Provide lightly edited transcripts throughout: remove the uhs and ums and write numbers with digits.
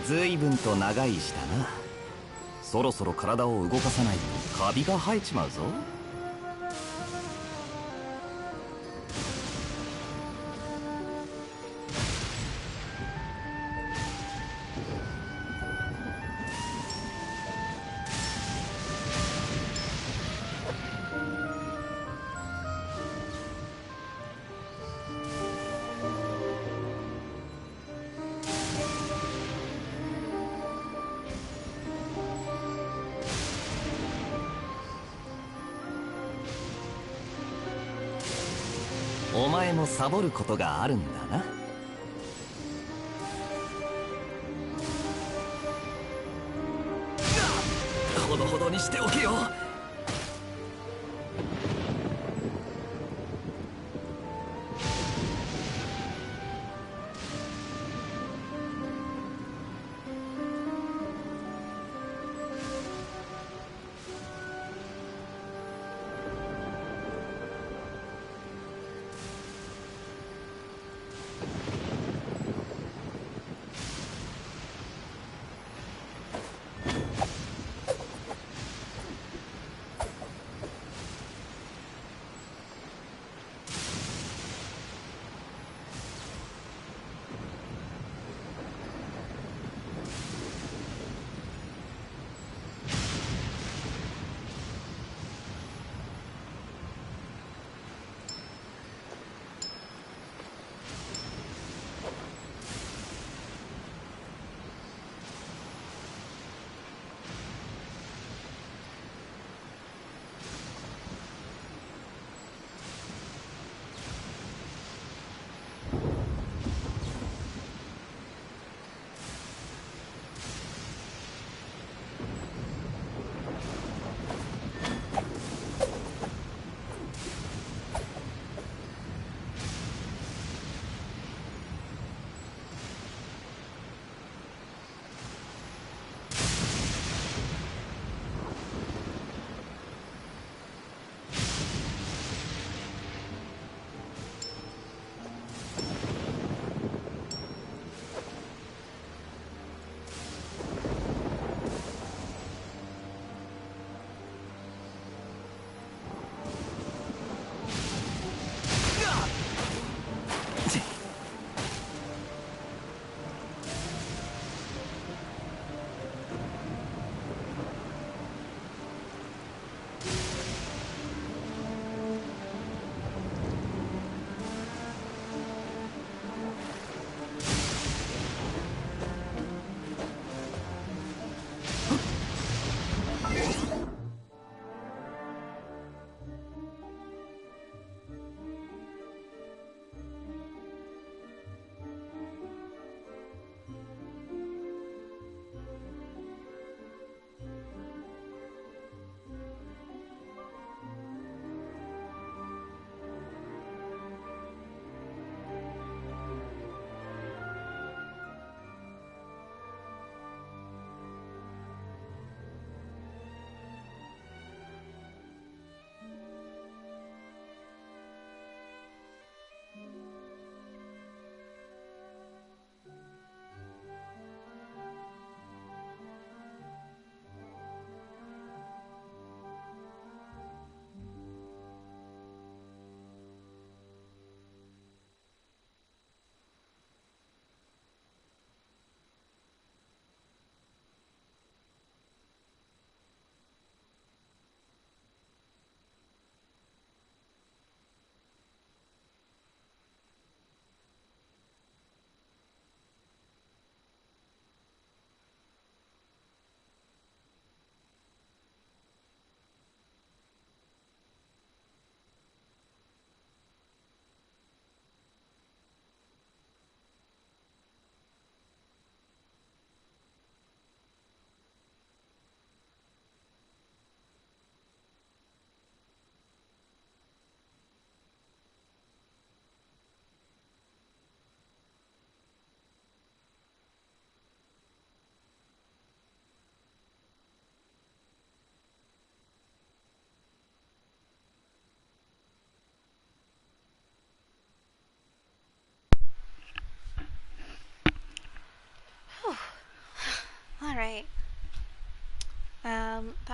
随分と長い石だな。そろそろ体を動かさないとカビが生えちまうぞ。お前もサボることがあるんだな。ほどほどにしておけよ。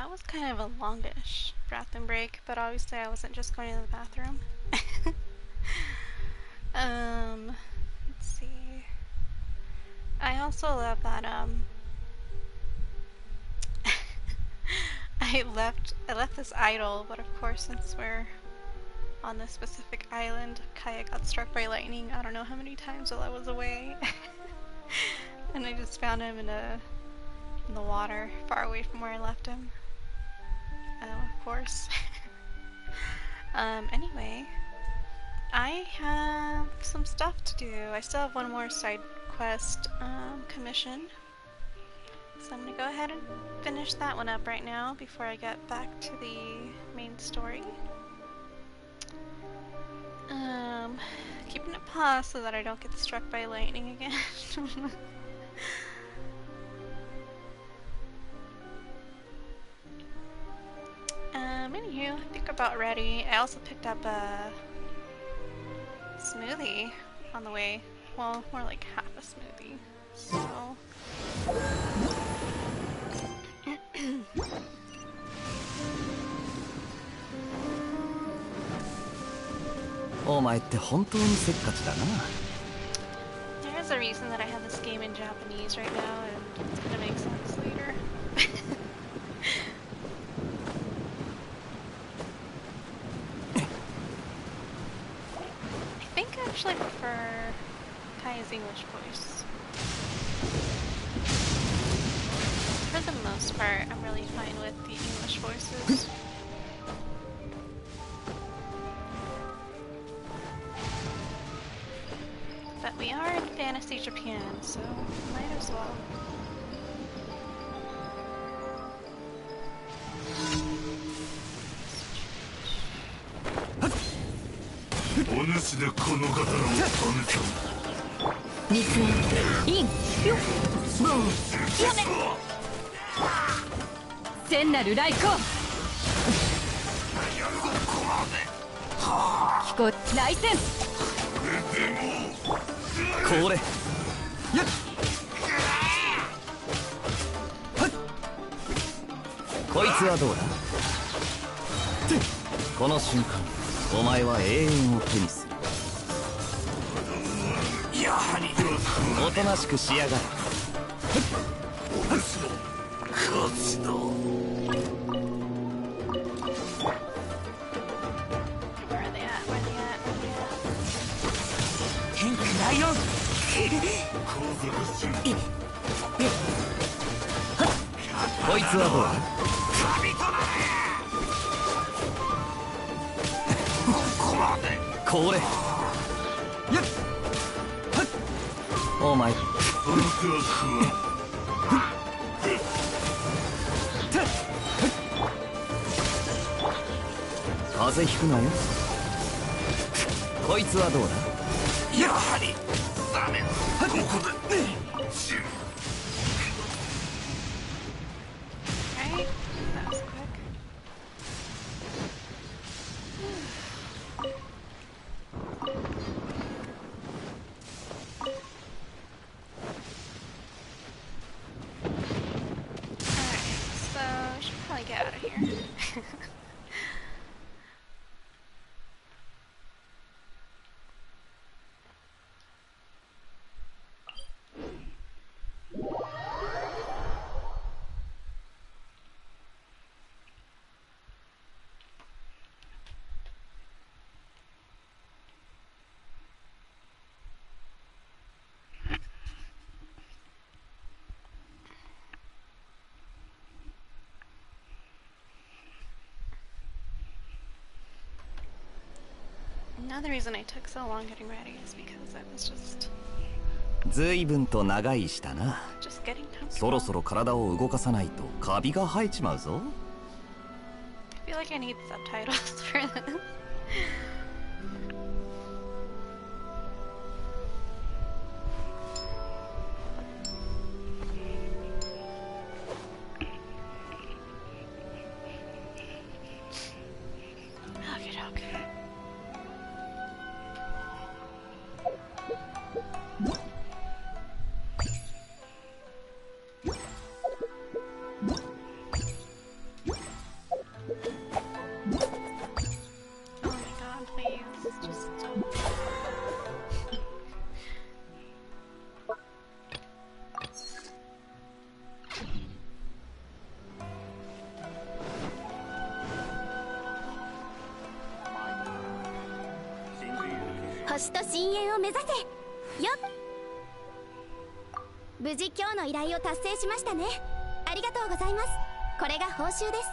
That was kind of a longish bathroom break, but obviously I wasn't just going to the bathroom. Let's see. I also love that I left this idol, but of course since we're on this specific island, Kaya got struck by lightning I don't know how many times while I was away. And I just found him in the water, far away from where I left him. Of course. Anyway, I have some stuff to do. I still have one more side quest commission. So I'm gonna go ahead and finish that one up right now before I get back to the main story. Keeping it paused so that I don't get struck by lightning again. Anywho, I think about ready. I also picked up a smoothie on the way. Well, more like half a smoothie. So... There's a reason that I have this game in Japanese right now, and it's gonna make sense later. I think I actually prefer Kaya's English voice. For the most part, I'm really fine with the English voices. But we are in Fantasy Japan, so might as well. Right? That was quick. Alright, so we should probably get out of here. Another reason I took so long getting ready is because I was just getting comfortable. I feel like I need subtitles for this. Just... 星と深淵を目指せよっ。無事今日の依頼を達成しましたね。ありがとうございます。これが報酬です。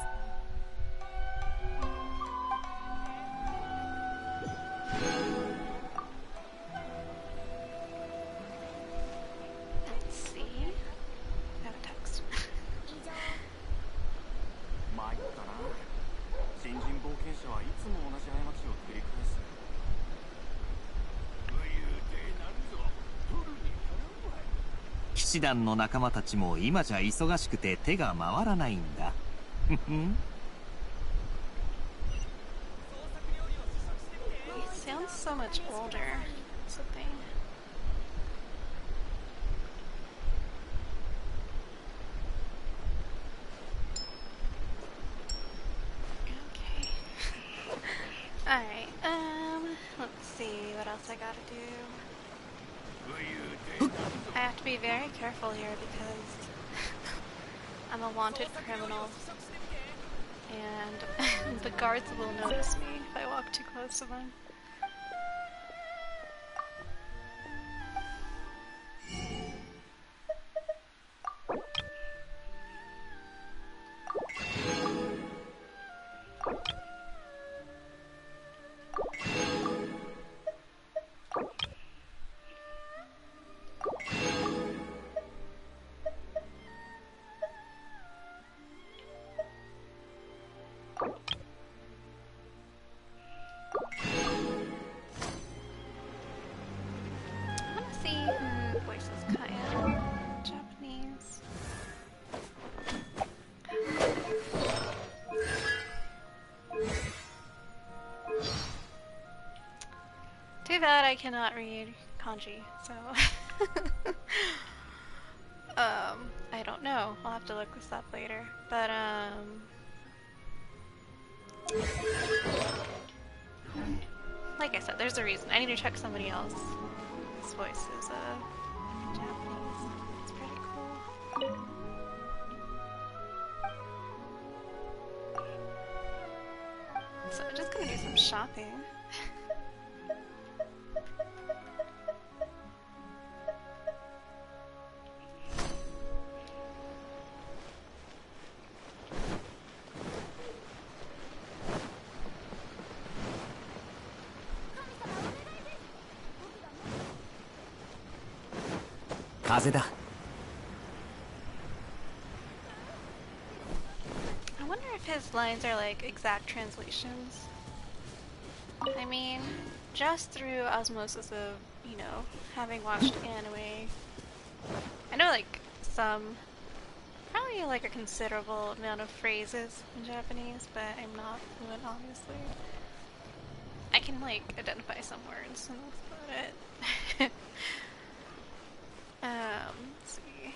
騎士団の仲間たちも今じゃ忙しくて手が回らないんだ。He sounds so much older. That's the thing. Okay. Alright, let's see what else I gotta do. I have to be very careful here because I'm a wanted criminal and the guards will notice me if I walk too close to them. Too bad I cannot read kanji, so I don't know. I'll have to look this up later. But like I said, there's a reason. I need to check somebody else. This voice is Japanese. It's pretty cool. So I'm just gonna do some shopping.風だ。I wonder if his lines are like exact translations. I mean, just through osmosis of, you know, having watched anime, I know like probably like a considerable amount of phrases in Japanese, but I'm not fluent, obviously. I can like identify some words, and that's about it. Let's see.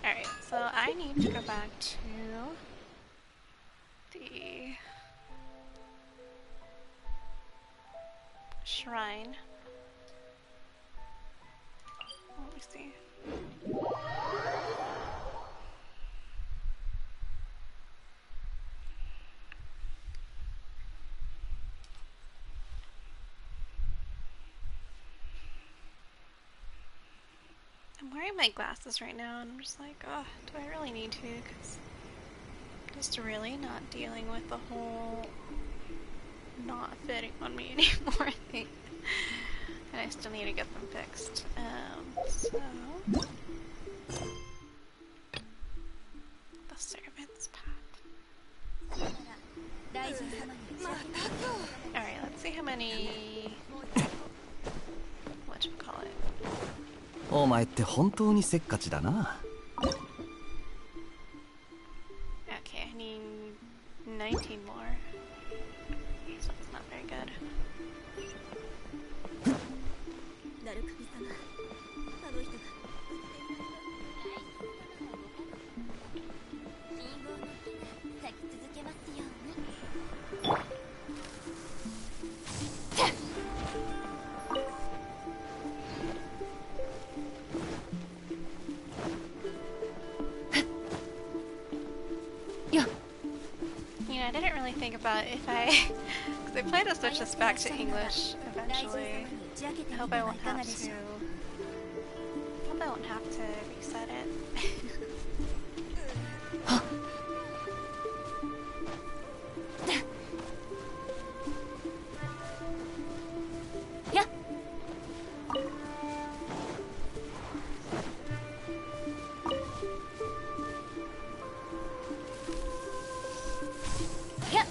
Alright, so I need to go back to the shrine. Let me see. I'm wearing my glasses right now and I'm just like, oh, do I really need to? Because I'm just really not dealing with the whole not fitting on me anymore thing. And I still need to get them fixed. So... the servant's path. Alright, let's see how many... whatchamacallit. お前って本当にせっかちだな。Okay, I need 19 more. So it's not very good. about if I... Because I plan to switch this back to English eventually. I hope I won't have to... I hope I won't have to reset it. Yeah. Yeah.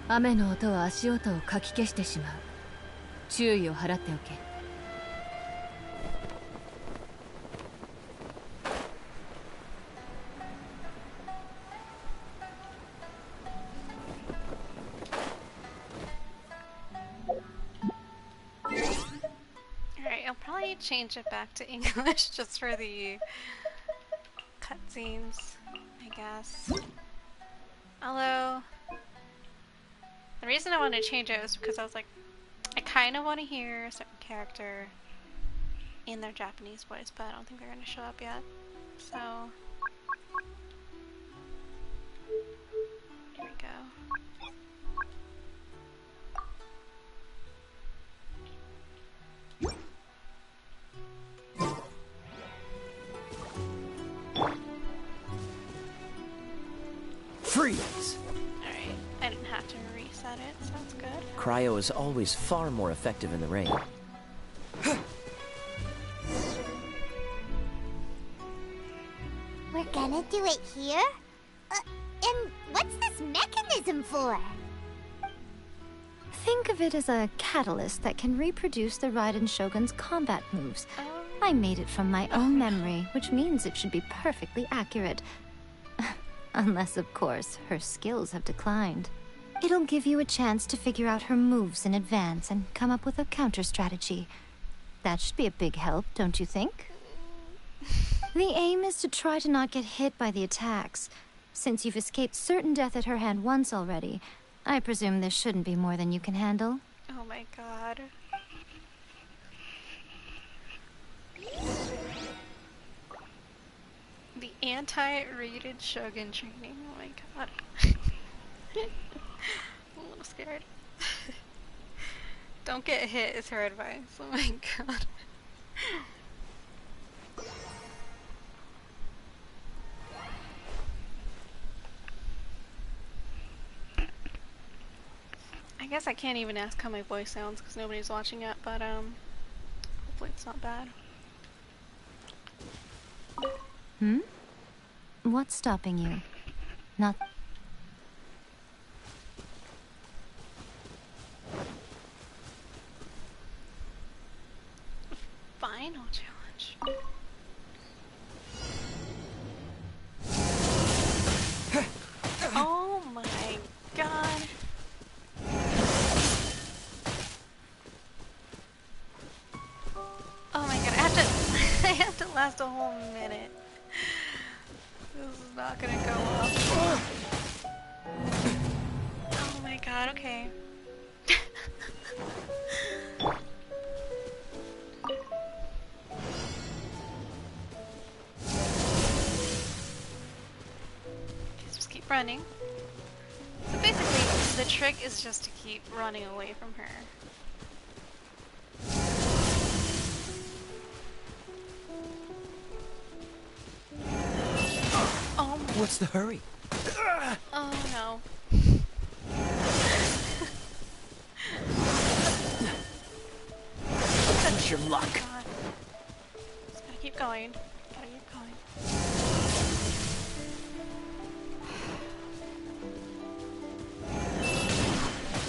雨の音は足音をかき消してしまう。注意を払っておけ。Alright, I'll probably change it back to English just for the cutscenes, I guess. Although, the reason I wanted to change it was because I was like, I kind of want to hear a certain character in their Japanese voice, but I don't think they're going to show up yet. So, here we go. Freeze! Alright, I didn't have to reset it, so that's good. Cryo is always far more effective in the rain. We're gonna do it here? And what's this mechanism for? Think of it as a catalyst that can reproduce the Raiden Shogun's combat moves. I made it from my own memory, which means it should be perfectly accurate. Unless, of course, her skills have declined. It'll give you a chance to figure out her moves in advance and come up with a counter-strategy. That should be a big help, don't you think? The aim is to try to not get hit by the attacks. Since you've escaped certain death at her hand once already, I presume this shouldn't be more than you can handle. Oh my god. The anti-rated shogun training. Oh my god. I'm a little scared. Don't get hit is her advice. Oh my god. I guess I can't even ask how my voice sounds because nobody's watching it, but hopefully it's not bad. Hmm? What's stopping you? Not... Final challenge. Oh my god. Oh my god, I have to I have to last a whole minute. This is not gonna go well. Oh my god, okay. Just keep running. So basically, the trick is just to keep running away from her. Oh my. What's the hurry? Oh no. your luck. God. Just gotta keep going. Gotta keep going.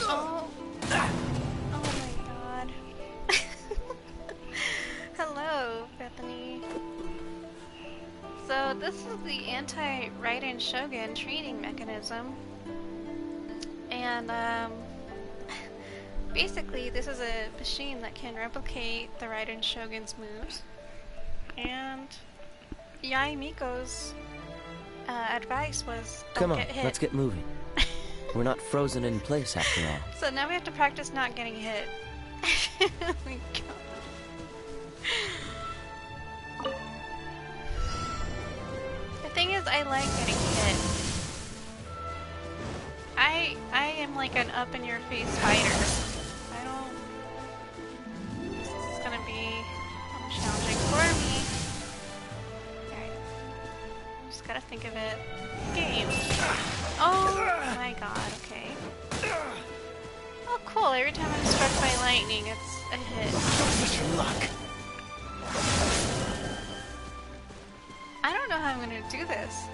Oh. Oh my god. Hello, Bethany. So this is the anti-raiden shogun treating mechanism. And basically this is a machine that can replicate the raiden shogun's moves. And Yai Miko's advice was don't Come on, get hit. let's get moving. We're not frozen in place after all. So now we have to practice not getting hit. Oh my god. The thing is, I like getting hit. I am like an up-in-your-face fighter. I don't... This is gonna be a little challenging for me. Alright. Just gotta think of it. Game. Oh my god, okay. Oh cool, every time I'm struck by lightning, it's a hit. Such your luck. I don't know how I'm gonna do this.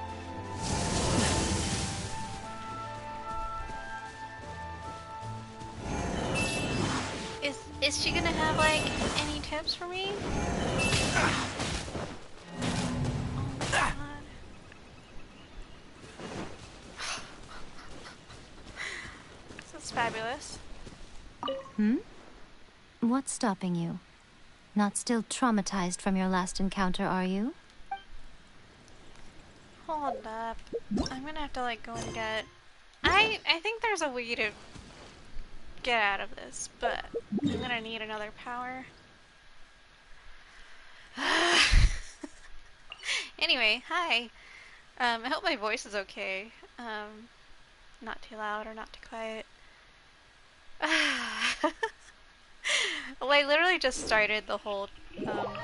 Is she gonna have like any tips for me? Oh my god. This is fabulous. Hmm? What's stopping you? Not still traumatized from your last encounter, are you? Hold up. I'm gonna have to like go and get... I think there's a way to get out of this, but I'm gonna need another power. Anyway, hi. I hope my voice is okay. Not too loud or not too quiet. Well, I literally just started the whole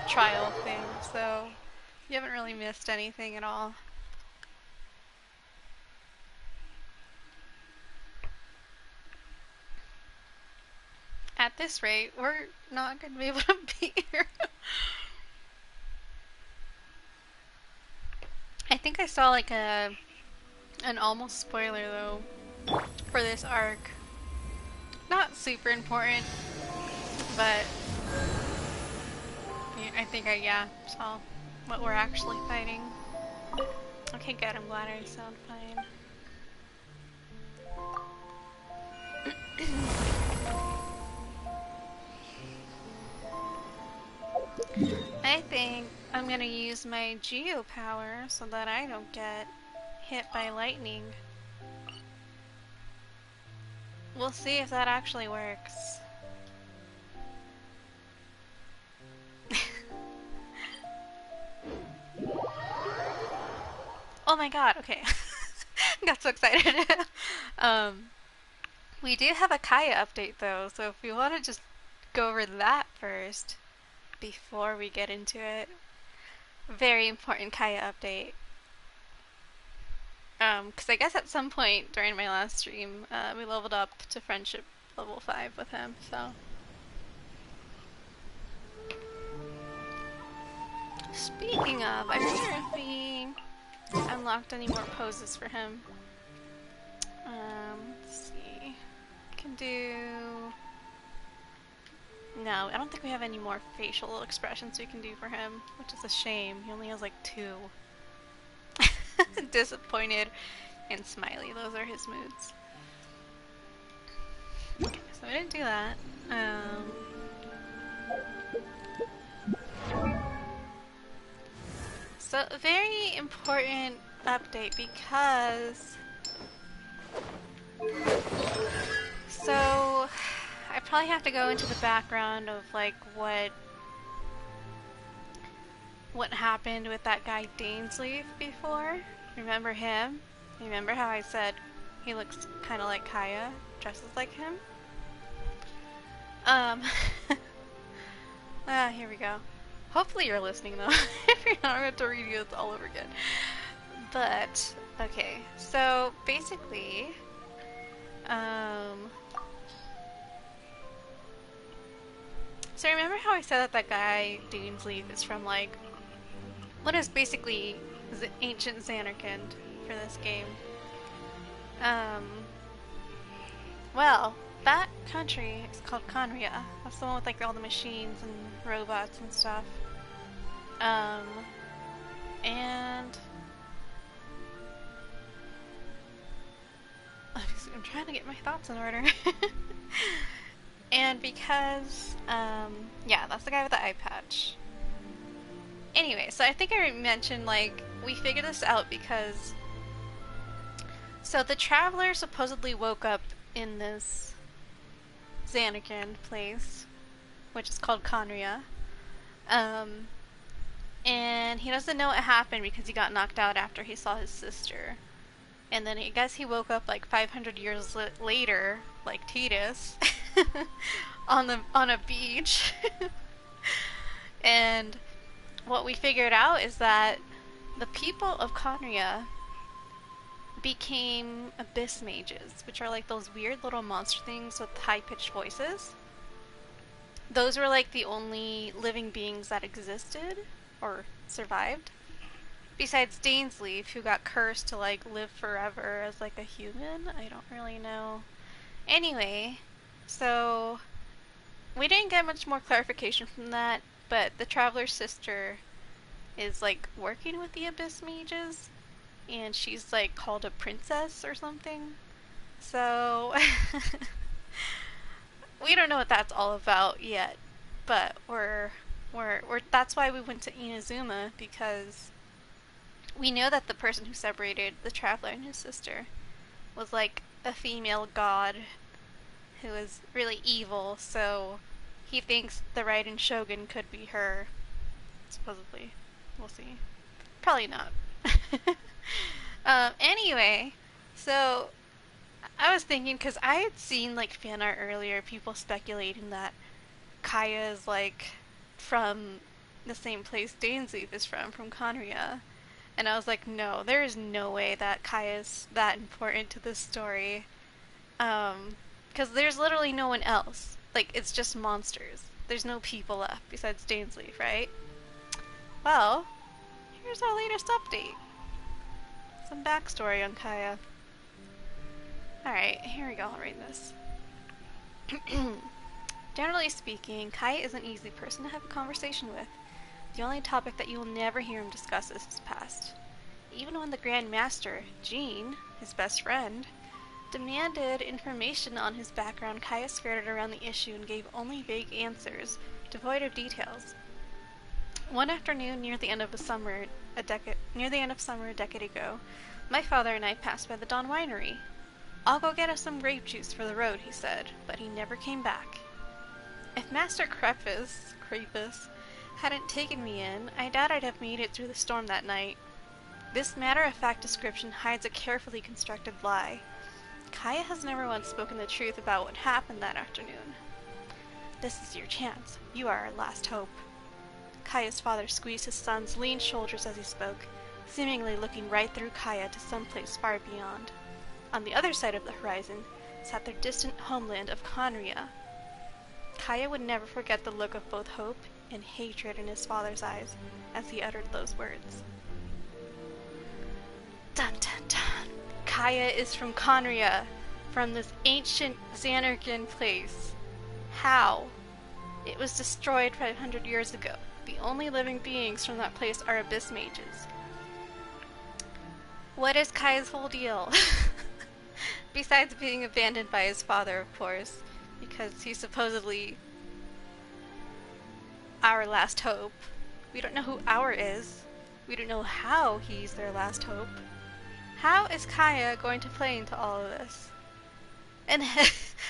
trial thing, so you haven't really missed anything at all. At this rate, we're not going to be able to be here. I think I saw like an almost spoiler though for this arc. Not super important, but yeah, I think I saw what we're actually fighting. Okay, good. I'm glad I sound fine. I think I'm gonna use my Geo power so that I don't get hit by lightning. We'll see if that actually works. Oh my god, okay. Got so excited. We do have a Kaya update though, so if we want to just go over that first before we get into it. Very important Kaya update. Because I guess at some point during my last stream, we leveled up to friendship level 5 with him, so. Speaking of, I wonder if we unlocked any more poses for him. Let's see. Can do... No, I don't think we have any more facial expressions we can do for him, which is a shame. He only has like 2. Disappointed and smiley, those are his moods. So we didn't do that. So a very important update because... So... I probably have to go into the background of like what happened with that guy Dainsleif before. Remember him? Remember how I said he looks kind of like Kaya, dresses like him? Here we go. Hopefully you're listening though. If you're not, I'm gonna have to redo this all over again. But okay, so basically, So remember how I said that that guy, Dainsleif, is from, like, what is basically the ancient Xanarkand for this game? Well, that country is called Conria. That's the one with, like, all the machines and robots and stuff. And I'm trying to get my thoughts in order. And because, yeah, that's the guy with the eye patch. Anyway, so I think I mentioned, like, we figured this out because, so the traveler supposedly woke up in this Xanarkand place, which is called Conria. And he doesn't know what happened because he got knocked out after he saw his sister. And then I guess he woke up like 500 years later, like Titus, on a beach. And what we figured out is that the people of Conria became abyss mages, which are like those weird little monster things with high-pitched voices. Those were like the only living beings that existed or survived, besides Dainsleif, who got cursed to like live forever as like a human. I don't really know. Anyway, so we didn't get much more clarification from that, but the traveler's sister is like working with the abyss mages, and she's like called a princess or something. So we don't know what that's all about yet, but we're that's why we went to Inazuma, because we know that the person who separated the traveler and his sister was like a female god who is really evil, so he thinks the raiden shogun could be her, supposedly. We'll see. Probably not. Anyway, so I was thinking, because I had seen like fan art earlier, people speculating that Kaya is like from the same place Dainsleif is from Conria. And I was like, no, there is no way that Kaya's that important to this story. Because there's literally no one else. Like, it's just monsters. There's no people left besides Dainsleif, right? Well, here's our latest update. Some backstory on Kaya. Alright, here we go, I'll read this. Generally speaking, Kaya is an easy person to have a conversation with. The only topic that you will never hear him discuss is his past. Even when the Grand Master, Jean, his best friend, demanded information on his background, Kaya skirted around the issue and gave only vague answers, devoid of details. One afternoon near the end of summer a decade ago, my father and I passed by the Dawn Winery. "I'll go get us some grape juice for the road," he said, but he never came back. If Master Crepus hadn't taken me in, I doubt I'd have made it through the storm that night. This matter-of-fact description hides a carefully constructed lie. Kaya has never once spoken the truth about what happened that afternoon. "This is your chance. You are our last hope." Kaya's father squeezed his son's lean shoulders as he spoke, seemingly looking right through Kaya to someplace far beyond. On the other side of the horizon sat their distant homeland of Conria. Kaya would never forget the look of both hope and hatred in his father's eyes as he uttered those words. Dun dun dun! Kaya is from Conria, from this ancient Xanarkand place. How? It was destroyed 500 years ago. The only living beings from that place are abyss mages. What is Kaya's whole deal? Besides being abandoned by his father, of course, because he's supposedly our last hope. We don't know who our is. We don't know how he's their last hope. How is Kaya going to play into all of this? And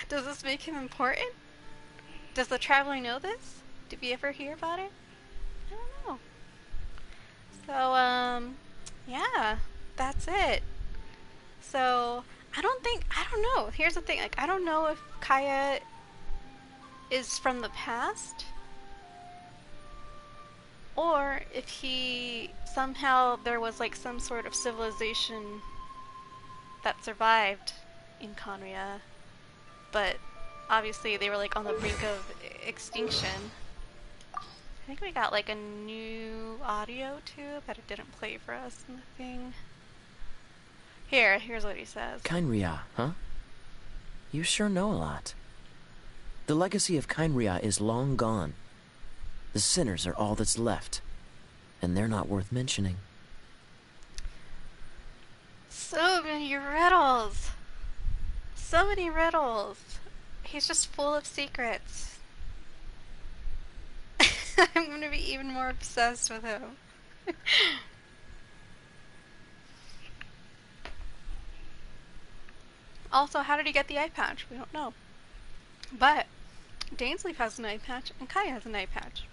does this make him important? Does the traveler know this? Did we ever hear about it? I don't know. So, yeah, that's it. So, I don't know. Here's the thing, like, I don't know if Kaya is from the past, or if he, somehow, there was, like, some sort of civilization that survived in Conria, but obviously they were like on the brink of extinction. I think we got like a new audio too, but it didn't play for us in the thing. Here's what he says. Kainria, huh? You sure know a lot. The legacy of Kainria is long gone. The sinners are all that's left, and they're not worth mentioning. So many riddles! So many riddles! He's just full of secrets. I'm gonna be even more obsessed with him. Also, how did he get the eye patch? We don't know. But Dainsleif has an eye patch, and Kai has an eye patch.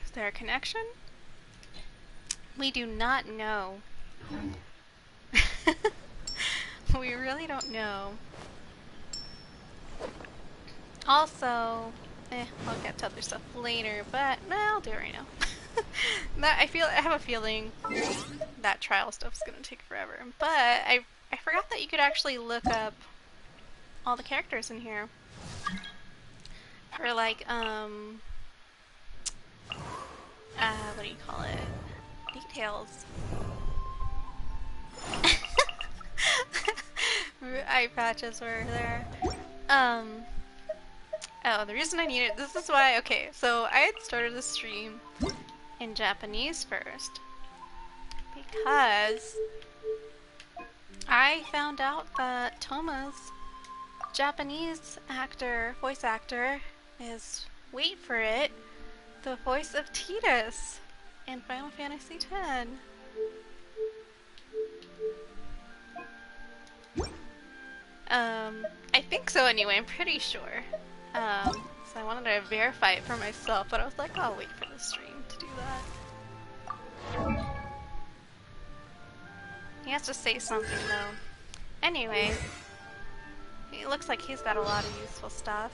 Is there a connection? We do not know. We really don't know. Also, I'll get to other stuff later, but I'll do it right now. I have a feeling that trial stuff's gonna take forever. But I forgot that you could actually look up all the characters in here. For like, what do you call it? Details. Eye patches were there. Oh, the reason I needed, this is why, okay, so I had started the stream in Japanese first. Because I found out that Thoma's Japanese voice actor is, wait for it, the voice of Tidus in Final Fantasy X. I think so anyway, I'm pretty sure. So I wanted to verify it for myself, but I was like, I'll wait for the stream to do that. He has to say something though. Anyway, it looks like he's got a lot of useful stuff.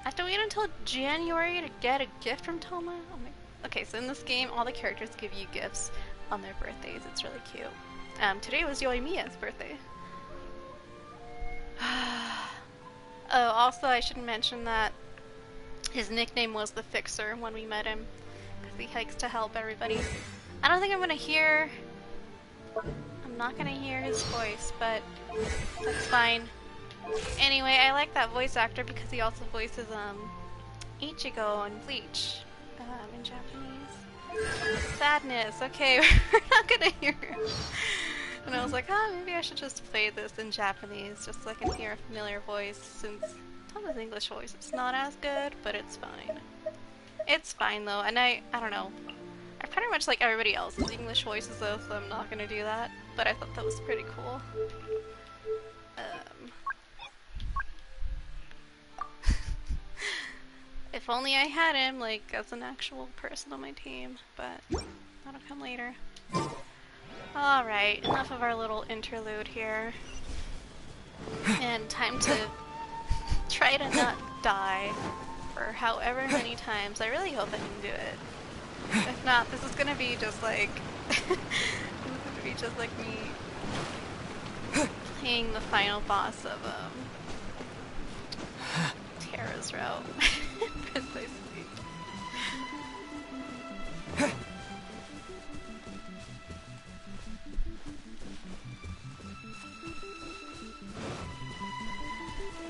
I have to wait until January to get a gift from Thoma? Oh my... Okay, so in this game, all the characters give you gifts on their birthdays. It's really cute. Today was Yoimiya's birthday. Oh, also I should mention that his nickname was the Fixer when we met him, because he likes to help everybody. I don't think I'm not gonna hear his voice, but that's fine. Anyway, I like that voice actor because he also voices Ichigo on Bleach in Japanese. Sadness. Okay, we're not gonna hear him. And I was like, maybe I should just play this in Japanese just so I can hear a familiar voice, since Thoma's English voice is not as good, but it's fine. It's fine though, and I don't know. I pretty much like everybody else's English voices though, so I'm not gonna do that. But I thought that was pretty cool. If only I had him, like, as an actual person on my team, but that'll come later. Alright, enough of our little interlude here. And time to try to not die for however many times. I really hope I can do it. If not, this is gonna be just like... this is gonna be just like me playing the final boss of, Terra's route. Precisely.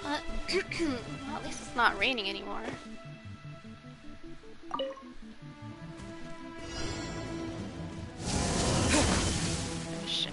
Well, at least it's not raining anymore. Shit.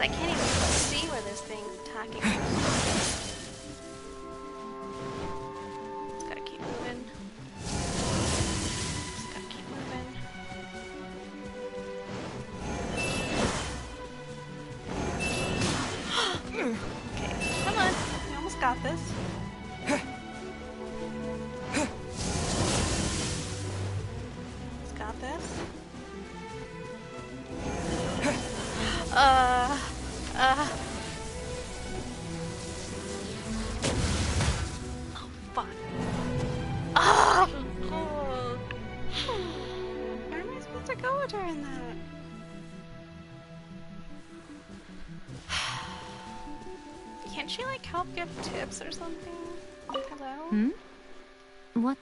I can't even see where this thing's attacking me. Just gotta keep moving. Just gotta keep moving. Okay, come on. We almost got this. Almost got this. fuck. Oh, where am I supposed to go during that? Can't she like help give tips or something? Hello? What?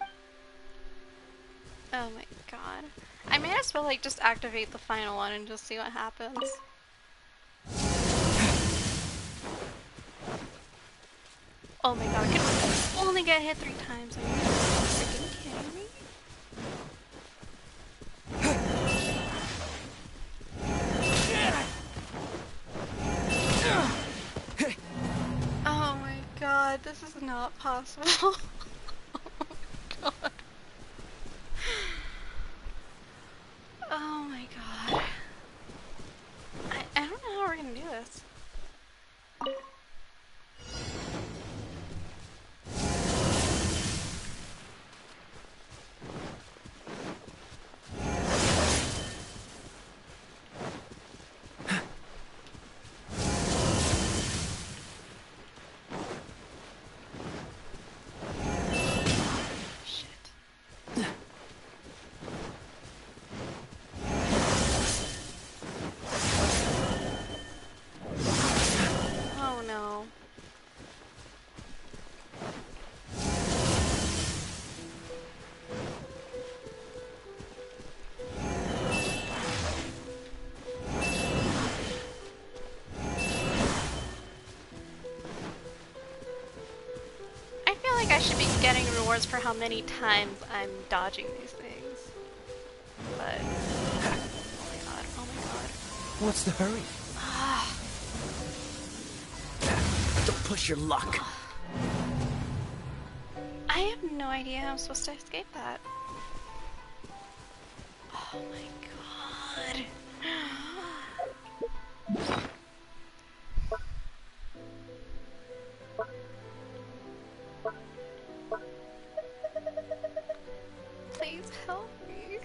Oh my god. I may as well like just activate the final one and just see what happens. Oh my god, I could only get hit 3 times. Are you freaking kidding me? Oh my god, this is not possible. Oh my god. Oh my god. I don't know how we're gonna do this. I should be getting rewards for how many times I'm dodging these things. But oh my god, oh my god. What's the hurry? Don't push your luck. I have no idea how I'm supposed to escape that. Oh my god. Please help me.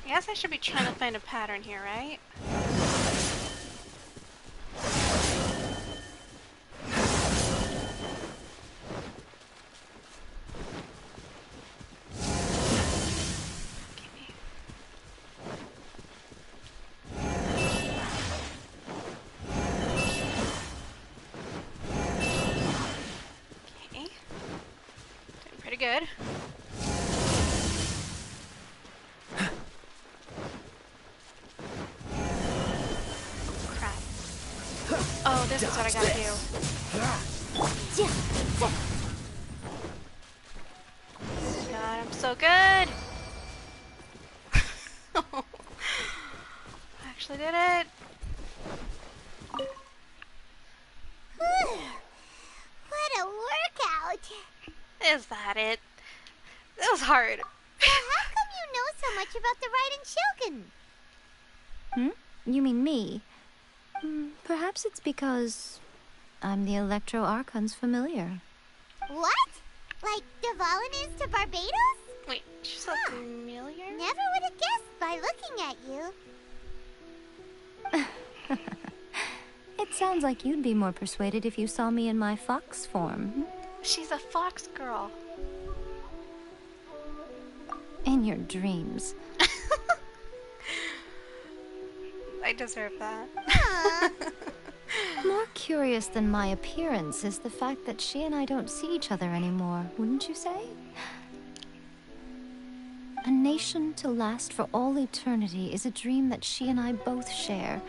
I guess I should be trying to find a pattern here, right? Okay. Doing pretty good. Oh, this is what I gotta do. God, I'm so good! I actually did it! What a workout! Is that it? That was hard. How come you know so much about the raiden shogun? You mean me? Perhaps it's because I'm the Electro Archon's familiar. What? Like Dvalin is to Barbados? Wait, she's so familiar? Never would have guessed by looking at you. It sounds like you'd be more persuaded if you saw me in my fox form. She's a fox girl. In your dreams. I deserve that. More curious than my appearance is the fact that she and I don't see each other anymore, wouldn't you say? A nation to last for all eternity is a dream that she and I both share.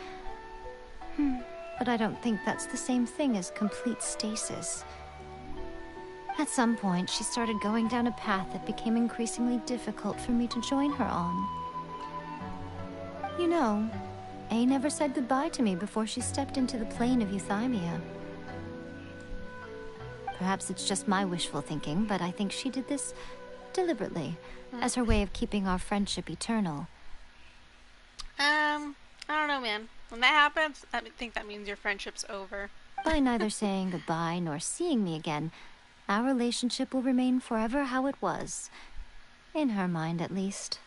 But I don't think that's the same thing as complete stasis. At some point, she started going down a path that became increasingly difficult for me to join her on. You know, A never said goodbye to me before she stepped into the plane of euthymia. Perhaps it's just my wishful thinking, but I think she did this deliberately, as her way of keeping our friendship eternal. I don't know, man. When that happens, I think that means your friendship's over. By neither saying goodbye nor seeing me again, our relationship will remain forever how it was. In her mind, at least.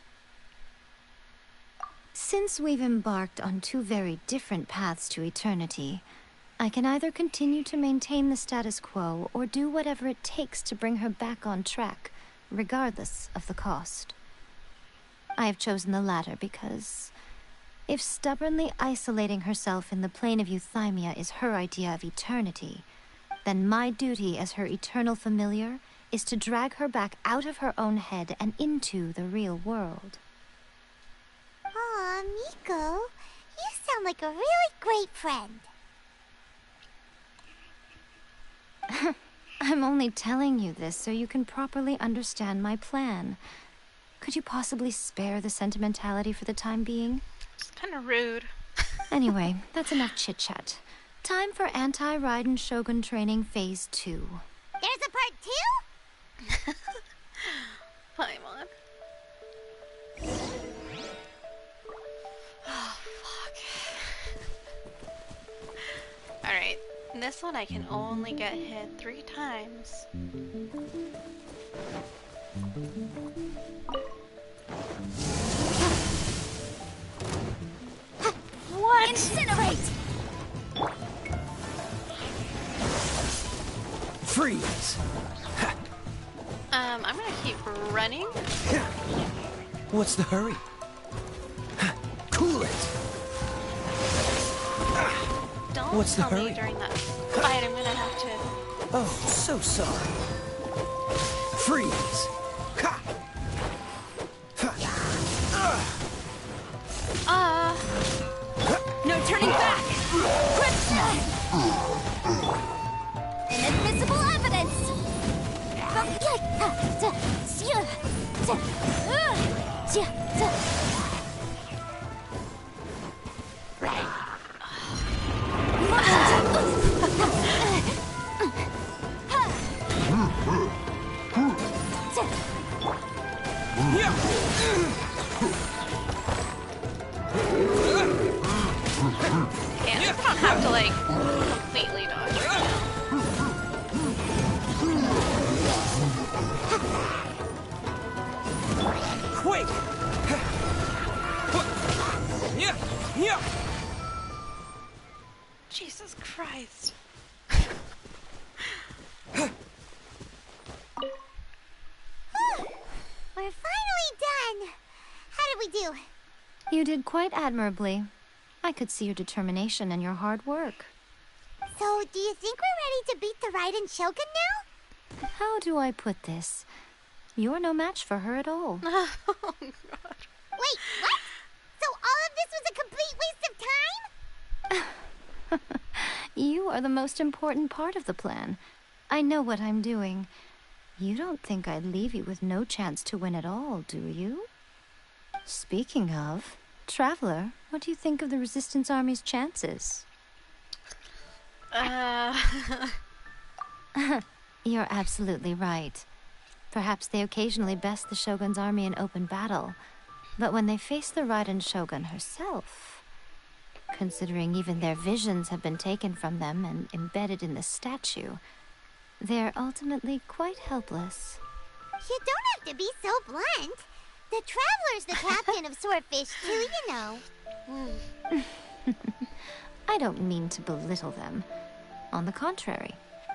Since we've embarked on two very different paths to eternity, I can either continue to maintain the status quo or do whatever it takes to bring her back on track, regardless of the cost. I have chosen the latter because if stubbornly isolating herself in the plane of euthymia is her idea of eternity, then my duty as her eternal familiar is to drag her back out of her own head and into the real world. Aw, Miko, you sound like a really great friend. I'm only telling you this so you can properly understand my plan. Could you possibly spare the sentimentality for the time being? It's kind of rude. Anyway, that's enough chit-chat. Time for anti-Raiden Shogun training phase 2. There's a part 2? Paimon. Oh, fuck. Alright, this one I can only get hit 3 times. What? Incinerate! Freeze! I'm gonna keep running. What's the hurry? Cool it! Don't What's the tell me hurry? during that fight I'm gonna have to... Oh, so sorry. Freeze! Ha! No turning back! Inadmissible evidence! Yeah, I don't have to like completely dodge right now. Quick! Jesus Christ. We're finally done! How did we do? You did quite admirably. I could see your determination and your hard work. So, do you think we're ready to beat the Raiden Shogun now? How do I put this? You're no match for her at all. Oh, God. Wait, what? So all of this was a complete waste of time? You are the most important part of the plan. I know what I'm doing. You don't think I'd leave you with no chance to win at all, do you? Speaking of, Traveler, what do you think of the Resistance Army's chances? You're absolutely right. Perhaps they occasionally best the Shogun's army in open battle, but when they face the Raiden Shogun herself, considering even their visions have been taken from them and embedded in the statue, they're ultimately quite helpless. You don't have to be so blunt. The Traveler's the captain of Swordfish too, you know. I don't mean to belittle them. On the contrary,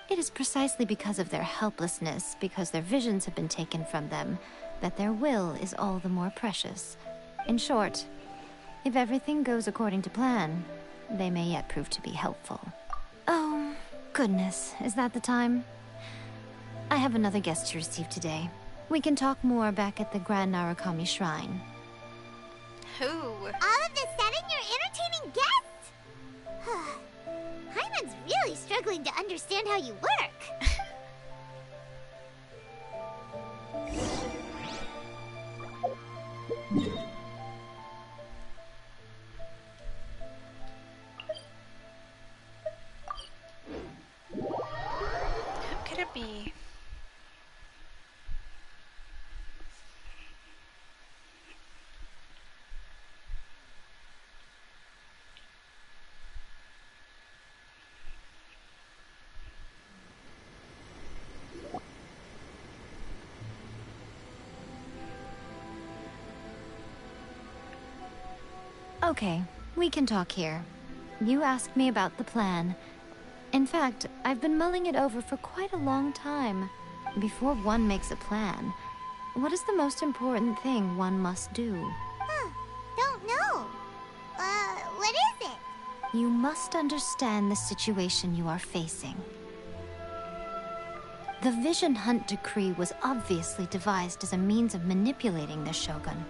it is precisely because of their helplessness, because their visions have been taken from them, that their will is all the more precious. In short, if everything goes according to plan, they may yet prove to be helpful. Oh, goodness, is that the time? I have another guest to receive today. We can talk more back at the Grand Narukami Shrine. Who? All of the sudden, you're entertaining guests? Paimon's really struggling to understand how you work. Okay, we can talk here. You asked me about the plan. In fact, I've been mulling it over for quite a long time. Before one makes a plan, what is the most important thing one must do? Don't know. What is it? You must understand the situation you are facing. The Vision Hunt Decree was obviously devised as a means of manipulating the Shogun.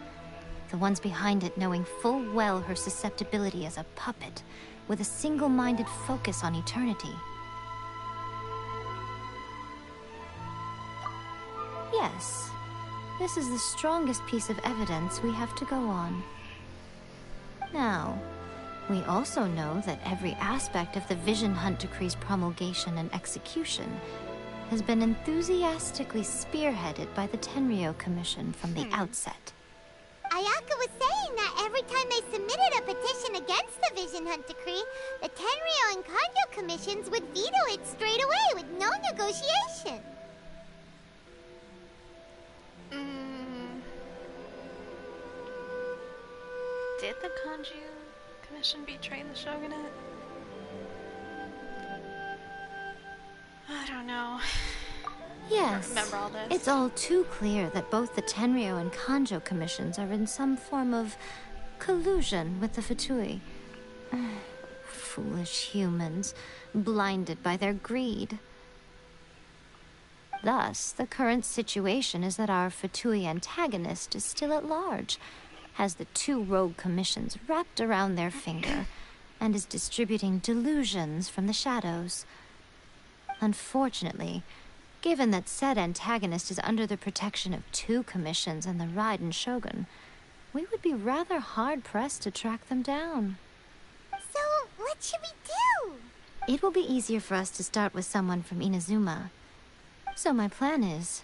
The ones behind it knowing full well her susceptibility as a puppet, with a single-minded focus on eternity. Yes, this is the strongest piece of evidence we have to go on. Now, we also know that every aspect of the Vision Hunt Decree's promulgation and execution has been enthusiastically spearheaded by the Tenryou Commission from the outset. Ayaka was saying that every time they submitted a petition against the Vision Hunt Decree, the Tenryou and Kanjo commissions would veto it straight away with no negotiation. Did the Kanju Commission betray the Shogunate? I don't know. Yes, Remember all this. it's all too clear that both the Tenryou and Kanjo commissions are in some form of collusion with the Fatui. Foolish humans, blinded by their greed. Thus, the current situation is that our Fatui antagonist is still at large, has the two rogue commissions wrapped around their finger, and is distributing delusions from the shadows. Unfortunately, given that said antagonist is under the protection of two commissions and the Raiden Shogun, we would be rather hard-pressed to track them down. So, what should we do? It will be easier for us to start with someone from Inazuma. So my plan is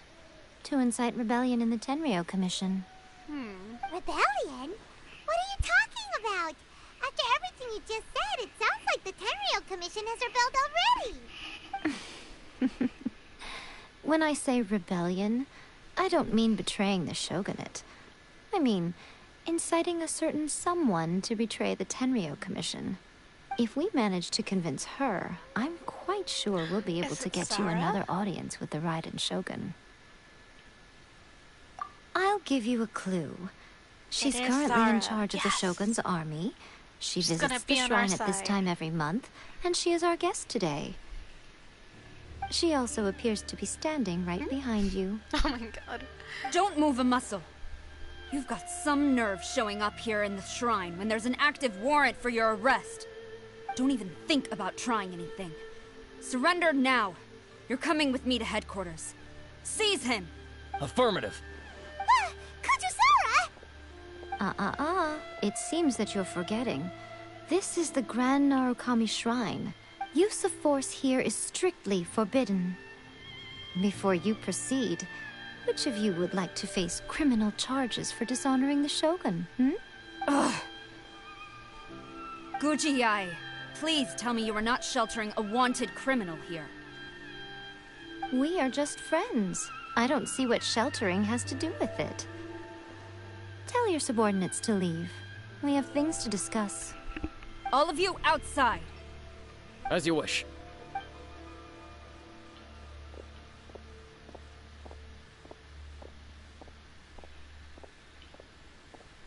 to incite rebellion in the Tenryou Commission. Rebellion? What are you talking about? After everything you just said, it sounds like the Tenryou Commission has rebelled already. When I say rebellion, I don't mean betraying the shogunate. I mean inciting a certain someone to betray the Tenryou Commission. If we manage to convince her, I'm quite sure we'll be able to get you another audience with the Raiden Shogun. I'll give you a clue. She's currently in charge of the Shogun's army. She visits the shrine at this time every month, and she is our guest today. She also appears to be standing right behind you. Oh my god. Don't move a muscle. You've got some nerve showing up here in the shrine when there's an active warrant for your arrest. Don't even think about trying anything. Surrender now. You're coming with me to headquarters. Seize him! Affirmative. Kujusara! It seems that you're forgetting. This is the Grand Narukami Shrine. Use of force here is strictly forbidden. Before you proceed, which of you would like to face criminal charges for dishonoring the Shogun, Ugh. Guji-ai, please tell me you are not sheltering a wanted criminal here. We are just friends. I don't see what sheltering has to do with it. Tell your subordinates to leave. We have things to discuss. All of you outside! As you wish.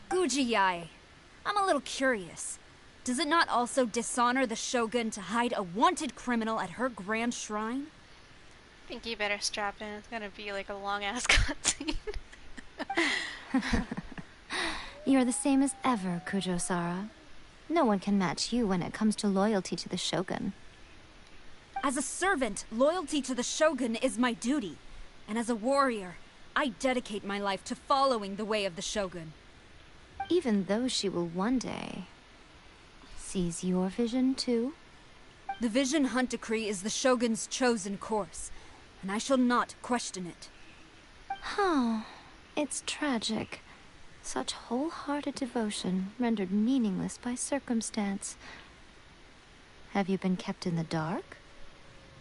Guji-ai, I'm a little curious. Does it not also dishonor the Shogun to hide a wanted criminal at her grand shrine? I think you better strap in. It's gonna be like a long-ass cutscene. You're the same as ever, Kujusara. No one can match you when it comes to loyalty to the Shogun. As a servant, loyalty to the Shogun is my duty. And as a warrior, I dedicate my life to following the way of the Shogun. Even though she will one day seize your vision too? The Vision Hunt Decree is the Shogun's chosen course, and I shall not question it. Oh, it's tragic. Such wholehearted devotion rendered meaningless by circumstance. Have you been kept in the dark?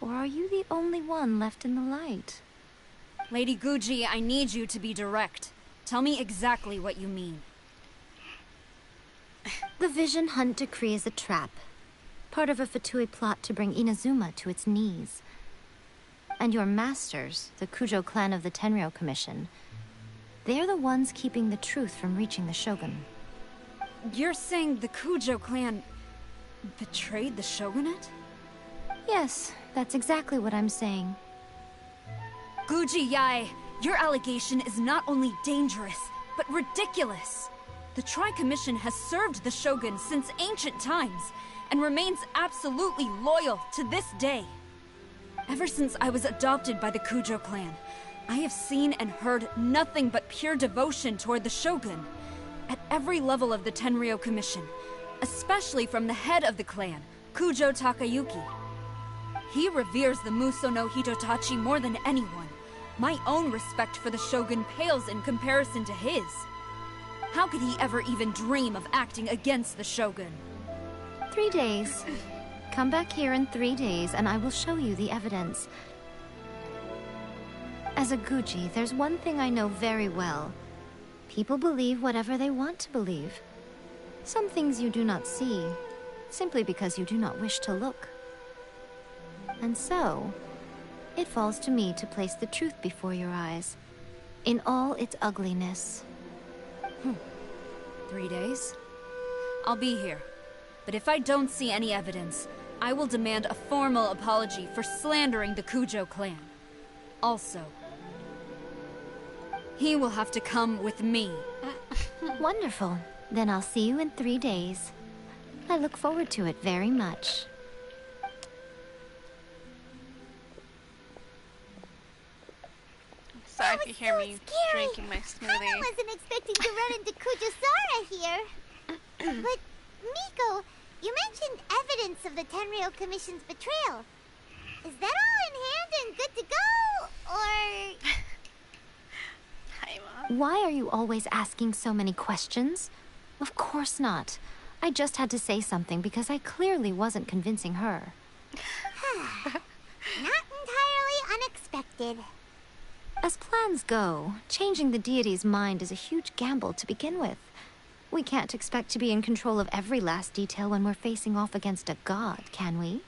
Or are you the only one left in the light? Lady Guji, I need you to be direct. Tell me exactly what you mean. The Vision Hunt decree is a trap. Part of a Fatui plot to bring Inazuma to its knees. And your masters, the Kujo clan of the Tenryou Commission, they're the ones keeping the truth from reaching the Shogun. You're saying the Kujo clan betrayed the shogunate? Yes, that's exactly what I'm saying. Guji Yae, your allegation is not only dangerous, but ridiculous. The Tri-Commission has served the Shogun since ancient times, and remains absolutely loyal to this day. Ever since I was adopted by the Kujo clan, I have seen and heard nothing but pure devotion toward the Shogun. At every level of the Tenryou Commission, especially from the head of the clan, Kujo Takayuki. He reveres the Muso no Hitotachi more than anyone. My own respect for the Shogun pales in comparison to his. How could he ever even dream of acting against the Shogun? 3 days. Come back here in 3 days and I will show you the evidence. As a Guji, there's one thing I know very well. People believe whatever they want to believe. Some things you do not see, simply because you do not wish to look. And so, it falls to me to place the truth before your eyes, in all its ugliness. 3 days? I'll be here. But if I don't see any evidence, I will demand a formal apology for slandering the Kujo clan. Also, he will have to come with me. Wonderful. Then I'll see you in 3 days. I look forward to it very much. Sorry if you hear me drinking my smoothie. I wasn't expecting to run into Kujosara here. But, Miko, you mentioned evidence of the Tenryou Commission's betrayal. Is that all in hand and good to go, or...? Paimon. Why are you always asking so many questions? Of course not. I just had to say something because I clearly wasn't convincing her. Not entirely unexpected. As plans go, changing the deity's mind is a huge gamble to begin with. We can't expect to be in control of every last detail when we're facing off against a god, can we?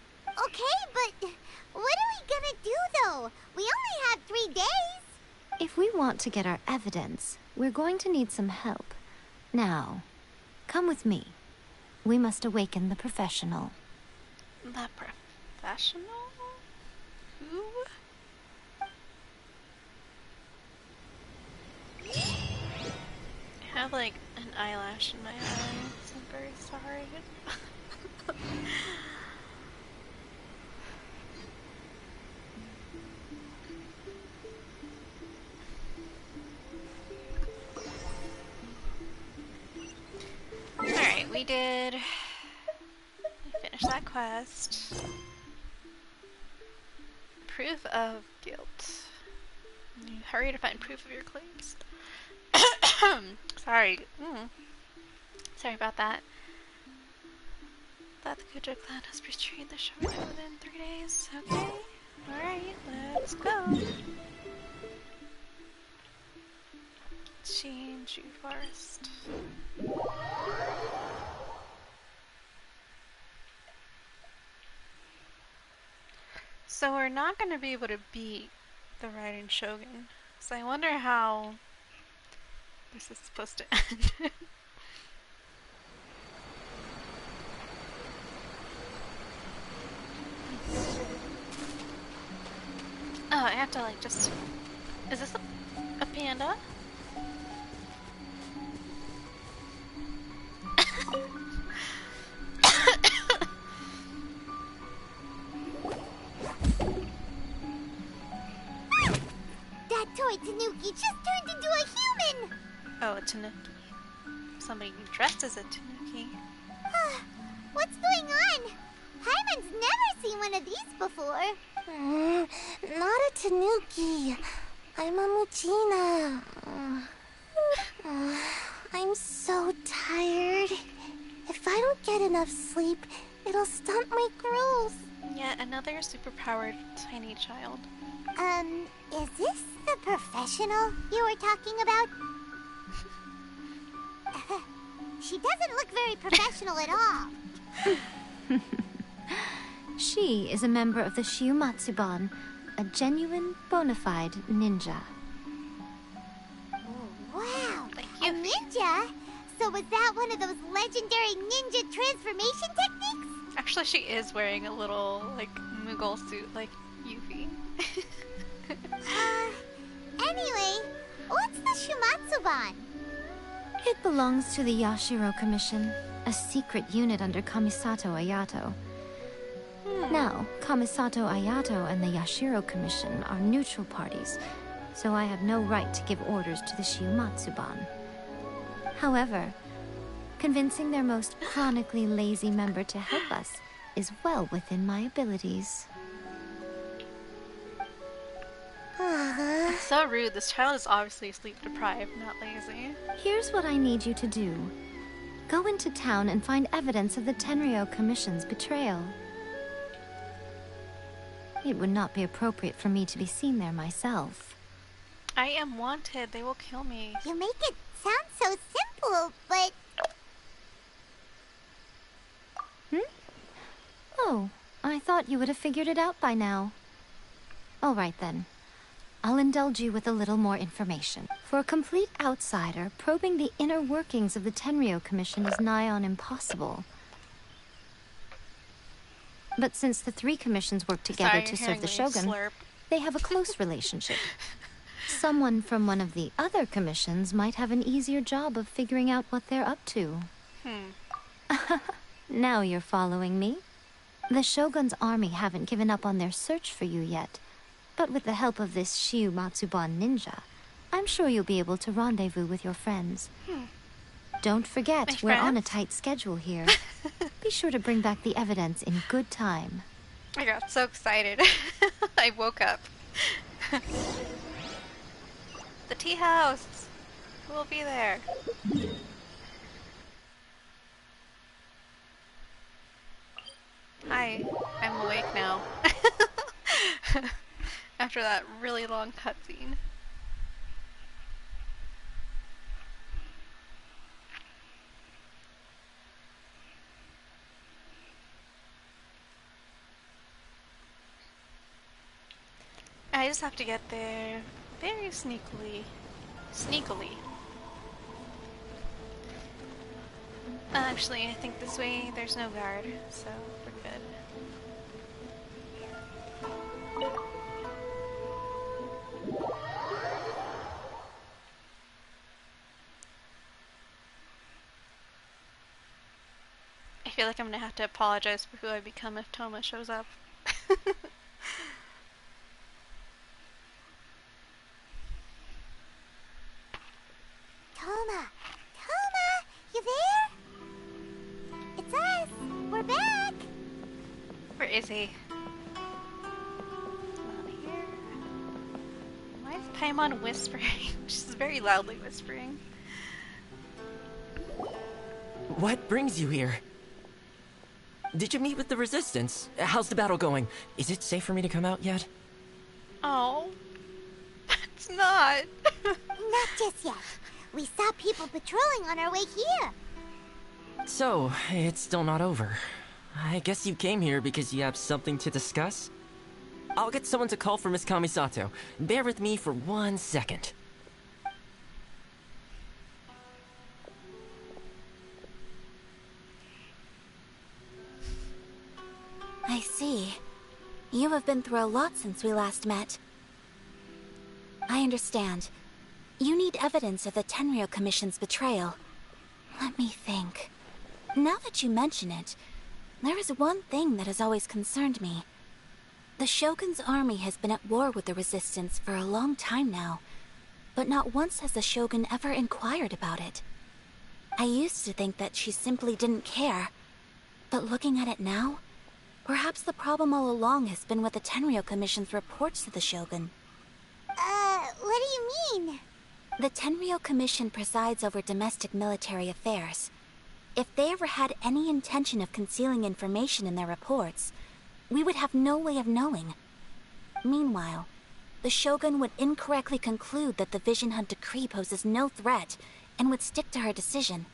Okay, but what are we gonna do, though? We only have 3 days. If we want to get our evidence, we're going to need some help. Now, come with me. We must awaken the professional. The professional? Who? I have like an eyelash in my eye, so I'm very sorry. Alright, we finished that quest. Proof of guilt. You hurry to find proof of your claims. Sorry. Sorry about that. That the Kujo clan has betrayed the shogun within 3 days. Okay. Alright, let's go. Shinju Forest. So we're not going to be able to beat the Raiden Shogun. So I wonder how this is supposed to end. Oh, I have to like just... Is this a panda? That toy Tanuki just turned into a human! Oh, a Tanuki. Somebody dressed as a Tanuki. What's going on? Paimon's never seen one of these before. Not a Tanuki. I'm a Muchina. I'm so tired. If I don't get enough sleep, it'll stunt my growth. Yet another superpowered tiny child. Is this the professional you were talking about? She doesn't look very professional at all. She is a member of the Shiumatsuban, a genuine, bona fide ninja. Wow, Thank a you. ninja? So was that one of those legendary ninja transformation techniques? Actually, she is wearing a little, like, Moogle suit, like Yuffie. Anyway, what's the Shumatsuban? It belongs to the Yashiro Commission, a secret unit under Kamisato Ayato. Now, Kamisato Ayato and the Yashiro Commission are neutral parties, so I have no right to give orders to the Shiumatsuban. However, convincing their most chronically lazy member to help us is well within my abilities. So rude. This child is obviously sleep deprived, not lazy. Here's what I need you to do. Go into town and find evidence of the Tenryou Commission's betrayal. It would not be appropriate for me to be seen there myself. I am wanted. They will kill me. You make it sound so simple, but... Oh, I thought you would have figured it out by now. All right then. I'll indulge you with a little more information. For a complete outsider, probing the inner workings of the Tenryou Commission is nigh on impossible. But since the three commissions work together Sorry, to you're serve the hearing me Shogun, slurp. they have a close relationship. Someone from one of the other commissions might have an easier job of figuring out what they're up to. Now you're following me. The Shogun's army haven't given up on their search for you yet, but with the help of this Shiumatsuban ninja, I'm sure you'll be able to rendezvous with your friends. Don't forget, My we're on a friends? tight schedule here. Be sure to bring back the evidence in good time. I got so excited. I woke up. The tea house. Who will be there? Hi, I'm awake now. After that really long cutscene. I just have to get there very sneakily. Actually, I think this way there's no guard, so we're good. I feel like I'm gonna have to apologize for who I become if Thoma shows up. Thoma! Thoma! You there? It's us! We're back! Where is he? Not here. Why is Paimon whispering? She's very loudly whispering. What brings you here? Did you meet with the Resistance? How's the battle going? Is it safe for me to come out yet? Oh. It's not. Not just yet. We saw people patrolling on our way here. So, it's still not over. I guess you came here because you have something to discuss? I'll get someone to call for Miss Kamisato. Bear with me for 1 second. I see. You have been through a lot since we last met. I understand. You need evidence of the Tenryou Commission's betrayal. Let me think. Now that you mention it, there is one thing that has always concerned me. The Shogun's army has been at war with the Resistance for a long time now, but not once has the Shogun ever inquired about it. I used to think that she simply didn't care, but looking at it now, perhaps the problem all along has been with the Tenryou Commission's reports to the Shogun. What do you mean? The Tenryou Commission presides over domestic military affairs. If they ever had any intention of concealing information in their reports, we would have no way of knowing. Meanwhile, the Shogun would incorrectly conclude that the Vision Hunt decree poses no threat and would stick to her decision.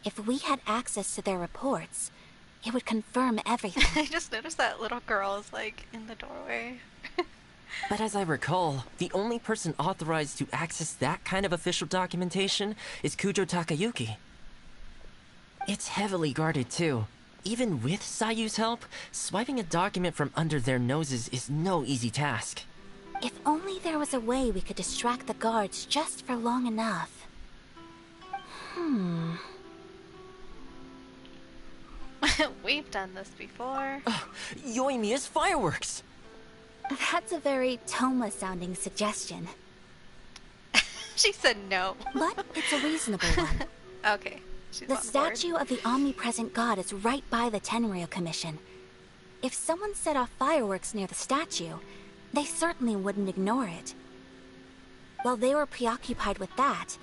If we had access to their reports, it would confirm everything. I just noticed that little girl is like in the doorway. But as I recall, the only person authorized to access that kind of official documentation is Kujo Takayuki. It's heavily guarded too. Even with Sayu's help, swiping a document from under their noses is no easy task. If only there was a way we could distract the guards just for long enough. We've done this before. Yoimiya's fireworks! That's a very Thoma-sounding suggestion. She said no. But it's a reasonable one. Okay. She's The on board. statue of the omnipresent god is right by the Tenryou Commission. If someone set off fireworks near the statue, they certainly wouldn't ignore it. While they were preoccupied with that,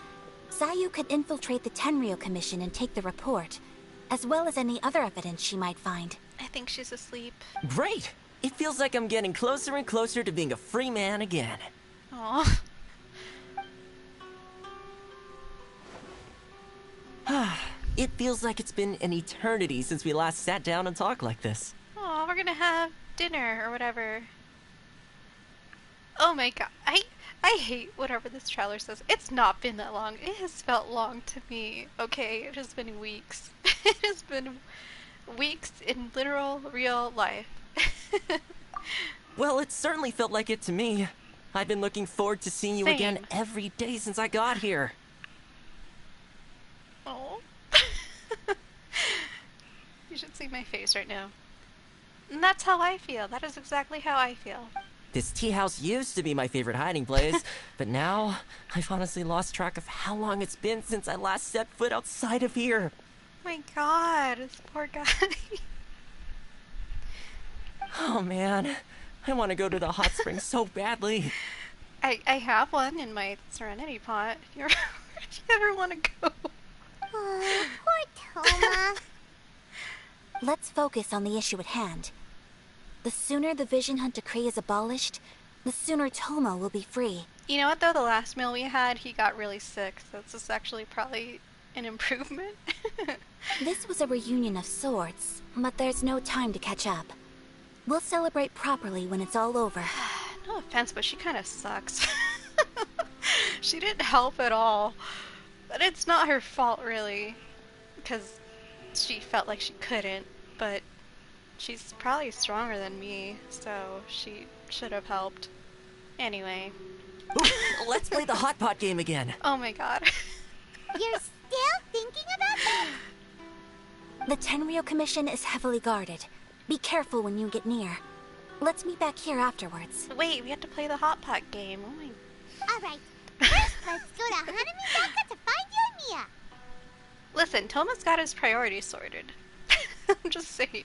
Sayu could infiltrate the Tenryou Commission and take the report, as well as any other evidence she might find. I think she's asleep. Great! It feels like I'm getting closer and closer to being a free man again. Aww. It feels like it's been an eternity since we last sat down and talked like this. Oh, we're gonna have dinner or whatever. Oh my god. I hate whatever this trailer says. It's not been that long. It has felt long to me. Okay, it has been weeks. It has been weeks in literal, real life. Well, it certainly felt like it to me. I've been looking forward to seeing you again Same. every day since I got here. Oh. You should see my face right now. And that's how I feel. That is exactly how I feel. This tea house used to be my favorite hiding place, but now I've honestly lost track of how long it's been since I last set foot outside of here. My god, this poor guy. Oh man, I want to go to the hot spring so badly. I have one in my Serenity pot. If you ever want to go. Oh, poor Thoma. Let's focus on the issue at hand. The sooner the Vision Hunt Decree is abolished, the sooner Thoma will be free. You know what though, the last meal we had, he got really sick, so this is actually probably an improvement. This was a reunion of sorts, but there's no time to catch up. We'll celebrate properly when it's all over. No offense, but she kind of sucks. She didn't help at all. But it's not her fault really, because she felt like she couldn't, but she's probably stronger than me, so she should have helped. Anyway. Ooh, let's play the hotpot game again. Oh my god. You're still thinking about that? The Tenryou Commission is heavily guarded. Be careful when you get near. Let's meet back here afterwards. Wait, we have to play the hot pot game. Oh my. Alright, first let's go to Hanamizaka to find Yoimiya. Listen, Thoma's got his priorities sorted. I'm just saying.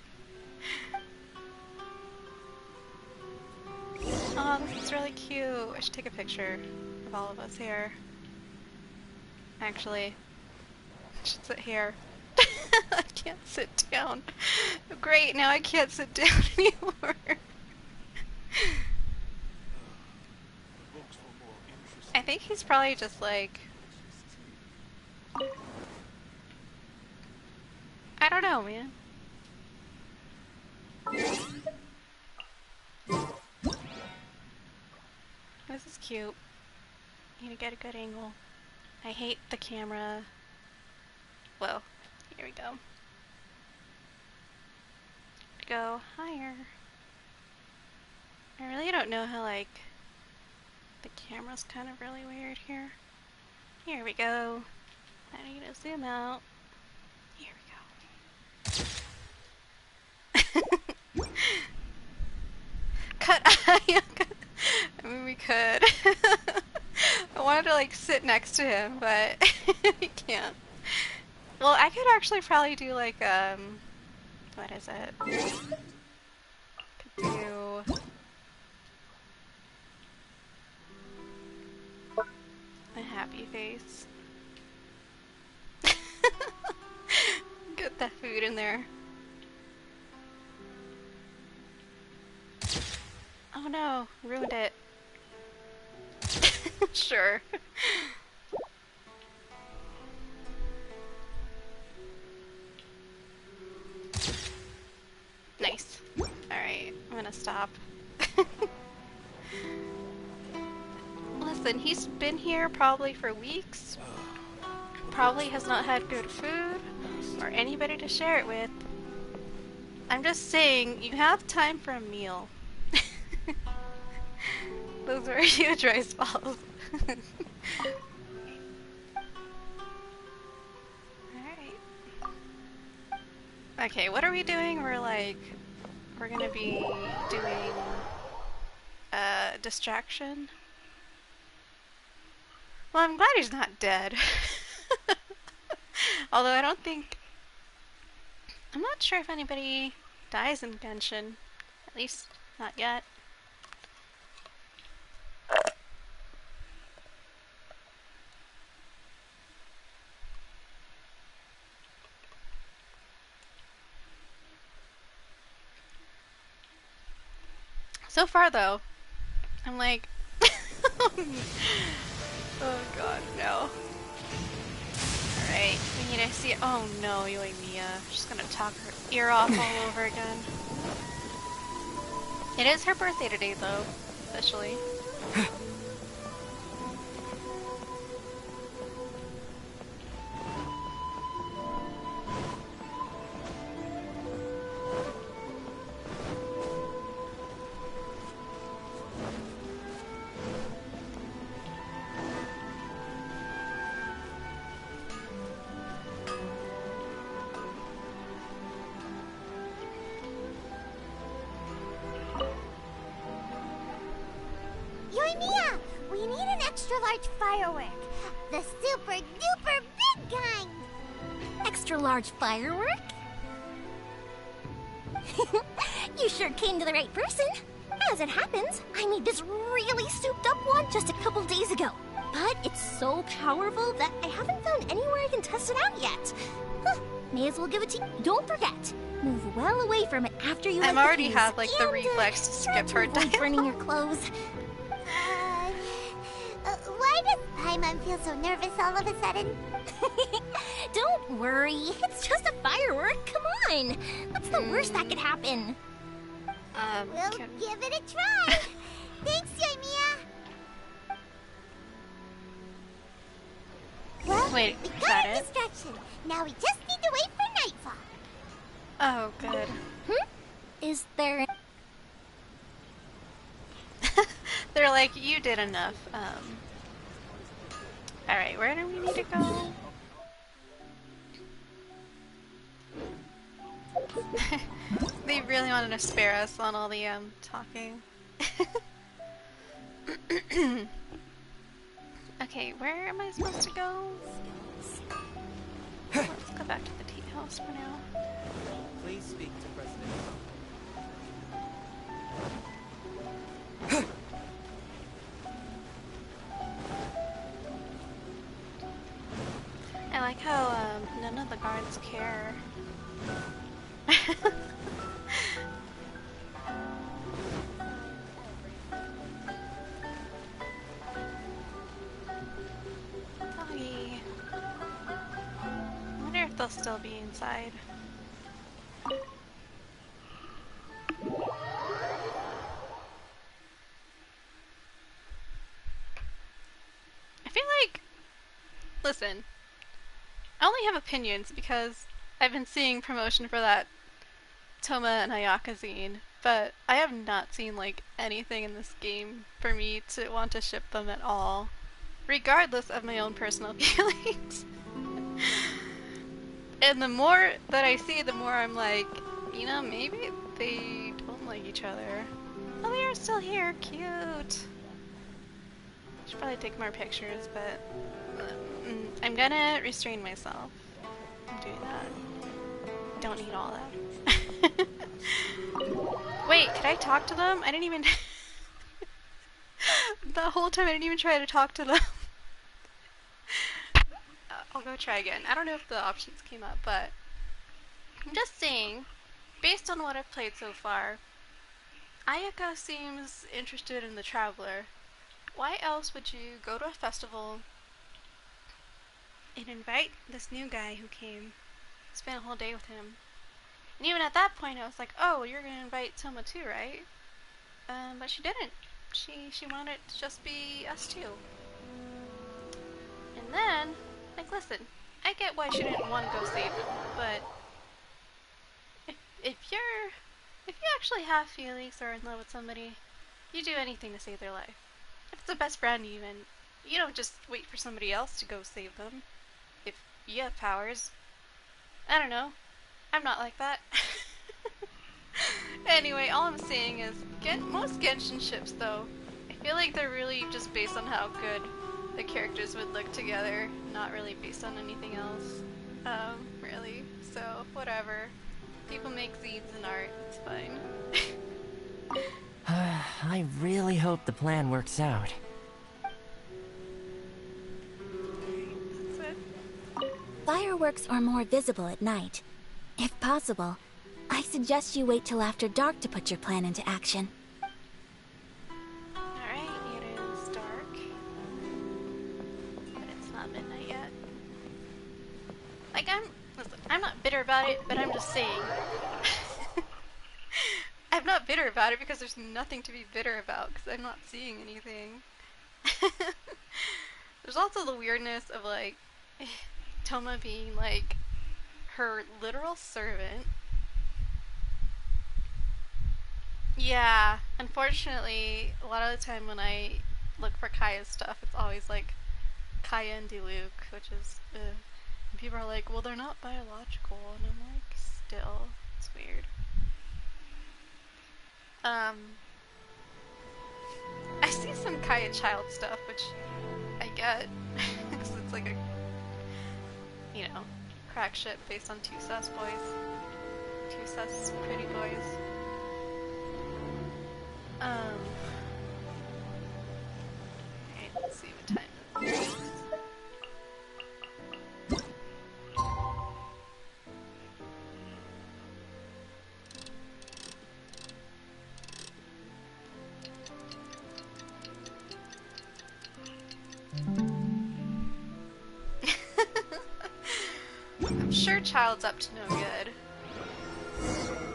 Oh, this is really cute. I should take a picture of all of us here. Actually, I should sit here. I can't sit down. Great, now I can't sit down anymore. I think he's probably just like... I don't know, man. This is cute. Need to get a good angle. I hate the camera. Whoa. Here we go. Go higher. I really don't know how, like, the camera's kind of really weird here. Here we go. I need to zoom out. Here we go. Cut. I mean, we could. I wanted to, like, sit next to him, but we can't. Well, I could actually probably do, like, what is it? Could do... a happy face. Get that food in there. Oh no, ruined it. Sure. gonna stop. Listen, he's been here probably for weeks. Probably has not had good food or anybody to share it with. I'm just saying, you have time for a meal. Those were huge rice balls. Alright. Okay, what are we doing? We're gonna be doing distraction. Well, I'm glad he's not dead. Although I don't think... I'm not sure if anybody dies in Genshin. At least, not yet. So far, though, I'm like... Oh god, no. Alright, we need to see- oh no, Yoimiya. She's gonna talk her ear off all over again. It is her birthday today, though, officially. Yoimiya, we need an extra large firework. The super duper big kind. Extra large firework? You sure came to the right person. As it happens, I made this really souped up one just a couple days ago. But it's so powerful that I haven't found anywhere I can test it out yet. Huh, may as well give it to you. Don't forget, move well away from it after you I'm already have like the reflex to skip her dialogue. Burning your clothes. Why does Paimon feel so nervous all of a sudden? Don't worry, it's just a firework. Come on, what's the worst that could happen? We'll give it a try. Thanks, Yoimiya. Well, Wait, we is got that our it? distraction. Now we just need to wait for nightfall. Oh, good. Is there... They're like, you did enough. Alright, where do we need to go? They really wanted to spare us on all the, talking. Okay, where am I supposed to go? Let's go back to the tea house for now. Please speak to President I like how, none of the guards care. Doggy. I wonder if they'll still be inside. I feel like... Listen. I only have opinions because I've been seeing promotion for that Thoma and Ayaka zine, but I have not seen like anything in this game for me to want to ship them at all, regardless of my own personal feelings. And the more that I see, the more I'm like, you know, maybe they don't like each other. Oh, they are still here, cute. Should probably take more pictures, but I'm gonna restrain myself from doing that. Don't need all that. Wait, could I talk to them? I didn't even... The whole time I didn't even try to talk to them. I'll go try again. I don't know if the options came up, but... I'm just saying, based on what I've played so far, Ayaka seems interested in the Traveler. Why else would you go to a festival and invite this new guy who came, spend a whole day with him? And even at that point I was like, oh, you're gonna invite Thoma too, right? But she didn't. She wanted it to just be us two. And then, like, listen, I get why she didn't want to go save him, but if you actually have feelings or are in love with somebody, you do anything to save their life. If it's a best friend even, you don't just wait for somebody else to go save them. If you have powers. I don't know. I'm not like that. Anyway, all I'm saying is, most Genshin ships though, I feel like they're really just based on how good the characters would look together, not really based on anything else. Really. So, whatever. People make seeds in art, it's fine. I really hope the plan works out. That's it. Fireworks are more visible at night. If possible, I suggest you wait till after dark to put your plan into action. Alright, it is dark. But it's not midnight yet. Like, listen, I'm not bitter about it, but I'm just saying. I'm not bitter about it because there's nothing to be bitter about, because I'm not seeing anything. There's also the weirdness of, like, Thoma being, like, her literal servant. Yeah, unfortunately, a lot of the time when I look for Kaya's stuff, it's always, like, Kaya and Diluc, which is, and people are like, well, they're not biological, and I'm like, still, it's weird. I see some Kaya child stuff, which I get, because it's like a, you know, crack ship based on two sus boys. Two sus pretty boys. Alright, let's see what time it is. I'm sure Child's up to no good.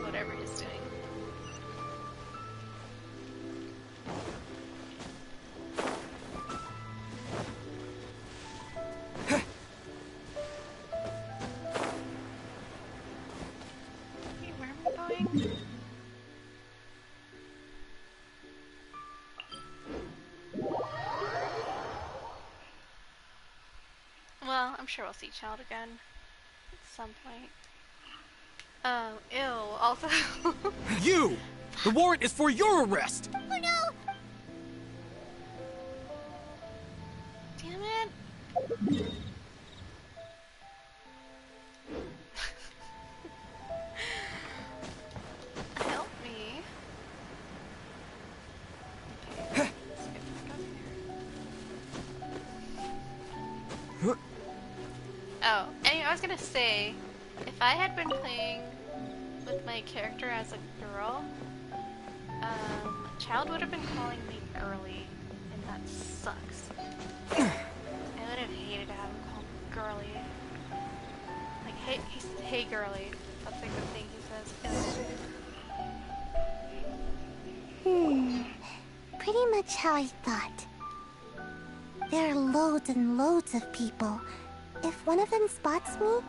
Whatever he's doing. Wait, where am I going? Well, I'm sure we'll see Child again at some point. Oh, ew, also... You! The warrant is for your arrest! Oh no! Damn it! Help me. Okay, let's get back up here. Oh, anyway, I was gonna say, if I had been playing with my character as a girl, Child would have been calling me girly, and that sucks. I would have hated to have him call me girly. Like, hey girly. That's like the thing he says. Pretty much how I thought. There are loads and loads of people. If one of them spots me,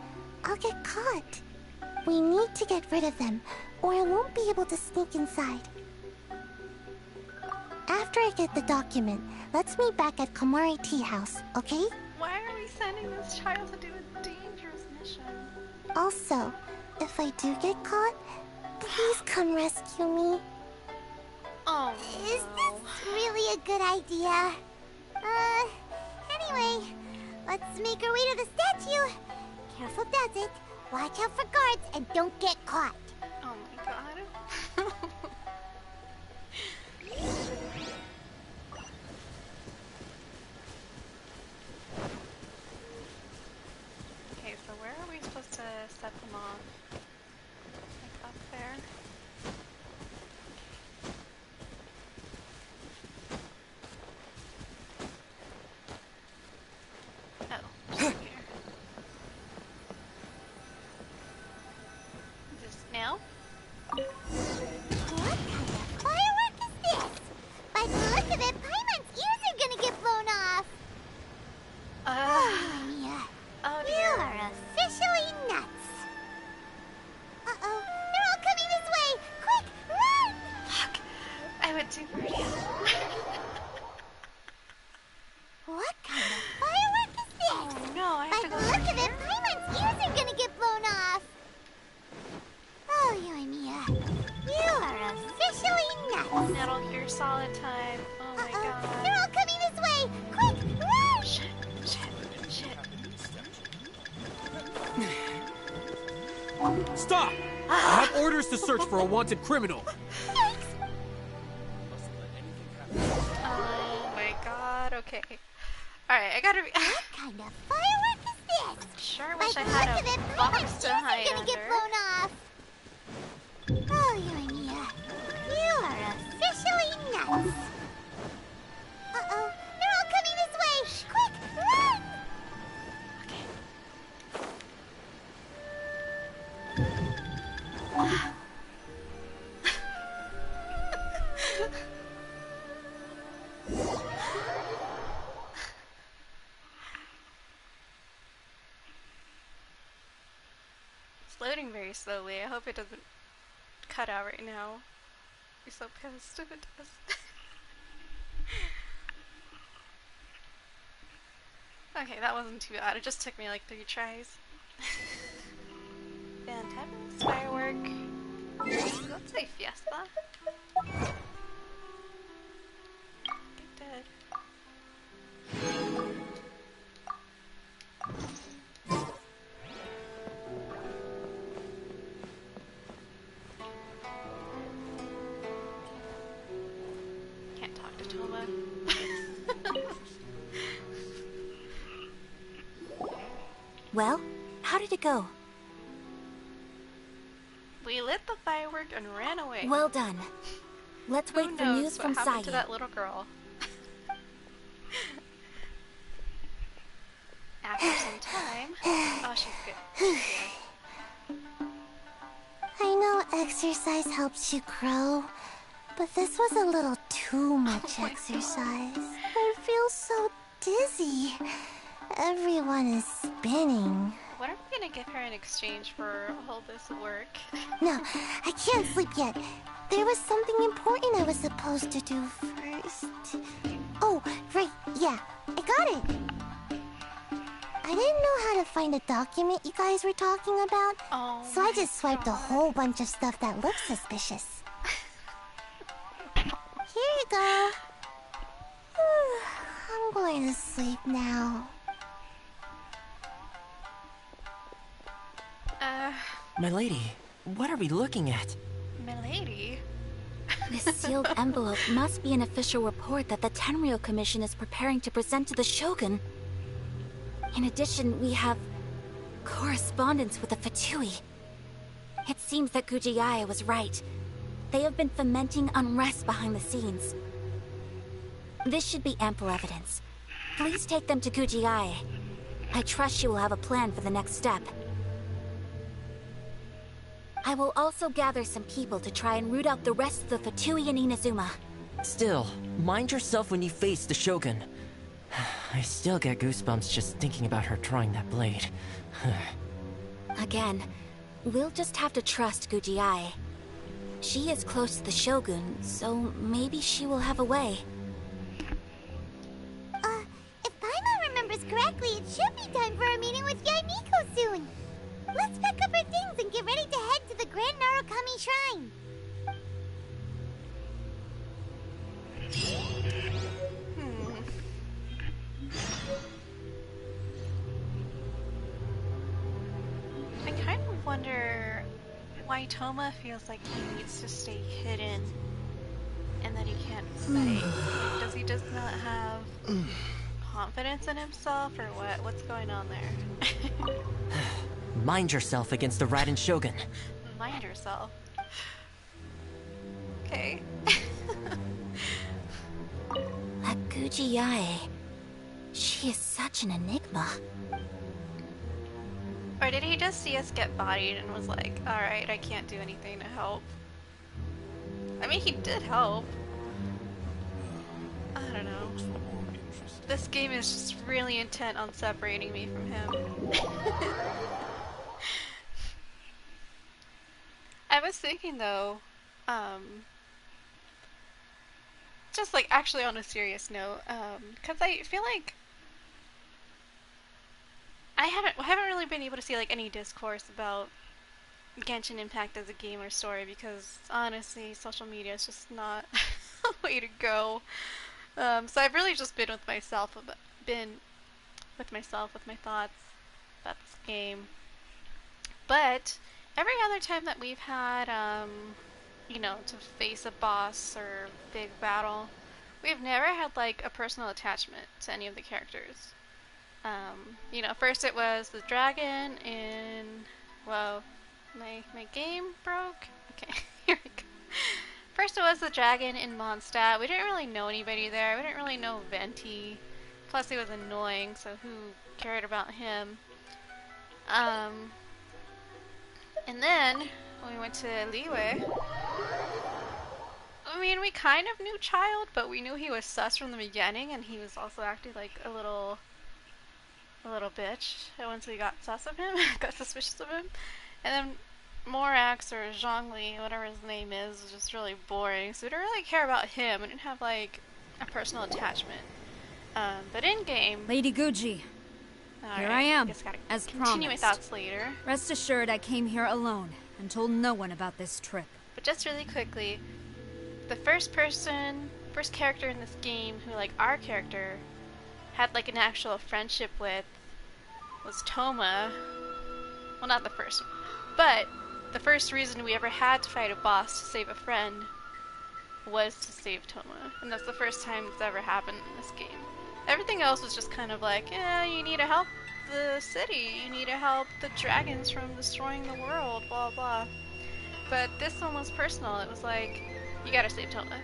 I'll get caught. We need to get rid of them, or I won't be able to sneak inside. After I get the document, let's meet back at Komari Tea House, okay? Why are we sending this child to do a dangerous mission? Also, if I do get caught, please come rescue me. Oh, Is this really a good idea? Anyway, let's make our way to the statue. Careful does it. Watch out for guards and don't get caught. Oh my god. Okay, so where are we supposed to set them off? Like up there? Oh, just here. Just now? What kind of firework is this? You are officially nuts. Metal Gear Solid time. Oh my god. They're all coming this way. Quick, run! Shit. Stop! I have orders to search for a wanted criminal. Oh my god, okay. Alright, I gotta be. What kind of firework is this? Sure wish By I the had look of a it, my box shoes to are hide gonna get under. blown off. Oh, Yoimiya, you are officially nuts. Uh-oh, they're all coming this way. Quick, run! It's loading very slowly. I hope it doesn't cut out right now. I'd be so pissed if it does. Okay, that wasn't too bad. It just took me like 3 tries. Fantabulous firework. Let's say fiesta. Get dead. Can't talk to Thoma. Well, how did it go? We lit the firework and ran away. Well done. Let's Who wait for knows news what from happened Sae. to that little girl? After some time. Oh, she's good. I know exercise helps you grow, but this was a little too much exercise. I feel so dizzy. Everyone is spinning. What are we gonna give her in exchange for all this work? No, I can't sleep yet. There was something important I was supposed to do first. Oh, right, yeah, I got it. I didn't know how to find a document you guys were talking about, so I just swiped a whole bunch of stuff that looked suspicious. Here you go. I'm going to sleep now. My lady, what are we looking at? Milady? This sealed envelope must be an official report that the Tenryou Commission is preparing to present to the Shogun. In addition, we have correspondence with the Fatui. It seems that Gujiae was right. They have been fomenting unrest behind the scenes. This should be ample evidence. Please take them to Gujiae. I trust she will have a plan for the next step. I will also gather some people to try and root out the rest of the Fatui in Inazuma. Still, mind yourself when you face the Shogun. I still get goosebumps just thinking about her drawing that blade. Again, we'll just have to trust Gujiae. She is close to the Shogun, so maybe she will have a way. If Paimon remembers correctly, it should be time for a meeting with Yaimiko soon. Let's pack up our things and get ready to head to the Grand Narukami Shrine. I kind of wonder why Thoma feels like he needs to stay hidden and that he can't fight. Like, does he just not have confidence in himself or what? What's going on there? Mind yourself against the Raiden Shogun. Mind yourself. Okay. That Gujiae, she is such an enigma. Or did he just see us get bodied and was like, alright, I can't do anything to help? I mean, he did help. I don't know. This game is just really intent on separating me from him. I was thinking though, just like actually on a serious note, because I feel like I haven't really been able to see like any discourse about Genshin Impact as a game or story, because honestly, social media is just not a way to go. So I've really just been with myself, with my thoughts about this game. But every other time that we've had, you know, to face a boss or big battle, we've never had like a personal attachment to any of the characters. You know, first it was the dragon in, whoa, my game broke? Okay, here we go. First it was the dragon in Mondstadt. We didn't really know anybody there. We didn't really know Venti. Plus he was annoying, so who cared about him? And then when we went to Liyue, I mean, we kind of knew Child, but we knew he was sus from the beginning, and he was also acting like a little bitch. And once we got sus of him, got suspicious of him, and then Morax or Zhongli, whatever his name is, was just really boring. So we didn't really care about him. We didn't have like a personal attachment. But in game, Lady Guji, here I am, as continue promised. my thoughts later. Rest assured, I came here alone and told no one about this trip. But just really quickly, the first character in this game who, like, our character had like an actual friendship with was Thoma. Well, not the first one, but the first reason we ever had to fight a boss to save a friend was to save Thoma, and that's the first time it's ever happened in this game. Everything else was just kind of like, yeah, you need to help the city, you need to help the dragons from destroying the world, blah blah. But this one was personal. It was like, you gotta save Thoma.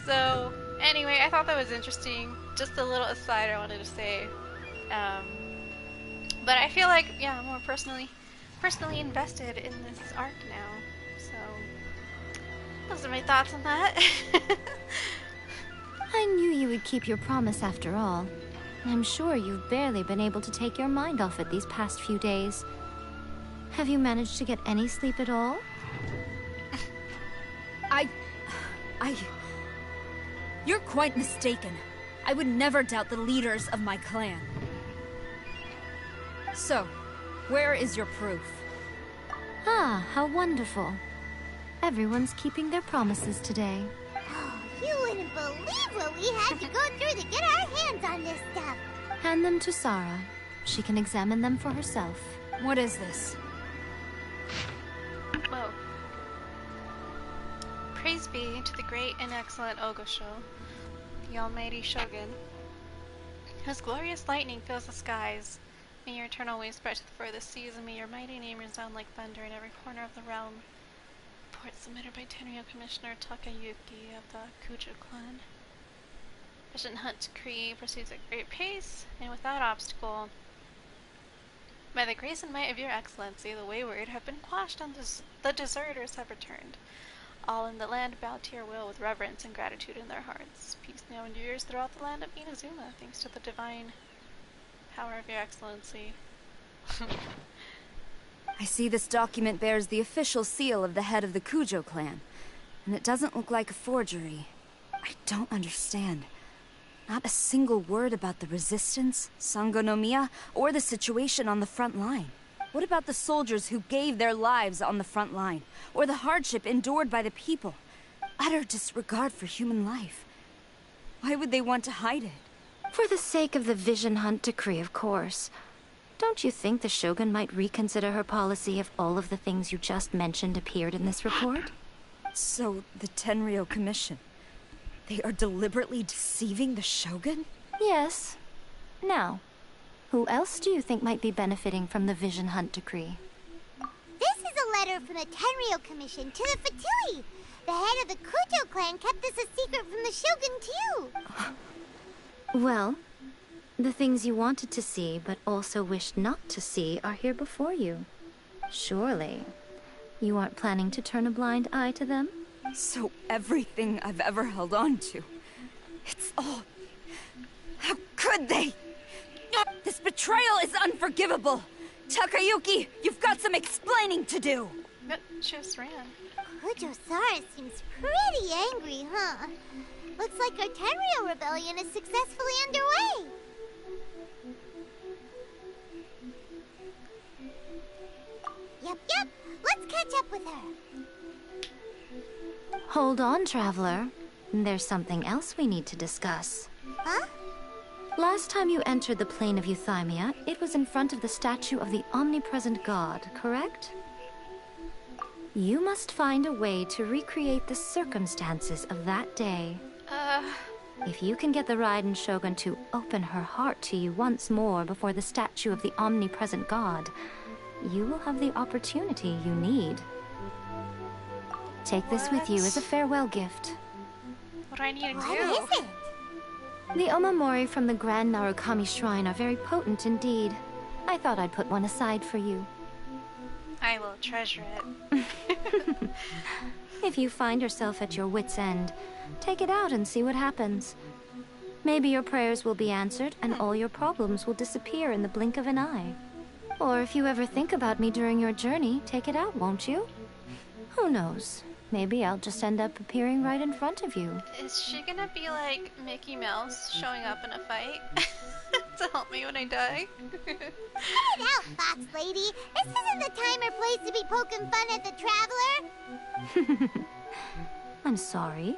So anyway, I thought that was interesting. Just a little aside I wanted to say. But I feel like, yeah, I'm more personally invested in this arc now. So those are my thoughts on that. I knew you would keep your promise after all. I'm sure you've barely been able to take your mind off it these past few days. Have you managed to get any sleep at all? You're quite mistaken. I would never doubt the leaders of my clan. So, where is your proof? Ah, how wonderful. Everyone's keeping their promises today. Oh, you wouldn't believe what we had to go through to get our hands on this stuff. Hand them to Sarah. She can examine them for herself. What is this? Whoa. Praise be to the great and excellent Ogosho, the almighty shogun, whose glorious lightning fills the skies. May your eternal ways spread to the furthest seas, and may your mighty name resound like thunder in every corner of the realm. Report submitted by Tenryou Commissioner Takayuki of the Kujo clan. Mission Hunt Decree proceeds at great pace and without obstacle. By the grace and might of your excellency, the wayward have been quashed and the deserters have returned. All in the land bow to your will with reverence and gratitude in their hearts. Peace now endures throughout the land of Inazuma, thanks to the divine power of your excellency. I see this document bears the official seal of the head of the Kujo clan, and it doesn't look like a forgery. I don't understand. Not a single word about the resistance, Sangonomiya, or the situation on the front line. What about the soldiers who gave their lives on the front line, or the hardship endured by the people? Utter disregard for human life. Why would they want to hide it? For the sake of the Vision Hunt Decree, of course. Don't you think the Shogun might reconsider her policy if all of the things you just mentioned appeared in this report? So, the Tenryou Commission, they are deliberately deceiving the Shogun? Yes. Now, who else do you think might be benefiting from the Vision Hunt Decree? This is a letter from the Tenryou Commission to the Fatui. The head of the Kujo clan kept this a secret from the Shogun, too. Well, the things you wanted to see but also wished not to see are here before you. Surely, you aren't planning to turn a blind eye to them? So everything I've ever held on to, it's all... How could they? This betrayal is unforgivable! Takayuki, you've got some explaining to do! But she just ran. Kujo-Sara seems pretty angry, huh? Looks like our Tenryou rebellion is successfully underway. Yep, let's catch up with her. Hold on, Traveler. There's something else we need to discuss. Huh? Last time you entered the plane of Euthymia, it was in front of the statue of the omnipresent god, correct? You must find a way to recreate the circumstances of that day. If you can get the Raiden Shogun to open her heart to you once more before the statue of the omnipresent god, you will have the opportunity you need. Take this with you as a farewell gift. What do I need to do? What is it? The Omamori from the Grand Narukami Shrine are very potent indeed. I thought I'd put one aside for you. I will treasure it. If you find yourself at your wit's end, take it out and see what happens. Maybe your prayers will be answered and all your problems will disappear in the blink of an eye. Or if you ever think about me during your journey, take it out, won't you? Who knows? Maybe I'll just end up appearing right in front of you. Is she gonna be like Mickey Mouse showing up in a fight to help me when I die? Cut it out, Fox Lady. This isn't the time or place to be poking fun at the Traveler. I'm sorry.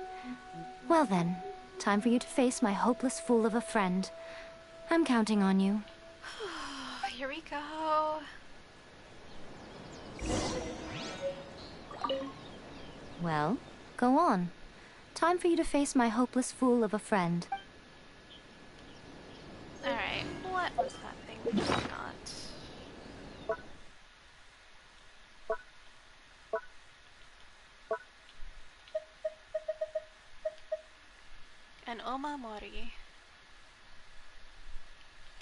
Well then, time for you to face my hopeless fool of a friend. I'm counting on you. Here we go. Well, go on. Time for you to face my hopeless fool of a friend. Alright, what was that thing we just got? An Omamori.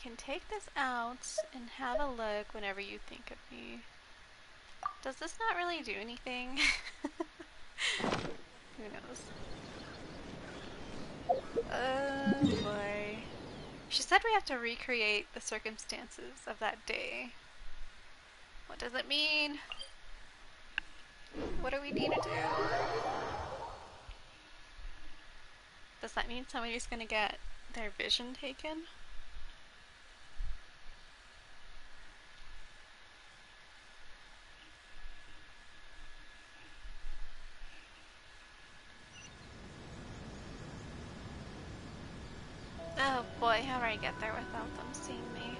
Can take this out and have a look whenever you think of me. Does this not really do anything? Who knows? Oh boy. She said we have to recreate the circumstances of that day. What does it mean? What do we need to do? Does that mean somebody's gonna get their vision taken? Oh boy, how do I get there without them seeing me?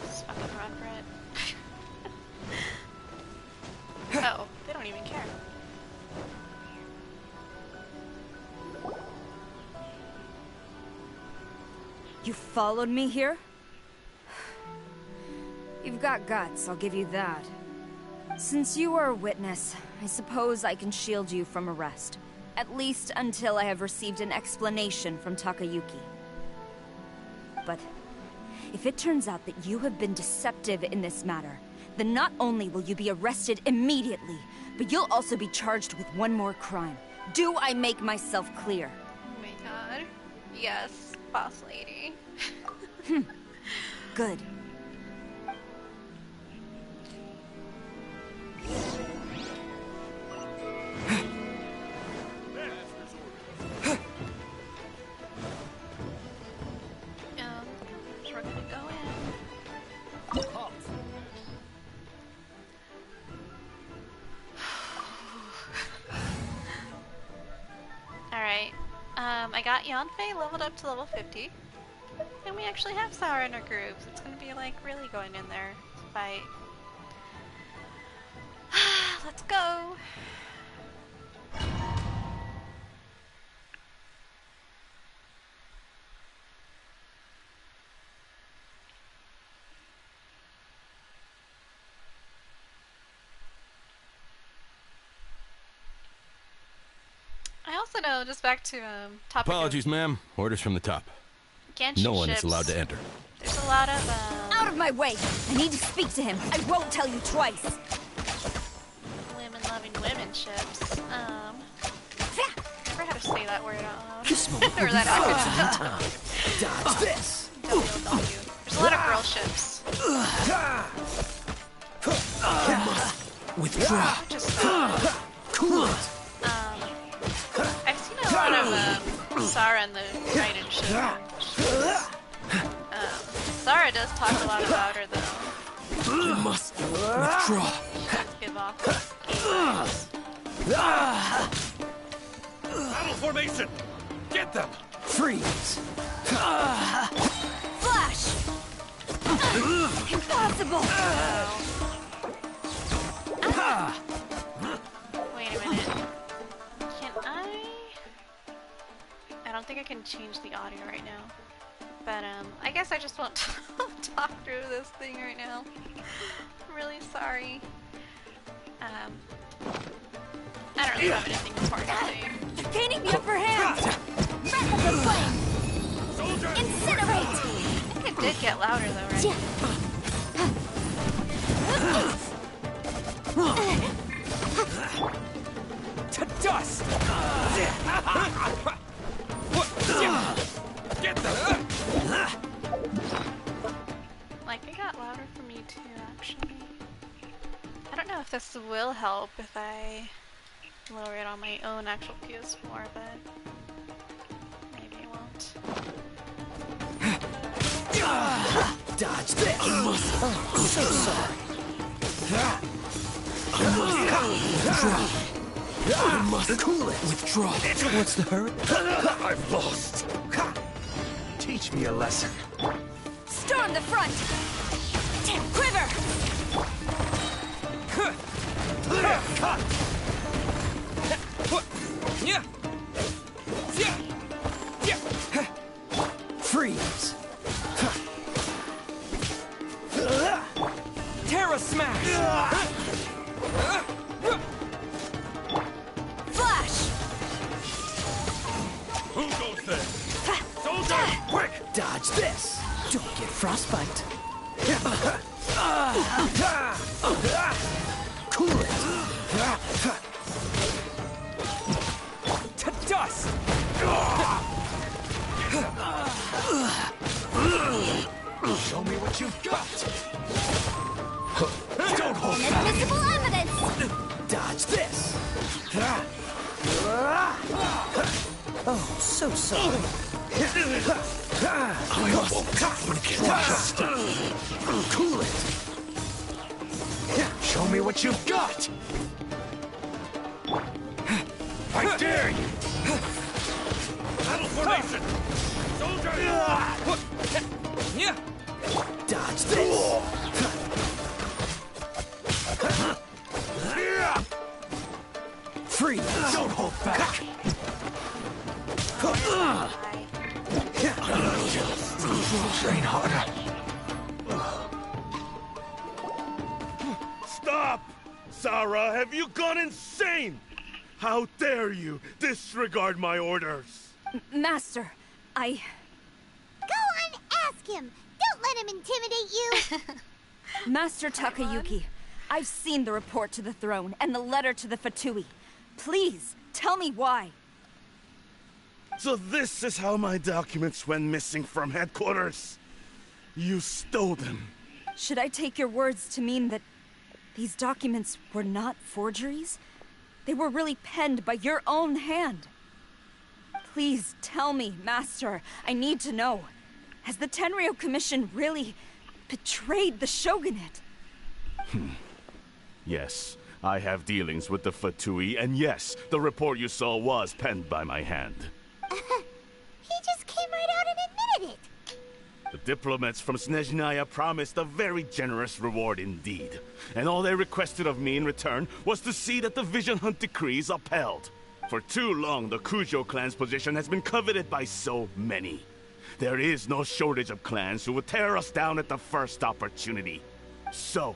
Just fucking run for it. Oh, they don't even care. You followed me here? You've got guts, I'll give you that. Since you are a witness, I suppose I can shield you from arrest. At least until I have received an explanation from Takayuki. But if it turns out that you have been deceptive in this matter, then not only will you be arrested immediately, but you'll also be charged with one more crime. Do I make myself clear? Oh my god. Yes, boss lady. Good. We're gonna go in. Alright. I got Yanfei leveled up to level 50. And we actually have Sour in our groups. It's gonna be like really going in there to fight. Let's go! I also know, just back to topic. Apologies, ma'am. Orders from the top. Genshin no one ships. is allowed to enter. There's a lot of Out of my way! I need to speak to him. I won't tell you twice. women-loving women ships. Never had to say that word out loud. Or that Dodge this. WLW. There's a lot of girl ships. Withdraw. Just Cool it. I've seen a lot of Sara and the raiden ship. Sara does talk a lot about her though. You must withdraw. Let's give off. Battle formation! Get them! Freeze! Flash! Impossible! Wait a minute. Can I don't think I can change the audio right now. But I guess I just won't talk through this thing right now. I'm really sorry. I don't really have anything important to say. You're gaining the upper hand! Breath of the flame! Incinerate! I think it did get louder though, right? To dust! Get them! Like, it got louder for me too, actually. I don't know if this will help if I lower it on my own actual PS4, but maybe it won't. Dodge this! So sorry. I must cool it. Withdraw. What's the hurt? I've lost. Teach me a lesson. Storm the front! Quiver! Freeze! Terra smash! Flash! Who goes there? Soldier, quick! Dodge this! Don't get frostbite. Cool it! To dust! Show me what you've got! Don't hold back! Invisible evidence! Dodge this! Oh, so sorry. I must trust. Cool it! Show me what you've got! I dare you! Battle formation! Soldier! Dodge this! Freeze! Don't hold back! Train harder. Stop! Sarah, have you gone insane? How dare you disregard my orders? Master, I... Go on, ask him! Don't let him intimidate you! Master Takayuki, I've seen the report to the throne and the letter to the Fatui. Please, tell me why. So this is how my documents went missing from headquarters. You stole them. Should I take your words to mean that these documents were not forgeries? They were really penned by your own hand. Please tell me, Master. I need to know. Has the Tenryou Commission really betrayed the shogunate? Yes, I have dealings with the Fatui, and yes, the report you saw was penned by my hand. He just came right out and admitted it! The diplomats from Snezhnaya promised a very generous reward indeed, and all they requested of me in return was to see that the Vision Hunt decree is upheld. For too long, the Kujo clan's position has been coveted by so many. There is no shortage of clans who would tear us down at the first opportunity. So,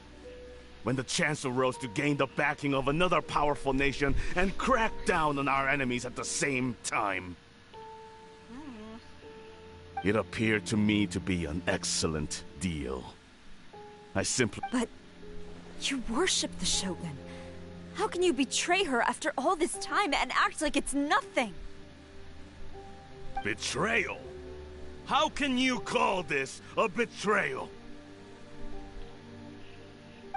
when the chance arose to gain the backing of another powerful nation and crack down on our enemies at the same time, it appeared to me to be an excellent deal. I simply... But you worship the Shogun. How can you betray her after all this time and act like it's nothing? Betrayal? How can you call this a betrayal?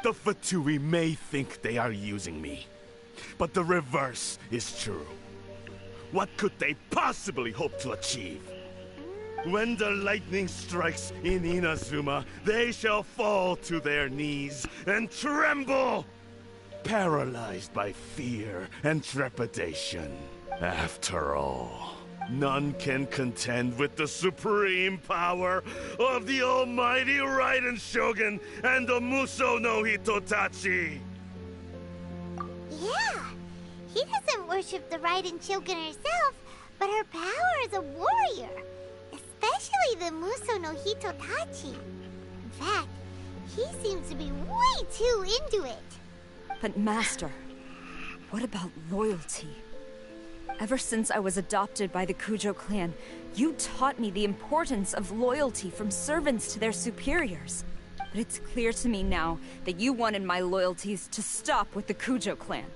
The Fatui may think they are using me, but the reverse is true. What could they possibly hope to achieve? When the lightning strikes in Inazuma, they shall fall to their knees and tremble, paralyzed by fear and trepidation. After all, none can contend with the supreme power of the almighty Raiden Shogun and the Muso no Hitotachi! Yeah, he doesn't worship the Raiden Shogun herself, but her power as a warrior. Especially the Muso no Hitotachi. In fact, he seems to be way too into it. But Master, what about loyalty? Ever since I was adopted by the Kujo clan, you taught me the importance of loyalty from servants to their superiors. But it's clear to me now that you wanted my loyalties to stop with the Kujo clan.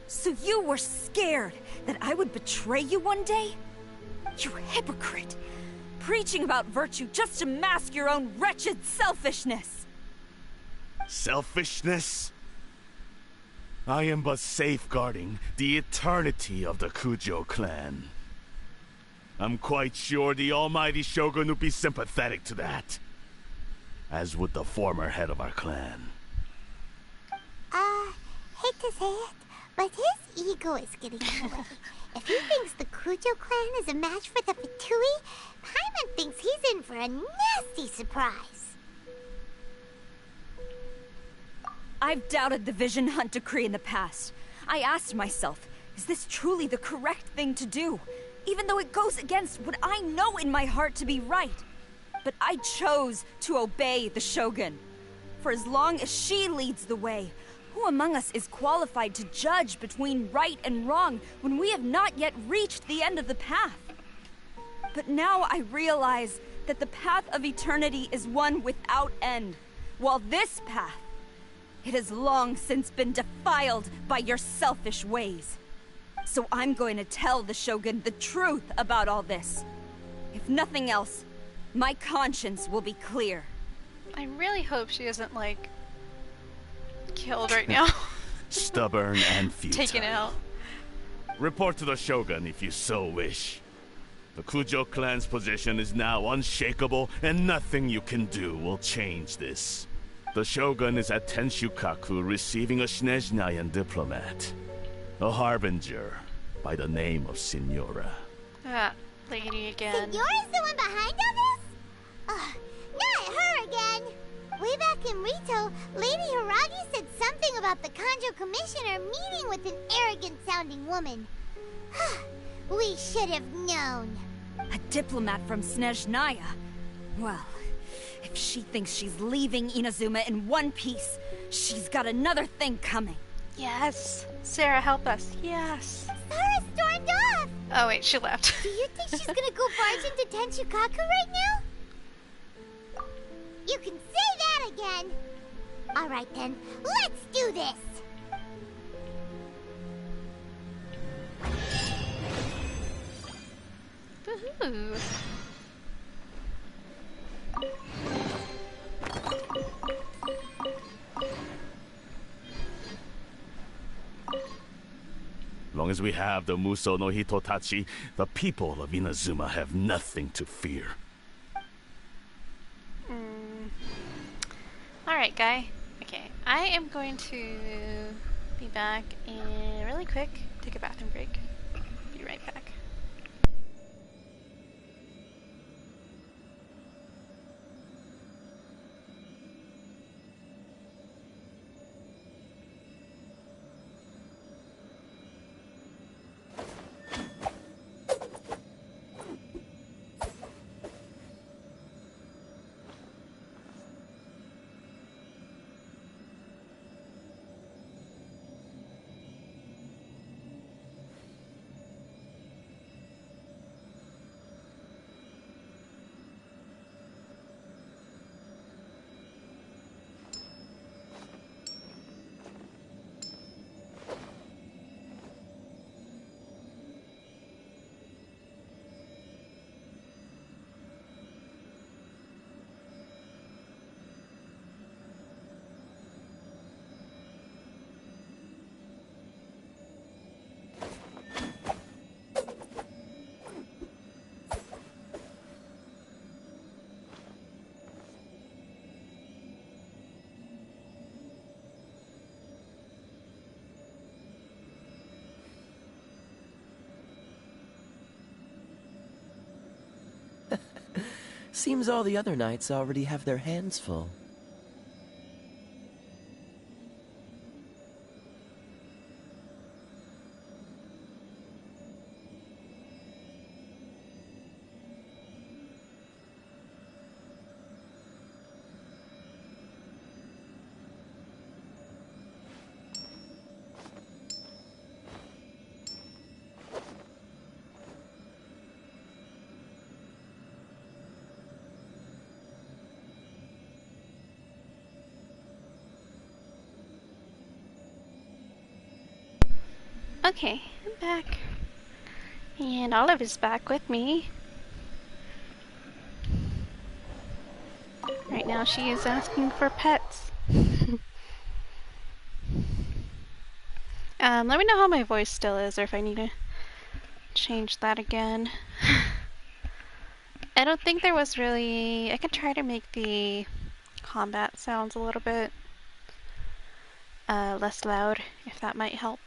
So you were scared that I would betray you one day? You hypocrite! Preaching about virtue just to mask your own wretched selfishness! Selfishness? I am but safeguarding the eternity of the Kujo clan. I'm quite sure the almighty Shogun would be sympathetic to that. As would the former head of our clan. Hate to say it, but his ego is getting in the way. If he thinks the Kujo clan is a match for the Fatui, Paimon thinks he's in for a nasty surprise. I've doubted the Vision Hunt decree in the past. I asked myself, is this truly the correct thing to do? Even though it goes against what I know in my heart to be right. But I chose to obey the Shogun. For as long as she leads the way, who among us is qualified to judge between right and wrong when we have not yet reached the end of the path? But now I realize that the path of eternity is one without end, while this path, it has long since been defiled by your selfish ways. So I'm going to tell the Shogun the truth about all this. If nothing else, my conscience will be clear. I really hope she isn't, like, killed right now. Stubborn and futile. Taken out. Report to the Shogun if you so wish. The Kujo clan's position is now unshakable, and nothing you can do will change this. The Shogun is at Tenshukaku receiving a Snezhnayan diplomat. A harbinger by the name of Signora. That lady again. Signora's the one behind all this? Not her again! Way back in Rito, Lady Hiragi said something about the Kanjo Commissioner meeting with an arrogant-sounding woman. We should have known. A diplomat from Snezhnaya? Well, if she thinks she's leaving Inazuma in one piece, she's got another thing coming. Yes. Sarah, help us. Yes. Sarah stormed off! Oh wait, she left. Do you think she's gonna go barge into Tenshukaku right now? You can say that again! Alright then, let's do this! Woohoo. As long as we have the Muso no Hitotachi, the people of Inazuma have nothing to fear. Alright, guy. Okay, I am going to be back in really quick. Take a bathroom break. Be right back. Seems all the other knights already have their hands full. Okay, I'm back. And Olive is back with me. Right now she is asking for pets. Let me know how my voice still is or if I need to change that again. I don't think there was really... I could try to make the combat sounds a little bit less loud, if that might help.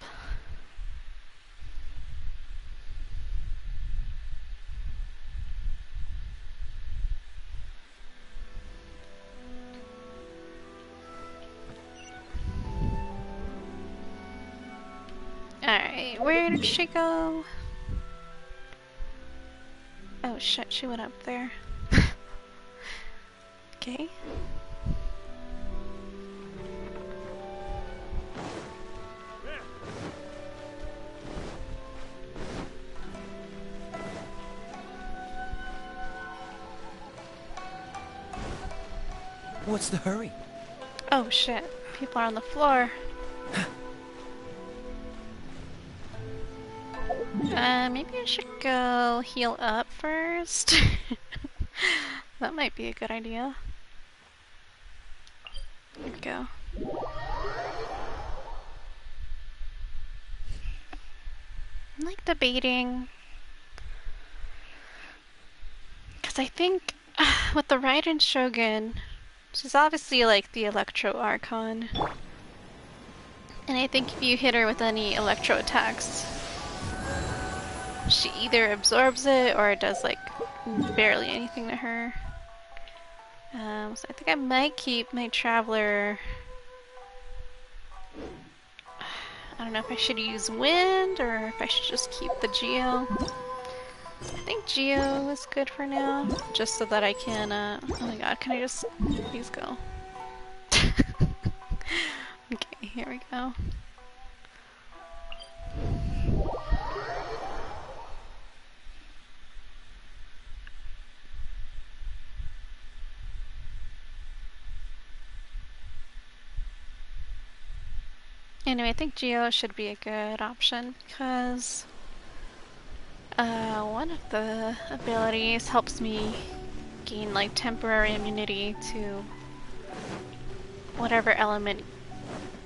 Alright, where did she go? Oh shit, she went up there. Okay. What's the hurry? Oh shit, people are on the floor. Maybe I should go heal up first. That might be a good idea. There we go. I'm like debating, because I think with the Raiden Shogun, she's obviously like the Electro Archon, and I think if you hit her with any electro attacks, she either absorbs it or it does like barely anything to her. So I think I might keep my Traveler. I don't know if I should use Wind or if I should just keep the Geo. I think Geo is good for now, just so that I can, oh my god, can I just, please go. Okay, here we go. Anyway, I think Geo should be a good option because one of the abilities helps me gain like temporary immunity to whatever element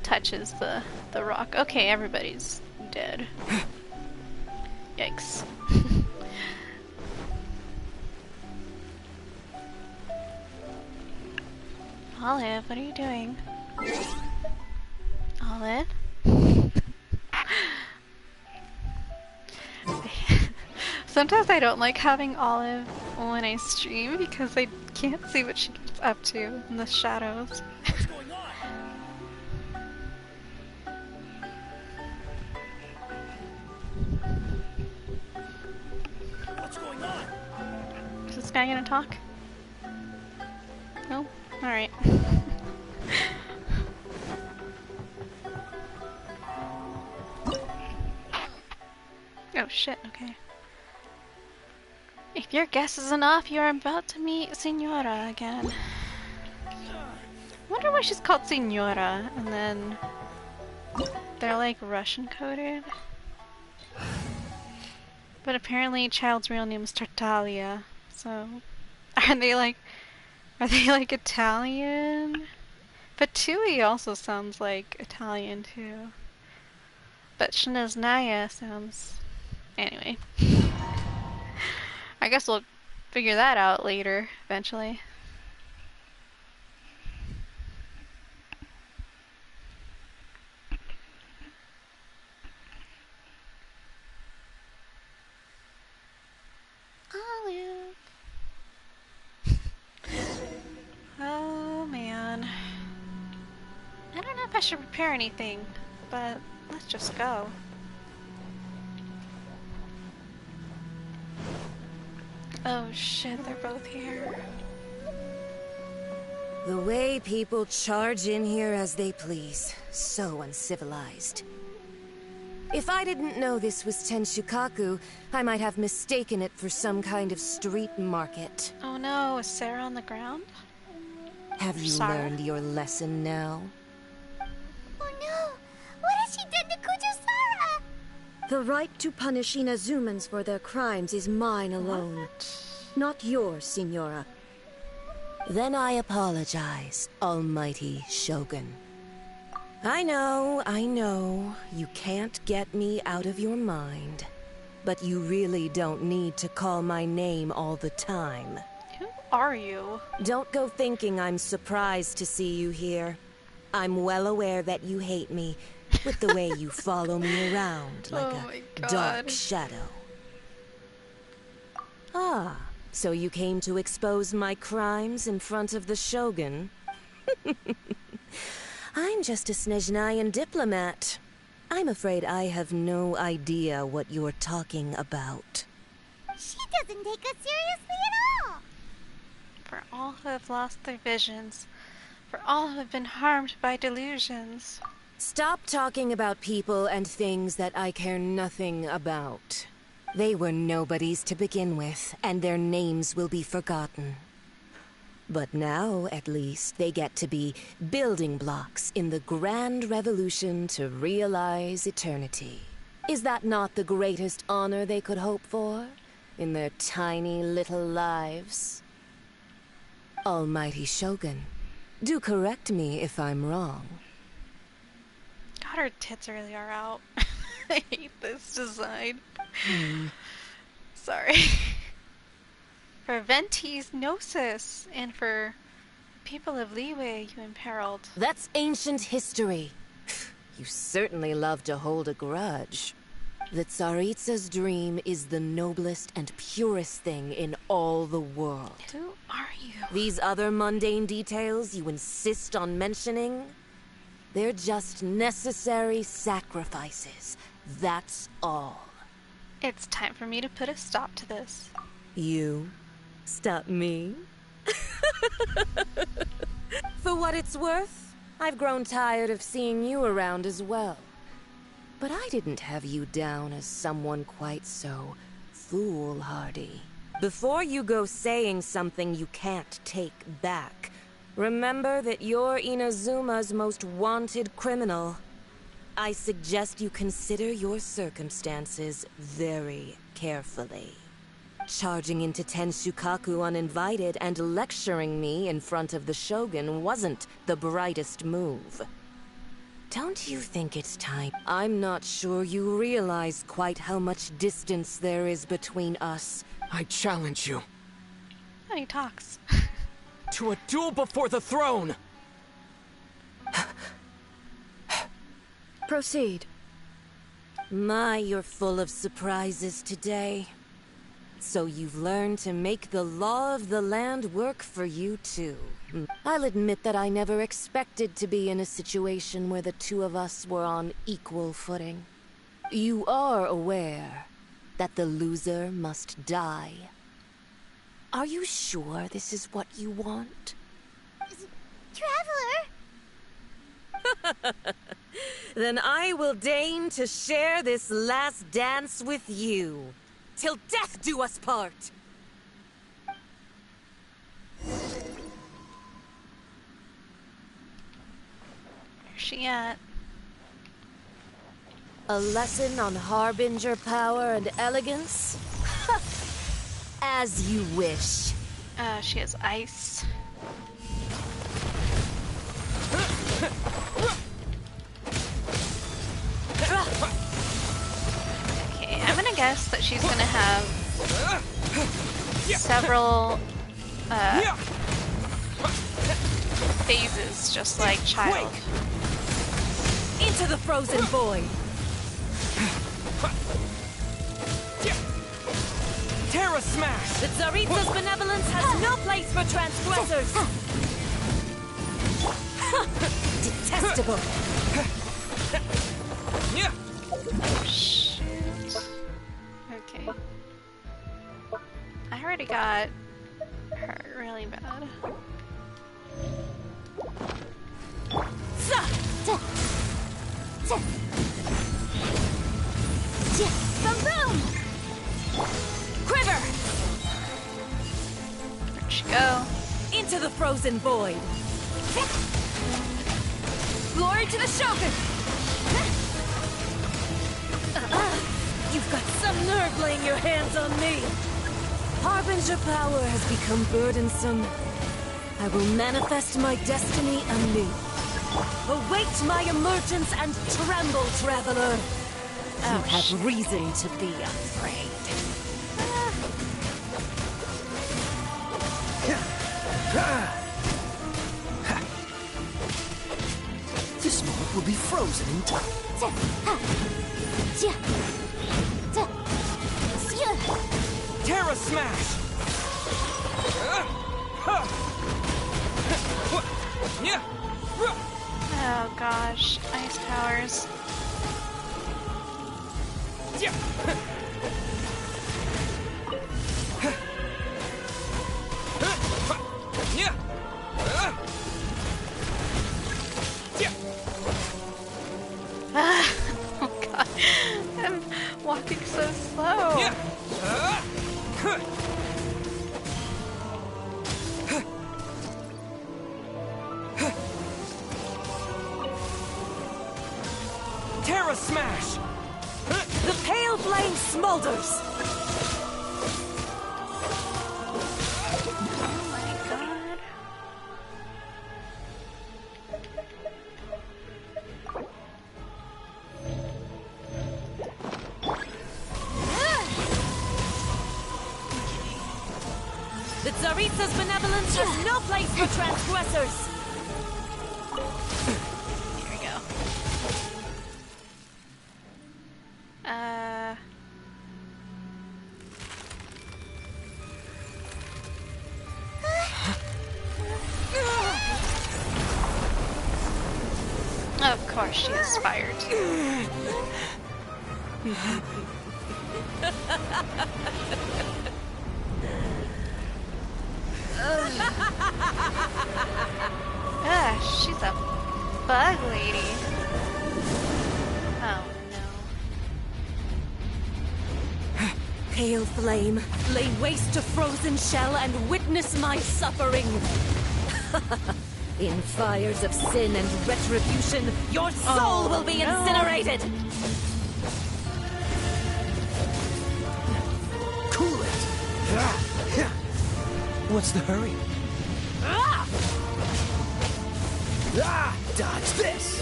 touches the rock. Okay, everybody's dead. Yikes. Olive, what are you doing? Olive? Sometimes I don't like having Olive when I stream because I can't see what she gets up to in the shadows. What's going on? What's going on? Is this guy gonna talk? No? Alright. Oh shit, okay. If your guess is enough, you're about to meet Senora again. Wonder why she's called Senora, and then they're like Russian coded. But apparently child's real name is Tartaglia, so are they like Italian? But Tui also sounds like Italian too. But Shnaznaya sounds... Anyway. I guess we'll figure that out later, eventually. Olive. should prepare anything, but let's just go. Oh shit, they're both here. The way people charge in here as they please. So uncivilized. If I didn't know this was Tenshukaku, I might have mistaken it for some kind of street market. Oh no, is Sarah on the ground? Have you learned your lesson now? Oh no! What has she done to Kujusara? The right to punish Inazumans for their crimes is mine alone. What? Not yours, Signora. Then I apologize, almighty Shogun. I know, you can't get me out of your mind. But you really don't need to call my name all the time. Who are you? Don't go thinking I'm surprised to see you here. I'm well aware that you hate me, with the way you follow me around like a dark shadow. Ah, so you came to expose my crimes in front of the Shogun? I'm just a Snezhnayan diplomat. I'm afraid I have no idea what you're talking about. She doesn't take us seriously at all! For all who have lost their visions, for all who have been harmed by delusions. Stop talking about people and things that I care nothing about. They were nobodies to begin with, and their names will be forgotten. But now, at least, they get to be building blocks in the grand revolution to realize eternity. Is that not the greatest honor they could hope for in their tiny little lives? Almighty Shogun, do correct me if I'm wrong. God, her tits really are out. I hate this design. Sorry. For Venti's Gnosis, and for people of Leeway you imperiled. That's ancient history. You certainly love to hold a grudge. The Tsaritsa's dream is the noblest and purest thing in all the world. Who are you? These other mundane details you insist on mentioning, they're just necessary sacrifices. That's all. It's time for me to put a stop to this. You? Stop me? For what it's worth, I've grown tired of seeing you around as well. But I didn't have you down as someone quite so foolhardy. Before you go saying something you can't take back, remember that you're Inazuma's most wanted criminal. I suggest you consider your circumstances very carefully. Charging into Tenshukaku uninvited and lecturing me in front of the Shogun wasn't the brightest move. Don't you think it's time? I'm not sure you realize quite how much distance there is between us. I challenge you. Oh, he talks. To a duel before the throne! Proceed. My, you're full of surprises today. So you've learned to make the law of the land work for you too. I'll admit that I never expected to be in a situation where the two of us were on equal footing. You are aware that the loser must die. Are you sure this is what you want? Traveler! Then I will deign to share this last dance with you. Till death do us part! Where's she at? A lesson on Harbinger power and elegance? As you wish. She has ice. Okay, I'm gonna guess that she's gonna have several phases, just like Child. Into the frozen void! Terra Smash! The Tsaritsa's benevolence has no place for transgressors! detestable. Shoot. Okay. I already got hurt really bad. Boom! Quiver! Where'd she go? Into the frozen void. Glory to the shogun! You've got some nerve laying your hands on me. Harbinger power has become burdensome. I will manifest my destiny anew. Await my emergence and tremble, traveler. You have reason to be afraid. This moment will be frozen in time. Terra Smash! Oh gosh, ice powers. Oh god, I'm walking so slow. Terra Smash! The pale flame smolders! Oh my god. The Tsaritsa's benevolence has no place for transgressors! Here we go. Of course she has fire too. She's a bug lady. Oh no. Pale flame, lay waste to frozen shell and witness my suffering. In fires of sin and retribution, your soul will be incinerated! Cool it! What's the hurry? Dodge this!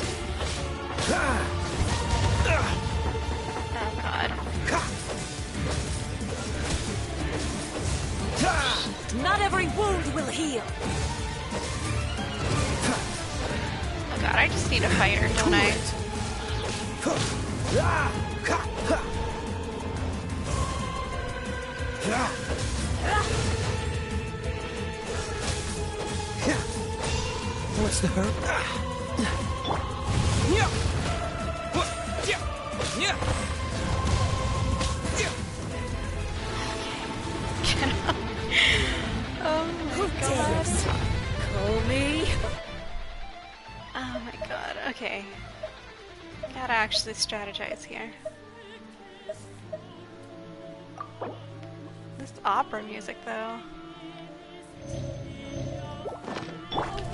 Oh god. Not every wound will heal! Oh god, I just need a fighter, don't I? What's the hurt? Oh my god. Call me. Oh my god, okay. Gotta actually strategize here. This opera music though.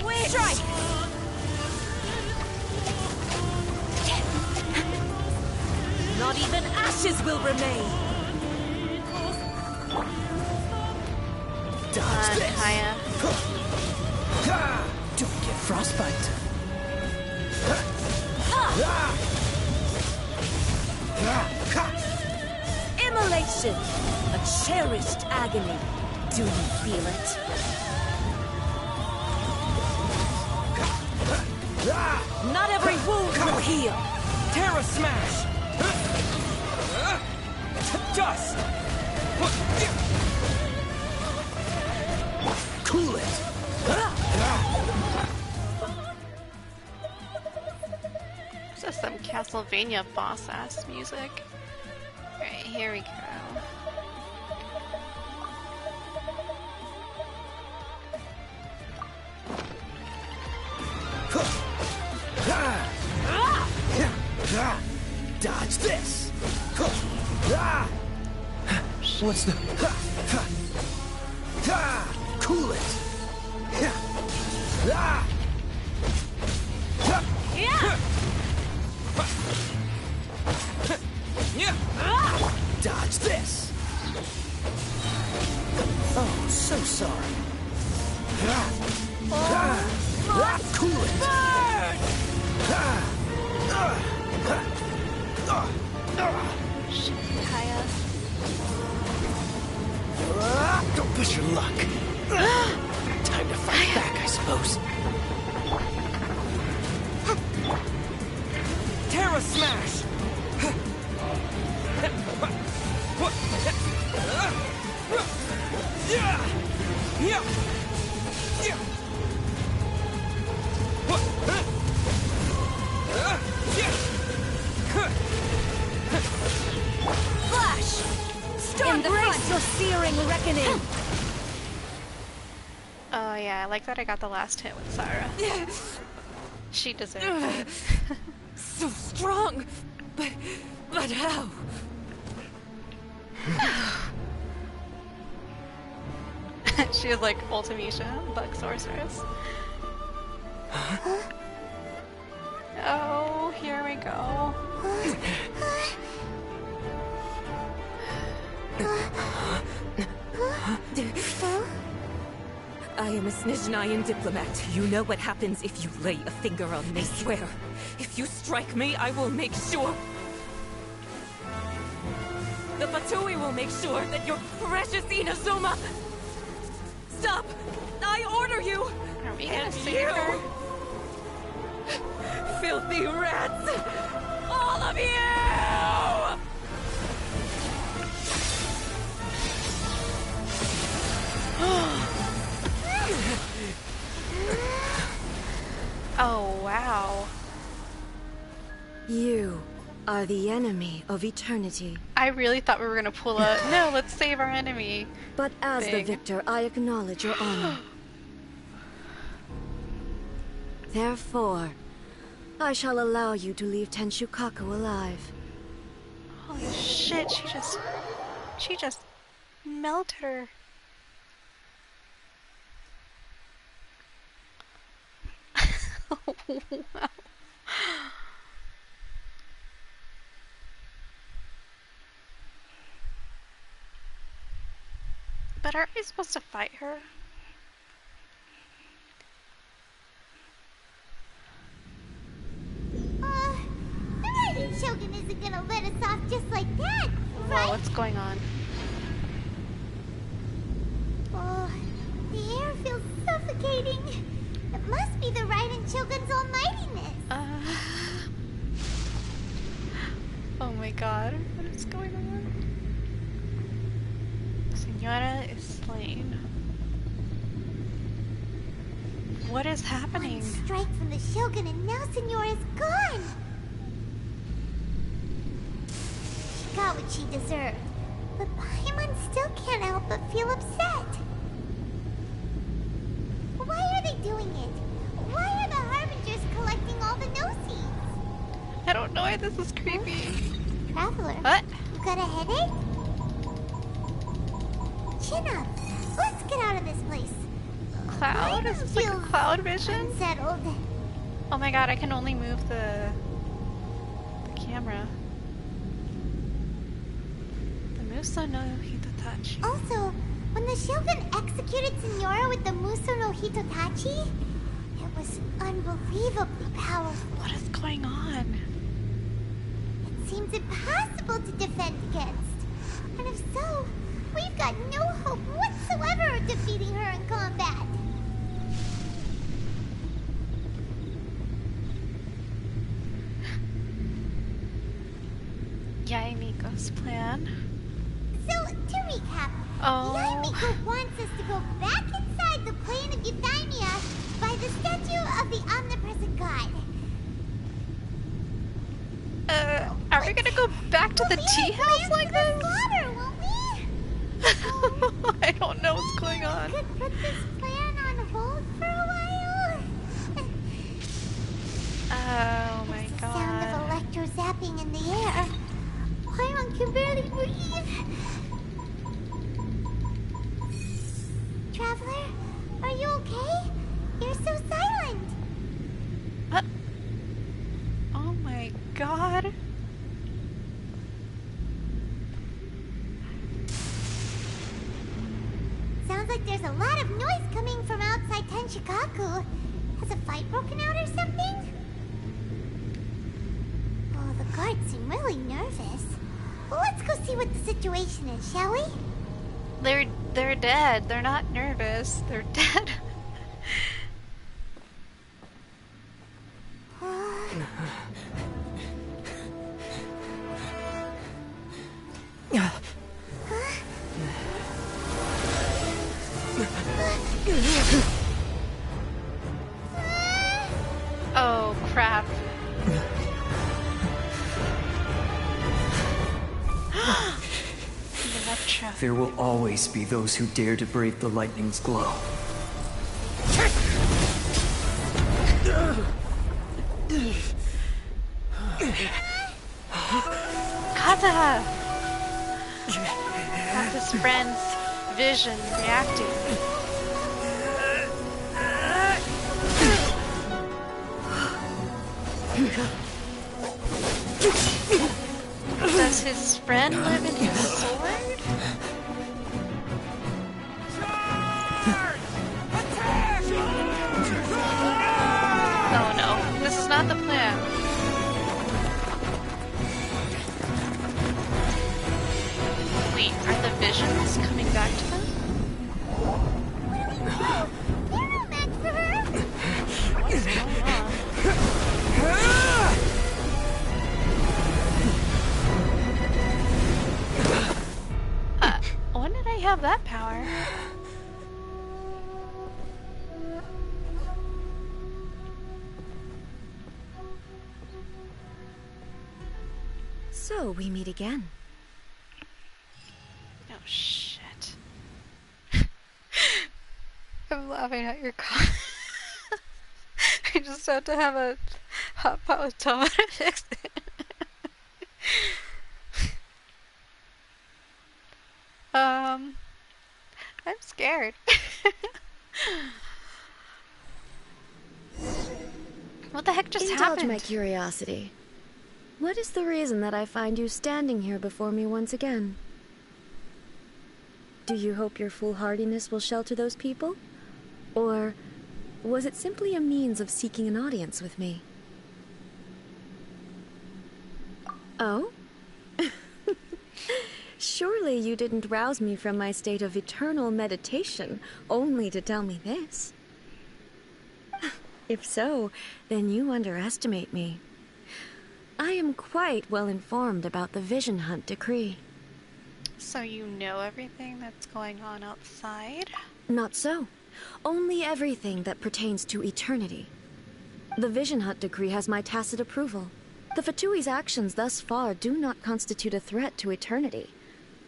Wait. Strike! Not even ashes will remain! Dodge this! Kaya. Don't get frostbite. Immolation! A cherished agony. Do you feel it? Not every wound will heal! Terra Smash! Dust! Cool it! Castlevania boss ass music. Alright, here we go. Dodge this! What's the... Cool it! Dodge this! Oh, so sorry. Cool it! Shit, Kaya. Don't push your luck. Time to fight back, I suppose. Terra Smash! Flash! Embrace your searing reckoning! Oh yeah, I like that I got the last hit with Sarah. She deserved it. So strong! But how? She is like Ultimisha, Bug Sorceress. Oh, here we go. I am a Snezhnayan diplomat. You know what happens if you lay a finger on me. I swear, if you strike me, I will make sure... The Fatui will make sure that your precious Inazuma... Stop! I order you! Are we gonna And save you! her? Filthy rats! All of you! Oh, wow. You are the enemy of eternity. I really thought we were gonna pull a no, let's save our enemy. But as the thing. victor, I acknowledge your honor. Therefore, I shall allow you to leave Tenshukaku alive. Holy shit, she just melted her. Wow. But aren't we supposed to fight her? The Raiden Shogun isn't gonna let us off just like that, right? Whoa, what's going on? Oh, the air feels suffocating. It must be the Raiden Shogun's almightiness. Oh my god, what is going on? Senora is slain. What is happening? One strike from the Shogun and now Senora's gone. She got what she deserved. But Paimon still can't help but feel upset. Why are they doing it? Why are the Harbingers collecting all the no-seeds? I don't know, this is creepy. Traveler. What? You got a headache? Chin up. Let's get out of this place. Cloud? Is this like a cloud vision? Unsettled. Oh my god, I can only move the camera. The Muso no Hitotachi. Also, when the Shogun executed Senora with the Muso no Hitotachi, it was unbelievably powerful. What is going on? It seems impossible to defend against. And if so, we've got no hope whatsoever of defeating her in combat. Yaemiko's plan. So, to recap, Oh. Yaemiko wants us to go back inside the plane of Euthymia by the statue of the Omnipresent God. Are we gonna go back to the tea house like this? Water, won't we? I don't know what's going on. Could put this plan on hold for a while. Oh my god. Sound of electro-zapping in the air. Paimon can barely breathe. Traveler, are you okay? You're so silent. Oh my god. Sounds like there's a lot of noise coming from outside Tenshikaku. Has a fight broken out or something? Oh, the guards seem really nervous. Well, let's go see what the situation is, shall we? They're dead. They're not nervous. They're dead. Oh crap. Electro. There will always be those who dare to brave the lightning's glow. Kata! Got his friend's vision reacting. Does his friend live in his sword? Oh no, this is not the plan. Wait, are the visions coming back to them? What is going on? When did I have that power? So we meet again. Oh shit. I'm laughing at your comment. I just have to have a hot pot with Thoma to fix it. I'm scared. What the heck just happened? Indulge my curiosity. What is the reason that I find you standing here before me once again? Do you hope your foolhardiness will shelter those people? Or was it simply a means of seeking an audience with me? Oh? Surely you didn't rouse me from my state of eternal meditation only to tell me this. If so, then you underestimate me. I am quite well informed about the Vision Hunt decree. So you know everything that's going on outside? Not so. Only everything that pertains to eternity. The Vision Hunt decree has my tacit approval. The Fatui's actions thus far do not constitute a threat to eternity.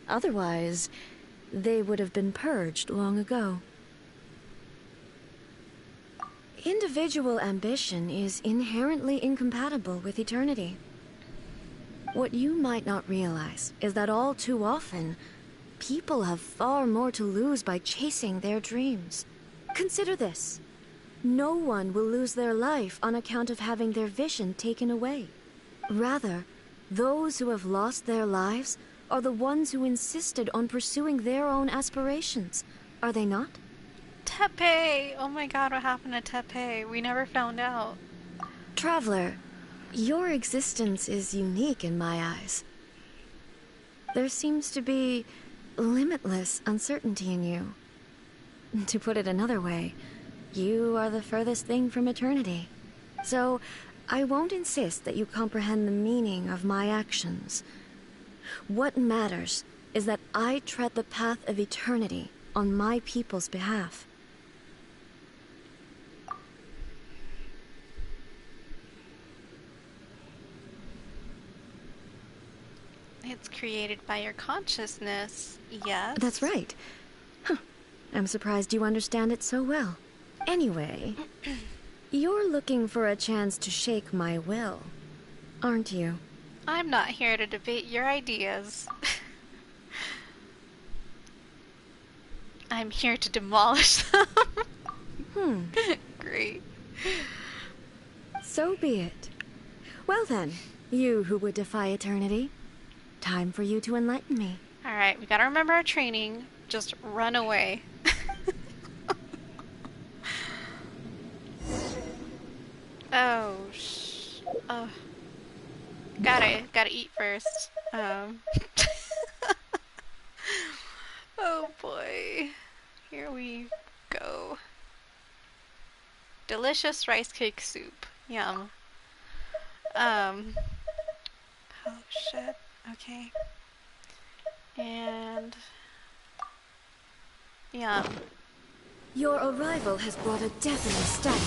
Otherwise, they would have been purged long ago. Individual ambition is inherently incompatible with eternity. What you might not realize is that all too often, people have far more to lose by chasing their dreams. Consider this. No one will lose their life on account of having their vision taken away. Rather, those who have lost their lives are the ones who insisted on pursuing their own aspirations, are they not? Tepe! Oh my god, what happened to Tepe? We never found out. Traveler, your existence is unique in my eyes. There seems to be limitless uncertainty in you. To put it another way, you are the furthest thing from eternity. So, I won't insist that you comprehend the meaning of my actions. What matters is that I tread the path of eternity on my people's behalf. created by your consciousness, yes. That's right. Huh. I'm surprised you understand it so well. Anyway, you're looking for a chance to shake my will, aren't you? I'm not here to debate your ideas. I'm here to demolish them. Great. So be it. Well then, you who would defy eternity, time for you to enlighten me. Alright, we gotta remember our training. Just run away. Oh, gotta eat first. Oh boy. Here we go. Delicious rice cake soup. Yum. Oh shit. Okay. And yum. Your arrival has brought a deafening static.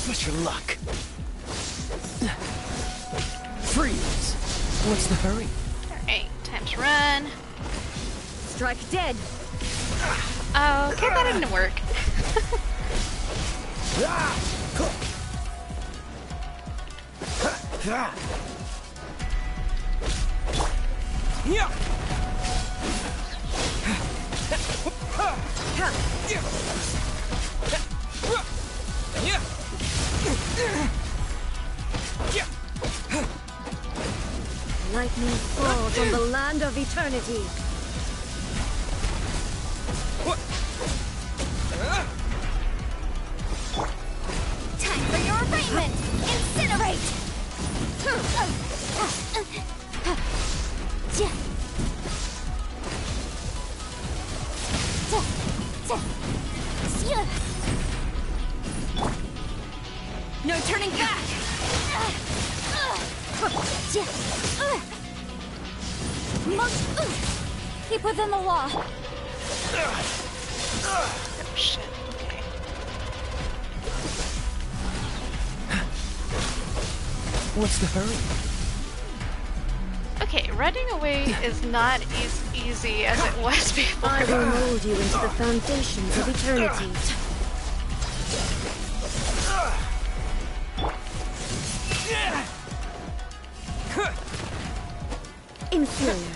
Such your luck. Freeze! What's the hurry? Alright, time to run. Strike dead! Oh, okay, that didn't work. Lightning falls on the land of eternity. Time for your arraignment! Incinerate! No turning back! Keep within the law. Oh shit, okay. What's the hurry? Okay, running away is not as easy as it was before. I will mold you into the foundations of eternity. Inferior.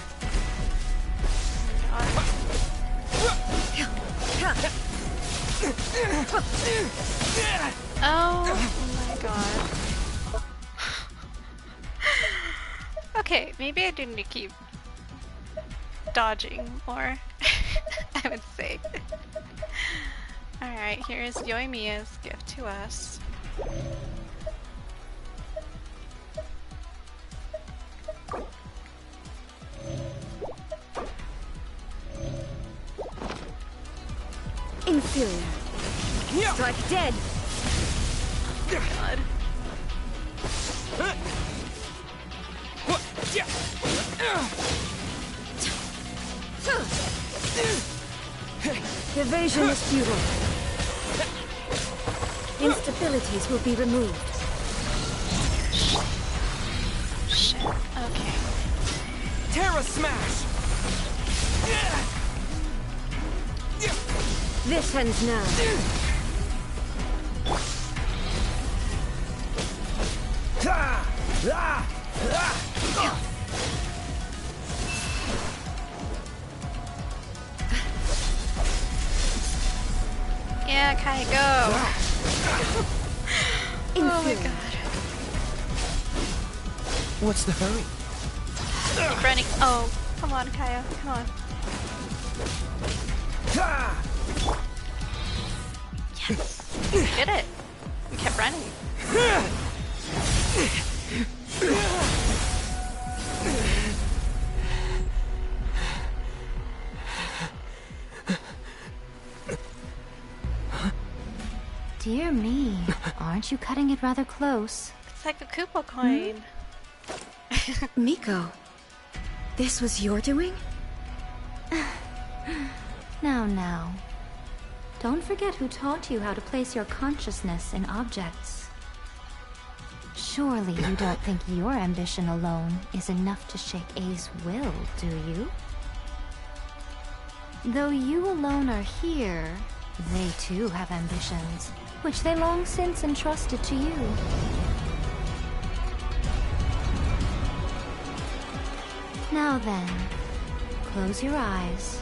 Oh my god. Okay, maybe I do need to keep dodging more, I would say. Alright, here's Yoimiya's gift to us. Inferior. Strike dead. God. Evasion is futile. Instabilities will be removed. Shit. Okay. Terra Smash! This ends now. Yeah, Kai, go! Oh my god. What's the hurry? Keep running. Oh, come on, Kaya, come on. Yes, we did it. We kept running. Dear me, aren't you cutting it rather close? It's like a Koopa coin. Miko, this was your doing? Now. Don't forget who taught you how to place your consciousness in objects. Surely you don't think your ambition alone is enough to shake A's will, do you? Though you alone are here, they too have ambitions, which they long since entrusted to you. Now then, close your eyes.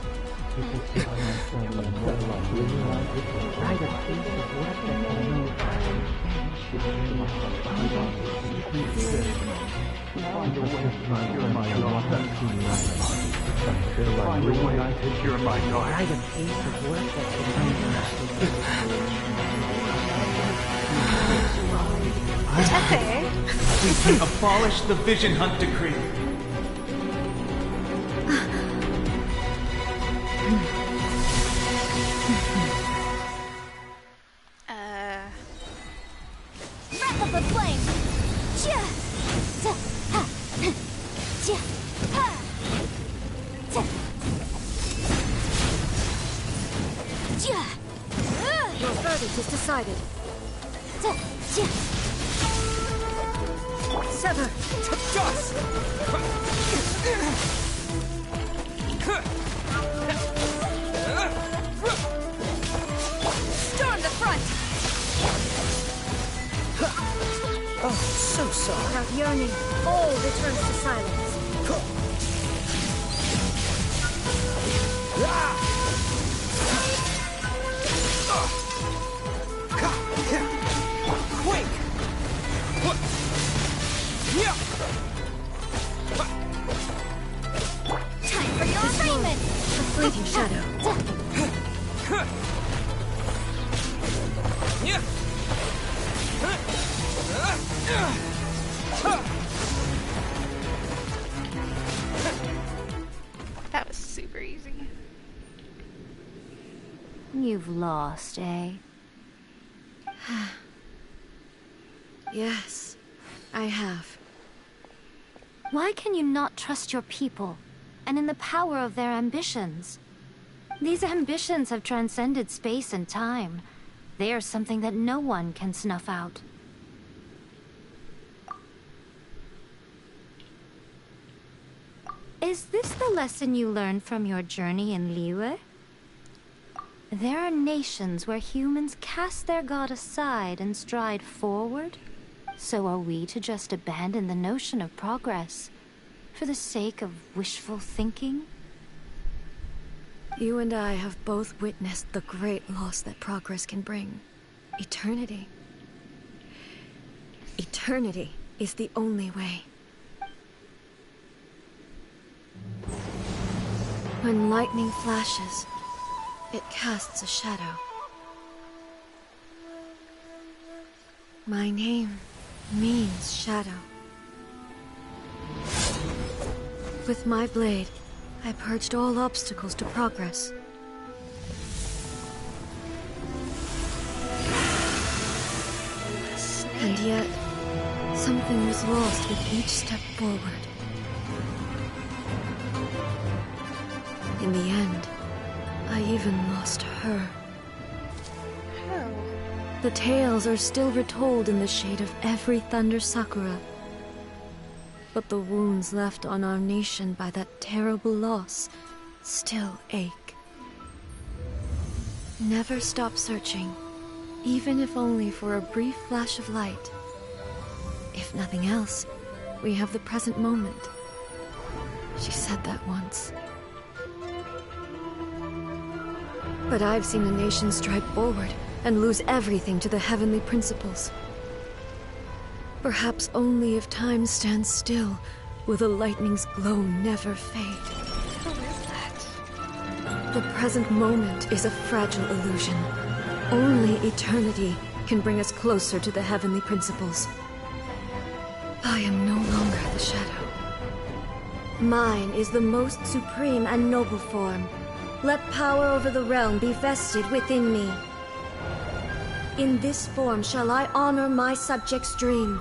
We can abolish the Vision Hunt Decree. Wrap up the flame! Your verdict is decided. Sever! Just! Storm the front! Oh, so sorry. Without yearning, all returns to silence. Quick! Time for your arraignment! A fleeting shadow. That was super easy. You've lost, eh? Yes, I have. Why can you not trust your people, and in the power of their ambitions? These ambitions have transcended space and time. They are something that no one can snuff out. Is this the lesson you learned from your journey in Liyue? There are nations where humans cast their god aside and stride forward. So are we to just abandon the notion of progress for the sake of wishful thinking? You and I have both witnessed the great loss that progress can bring. Eternity. Eternity is the only way. When lightning flashes, it casts a shadow. My name means shadow. With my blade, I purged all obstacles to progress. And yet, something was lost with each step forward. In the end, I even lost her. The tales are still retold in the shade of every Thunder Sakura. But the wounds left on our nation by that terrible loss still ache. Never stop searching, even if only for a brief flash of light. If nothing else, we have the present moment. She said that once. But I've seen a nation stride forward and lose everything to the heavenly principles. Perhaps only if time stands still will the lightning's glow never fade. Who is that? The present moment is a fragile illusion. Only eternity can bring us closer to the heavenly principles. I am no longer the shadow. Mine is the most supreme and noble form. Let power over the realm be vested within me. In this form shall I honor my subjects' dream,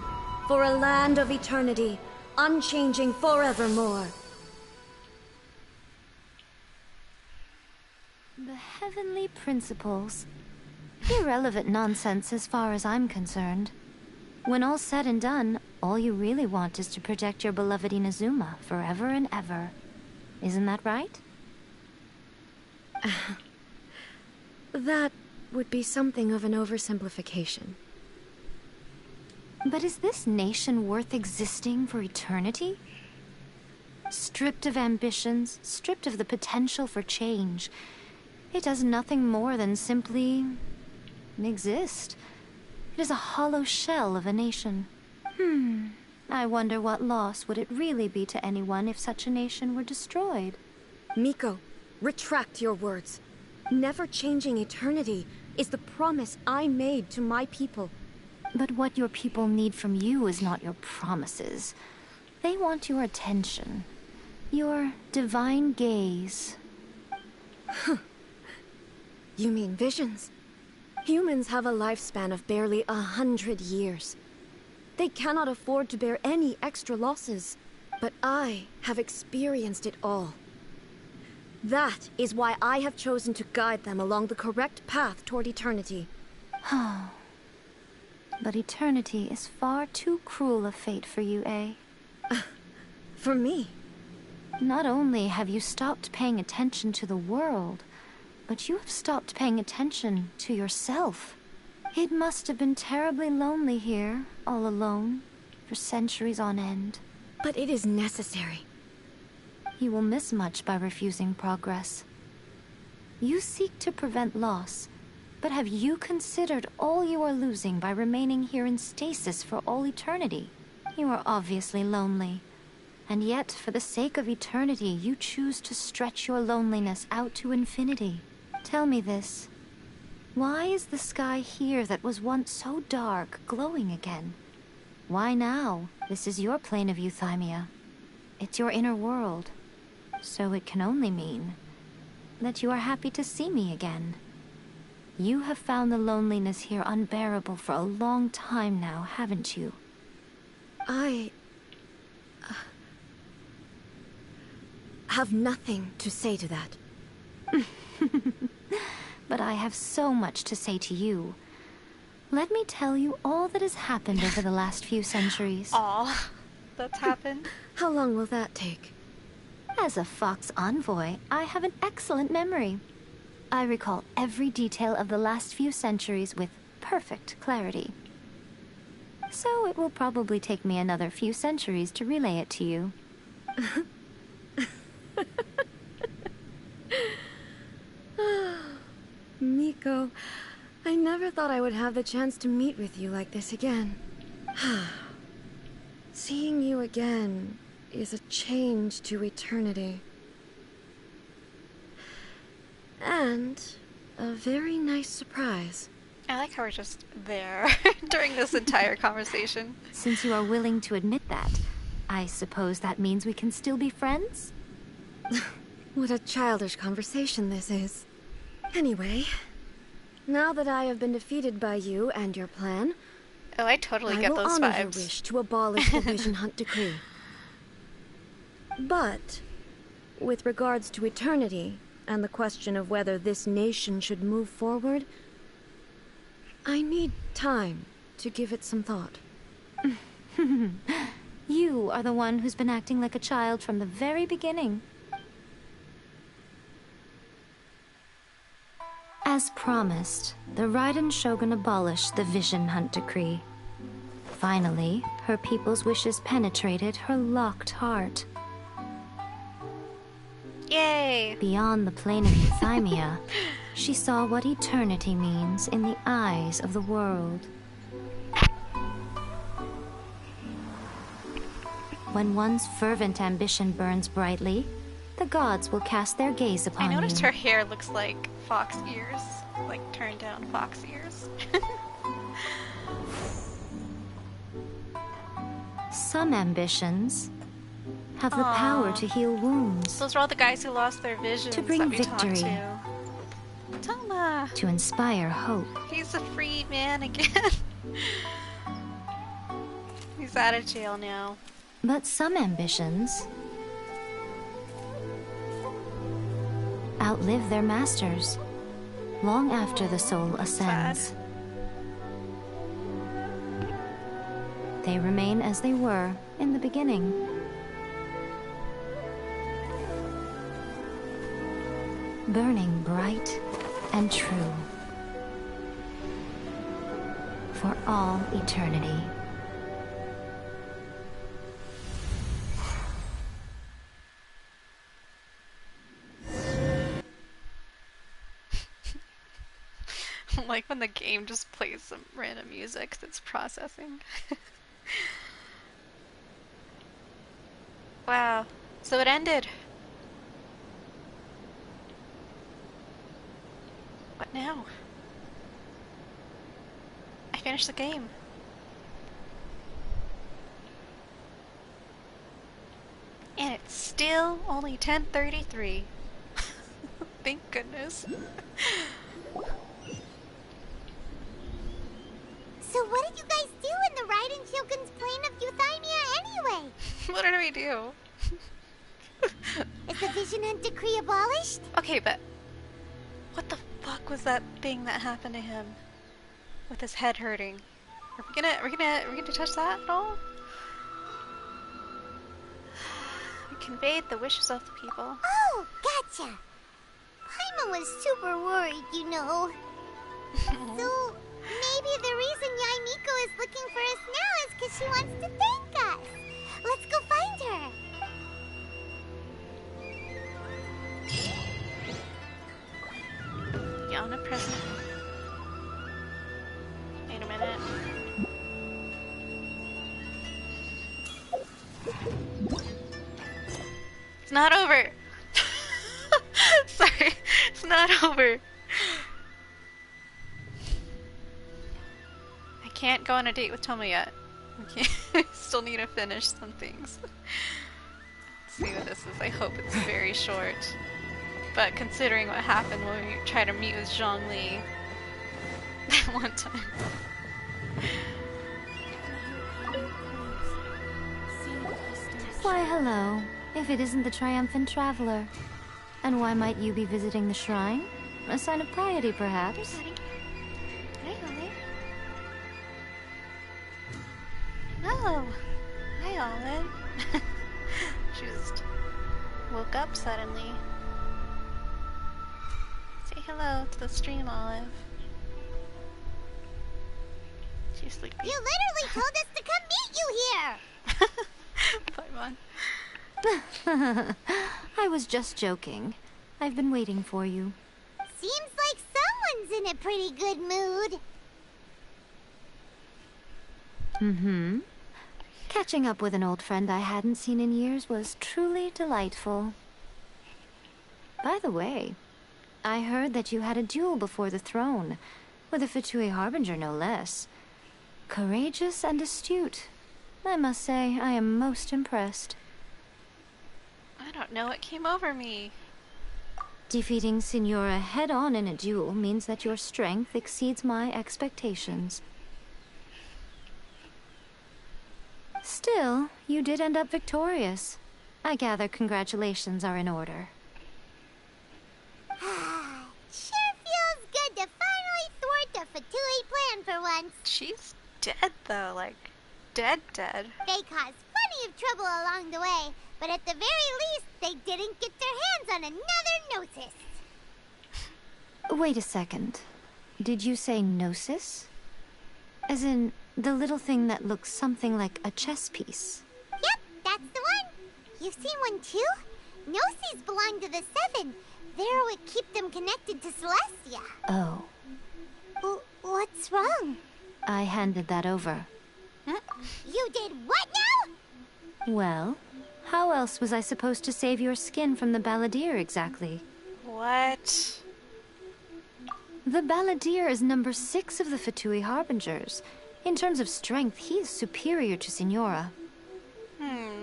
for a land of eternity, unchanging forevermore. The heavenly principles. Irrelevant nonsense as far as I'm concerned. When all's said and done, all you really want is to protect your beloved Inazuma forever and ever. Isn't that right? That would be something of an oversimplification. But is this nation worth existing for eternity? Stripped of ambitions, stripped of the potential for change, it does nothing more than simply exist. It is a hollow shell of a nation. I wonder what loss would it really be to anyone if such a nation were destroyed. Miko, retract your words. Never changing eternity is the promise I made to my people. But what your people need from you is not your promises. They want your attention. Your divine gaze. You mean visions? Humans have a lifespan of barely 100 years. They cannot afford to bear any extra losses. But I have experienced it all. That is why I have chosen to guide them along the correct path toward eternity. But eternity is far too cruel a fate for you, eh? For me? Not only have you stopped paying attention to the world, but you have stopped paying attention to yourself. It must have been terribly lonely here, all alone, for centuries on end. But it is necessary. You will miss much by refusing progress. You seek to prevent loss, but have you considered all you are losing by remaining here in stasis for all eternity? You are obviously lonely. And yet, for the sake of eternity, you choose to stretch your loneliness out to infinity. Tell me this. Why is the sky here that was once so dark glowing again? Why now? This is your plane of euthymia. It's your inner world. So it can only mean that you are happy to see me again. You have found the loneliness here unbearable for a long time now, haven't you? I have nothing to say to that. But I have so much to say to you. Let me tell you all that has happened over the last few centuries. Aw, that's happened. How long will that take? As a Fox envoy, I have an excellent memory. I recall every detail of the last few centuries with perfect clarity. So it will probably take me another few centuries to relay it to you. Miko, I never thought I would have the chance to meet with you like this again. Seeing you again is a change to eternity. And a very nice surprise. I like how we're just there during this entire conversation. Since you are willing to admit that, I suppose that means we can still be friends? What a childish conversation this is. Anyway, now that I have been defeated by you and your plan, oh, I totally get those vibes. I will honor your wish to abolish the Vision Hunt Decree. But, with regards to eternity, and the question of whether this nation should move forward, I need time to give it some thought. You are the one who's been acting like a child from the very beginning. As promised, the Raiden Shogun abolished the Vision Hunt Decree. Finally, her people's wishes penetrated her locked heart. Yay! Beyond the plane of euthymia, she saw what eternity means in the eyes of the world. When one's fervent ambition burns brightly, the gods will cast their gaze upon you. I noticed her hair looks like fox ears, like turned down fox ears. Some ambitions have the power to heal wounds. Those are all the guys who lost their visions to bring that we victory. talked to. Thoma! To inspire hope. He's a free man again. He's out of jail now. But some ambitions outlive their masters long after the soul ascends. They remain as they were in the beginning. Burning bright and true. For all eternity. Like when the game just plays some random music that's processing. Wow. So it ended. What now? I finished the game. And it's still only 10:33. Thank goodness. So what did you guys do in the Raiden Shogun's plane of euthymia anyway? What did we do? Is the Vision Hunt decree abolished? Okay, but what the fuck was that thing that happened to him with his head hurting? Are we gonna touch that at all? We conveyed the wishes of the people. Oh, gotcha. Paimon was super worried, you know. So maybe the reason Yaimiko is looking for us now is because she wants to thank us. Let's go find her. Omnipresent. Wait a minute. It's not over. Sorry, it's not over. I can't go on a date with Thoma yet. Okay, I still need to finish some things. Let's see what this is. I hope it's very short. But considering what happened when we tried to meet with Zhongli that one time. Why, hello. If it isn't the triumphant traveler. And why might you be visiting the shrine? A sign of piety, perhaps? Hi, Ollie. Oh, hi, Olive. She just woke up suddenly. Say hello to the stream, Olive. She's sleepy. You literally told us to come meet you here! Paimon. I was just joking. I've been waiting for you. Seems like someone's in a pretty good mood. Mm-hmm. Catching up with an old friend I hadn't seen in years was truly delightful. By the way, I heard that you had a duel before the throne, with a Fatui Harbinger no less. Courageous and astute. I must say, I am most impressed. I don't know what came over me. Defeating Signora head-on in a duel means that your strength exceeds my expectations. Still, you did end up victorious. I gather congratulations are in order. Sure feels good to finally thwart the Fatui plan for once. She's dead, though, like, dead. They caused plenty of trouble along the way, but at the very least, they didn't get their hands on another Gnosis. Wait a second. Did you say Gnosis? As in, the little thing that looks something like a chess piece? Yep, that's the one. You've seen one too? Gnosis belong to the Seven. They're what keep them connected to Celestia. Oh. What's wrong? I handed that over. You did what now? Well, how else was I supposed to save your skin from the Balladeer exactly? What? The Balladeer is number 6 of the Fatui Harbingers. In terms of strength, he is superior to Signora.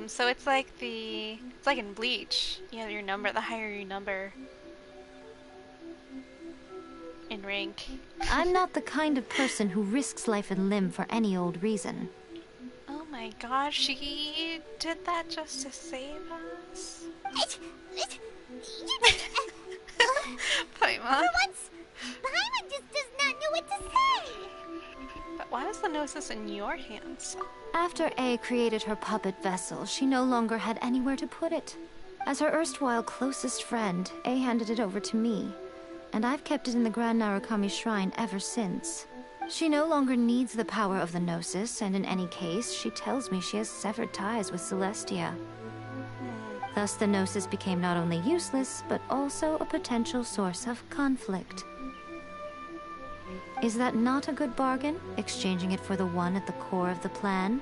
So it's like in Bleach. You have your number, the higher your number in rank. I'm not the kind of person who risks life and limb for any old reason. Oh my gosh, she did that just to save us? For Paimon. once, Paimon just does not know what to say. But why is the Gnosis in your hands? After A created her puppet vessel, she no longer had anywhere to put it. As her erstwhile closest friend, A handed it over to me, and I've kept it in the Grand Narukami Shrine ever since. She no longer needs the power of the Gnosis, and in any case, she tells me she has severed ties with Celestia. Thus, the Gnosis became not only useless, but also a potential source of conflict. Is that not a good bargain, exchanging it for the one at the core of the plan?